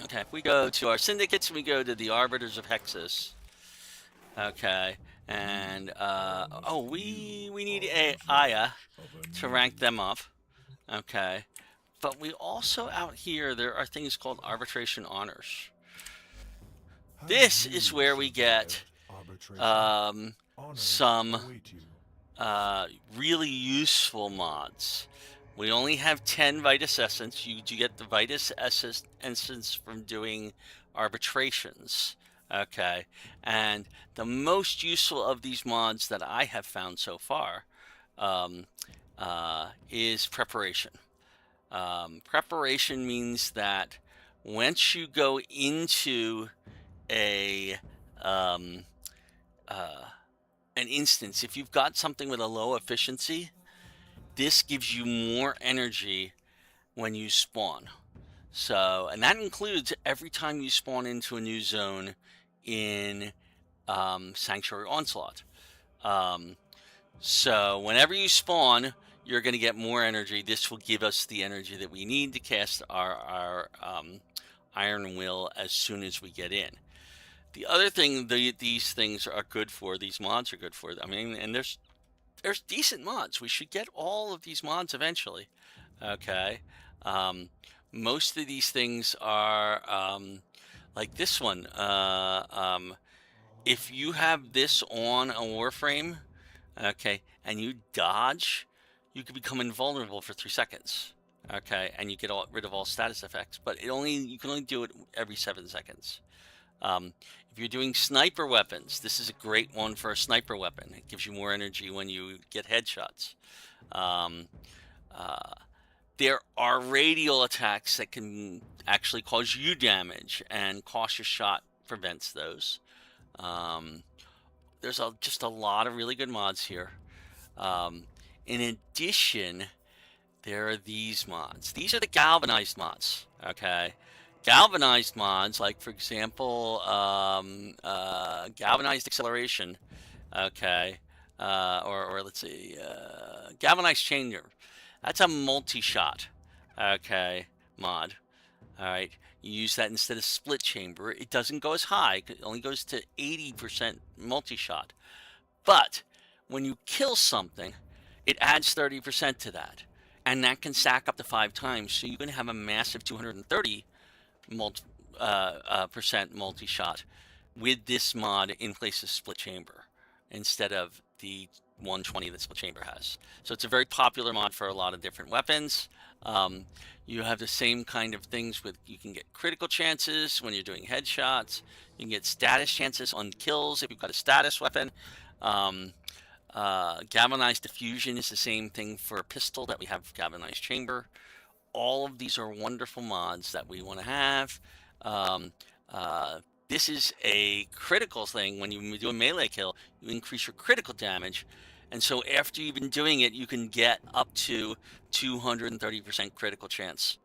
Okay, if we go to our syndicates, we go to the Arbiters of Hexus. Okay, and oh, we need Aya to rank them up. Okay, but we also out here there are things called arbitration honors. This is where we get some really useful mods. We only have 10 Vitus Essence. You get the Vitus Essence from doing arbitrations. Okay, and the most useful of these mods that I have found so far is preparation. Preparation means that once you go into an instance, if you've got something with a low efficiency, this gives you more energy when you spawn. So, and that includes every time you spawn into a new zone in Sanctuary Onslaught. So whenever you spawn, you're going to get more energy. This will give us the energy that we need to cast our Iron Will as soon as we get in. The other thing these things are good for, these mods are good for, I mean, and there's decent mods. We should get all of these mods eventually. Okay. Most of these things are like this one. If you have this on a Warframe, okay, and you dodge, you can become invulnerable for 3 seconds. Okay, and you get rid of all status effects, but you can only do it every 7 seconds. If you're doing sniper weapons, this is a great one for a sniper weapon. It gives you more energy when you get headshots. There are radial attacks that can actually cause you damage, and cautious shot prevents those. There's just a lot of really good mods here. In addition, there are these mods. These are the galvanized mods. Okay. Galvanized mods, like for example, galvanized acceleration, okay, or let's see, galvanized changer. That's a multi-shot, okay, mod. All right, you use that instead of split chamber. It doesn't go as high; it only goes to 80% multi-shot. But when you kill something, it adds 30% to that, and that can stack up to 5 times. So you can have a massive 230 percent multi-shot with this mod in place of split chamber instead of the 120 that split chamber has. So it's a very popular mod for a lot of different weapons. You have the same kind of things with, you can get critical chances when you're doing headshots. You can get status chances on kills if you've got a status weapon. Galvanized diffusion is the same thing for a pistol that we have galvanized chamber. All of these are wonderful mods that we want to have. This is a critical thing. When you do a melee kill, you increase your critical damage. And so after you've been doing it, you can get up to 230% critical chance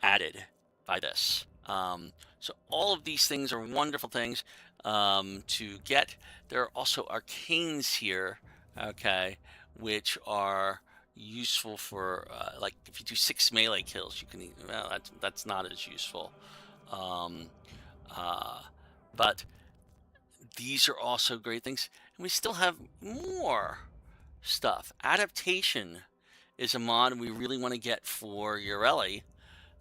added by this. So all of these things are wonderful things to get. There are also arcanes here, okay, which are useful for like if you do 6 melee kills, you can, well, that's not as useful, but these are also great things. And we still have more stuff. Adaptation is a mod we really want to get for Ureli,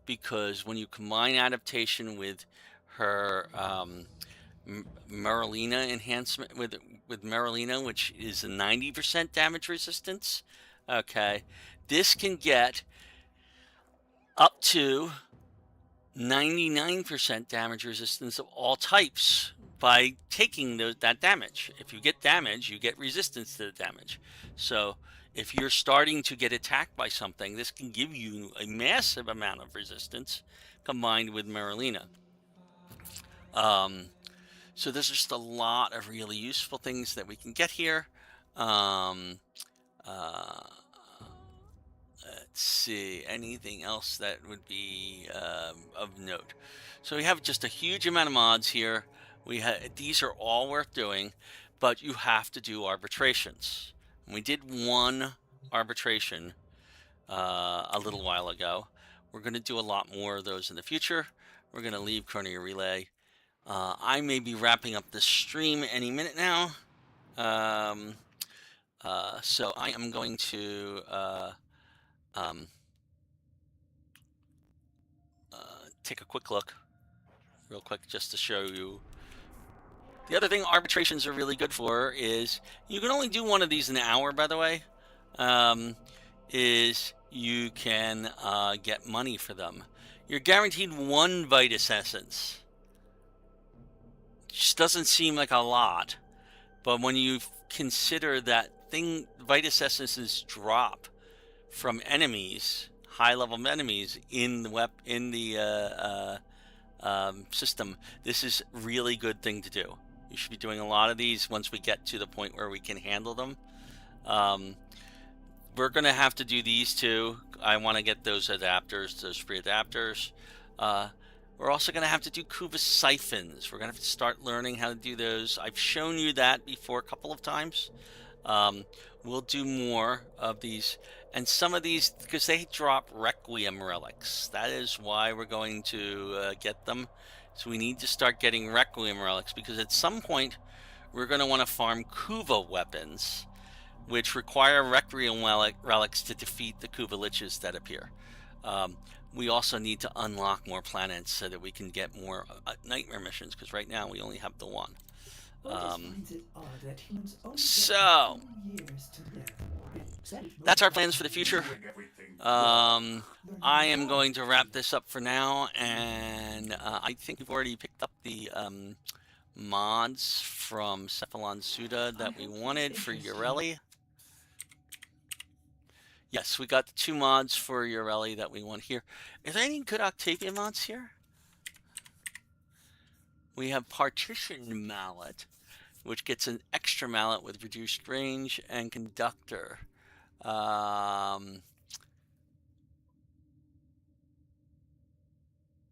because when you combine adaptation with her Merlina enhancement, with Merlina, which is a 90% damage resistance, okay, this can get up to 99% damage resistance of all types by taking that damage. If you get damage, you get resistance to the damage. So if you're starting to get attacked by something, this can give you a massive amount of resistance combined with Marlena. So there's just a lot of really useful things that we can get here. Um, uh, let's see, anything else that would be of note. So we have just a huge amount of mods here. These are all worth doing, but you have to do arbitrations. And we did one arbitration a little while ago. We're going to do a lot more of those in the future. We're going to leave Chronia Relay. I may be wrapping up this stream any minute now. So I am going to take a quick look, real quick, just to show you. The other thing arbitrations are really good for is you can only do one of these an hour, by the way, is you can get money for them. You're guaranteed 1 Vitus Essence. Just doesn't seem like a lot, but when you consider that Vitus Essences drop from enemies, high-level enemies in the system, this is really good thing to do. You should be doing a lot of these once we get to the point where we can handle them. We're going to have to do these too. I want to get those adapters, those free adapters. We're also going to have to do Kuva siphons. We're going to have to start learning how to do those. I've shown you that before a couple of times. We'll do more of these. And some of these, because they drop Requiem relics. That is why we're going to get them. So we need to start getting Requiem relics, because at some point we're going to want to farm Kuva weapons, which require Requiem relics to defeat the Kuva liches that appear. We also need to unlock more planets so that we can get more nightmare missions, because right now we only have the one. So that's our plans for the future. I am going to wrap this up for now, and I think we've already picked up the mods from Cephalon Suda that we wanted for Ureli. Yes, we got the 2 mods for Ureli that we want here. Are there any good Octavia mods here? We have Partition Mallet, which gets an extra mallet with reduced range and conductor.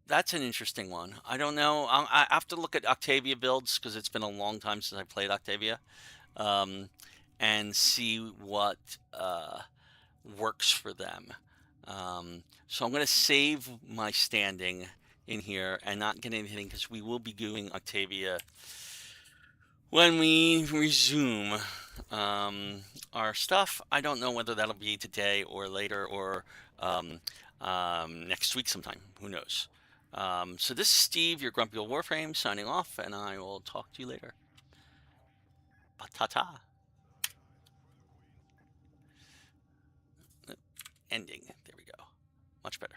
That's an interesting one. I don't know. I have to look at Octavia builds, because it's been a long time since I played Octavia, and see what works for them. So I'm going to save my standing in here and not get anything, because we will be doing Octavia when we resume our stuff. I don't know whether that'll be today or later, or next week sometime. Who knows? So this is Steve, your Grumpy Old Warframe, signing off, and I will talk to you later. Ta-ta. Ending. There we go. Much better.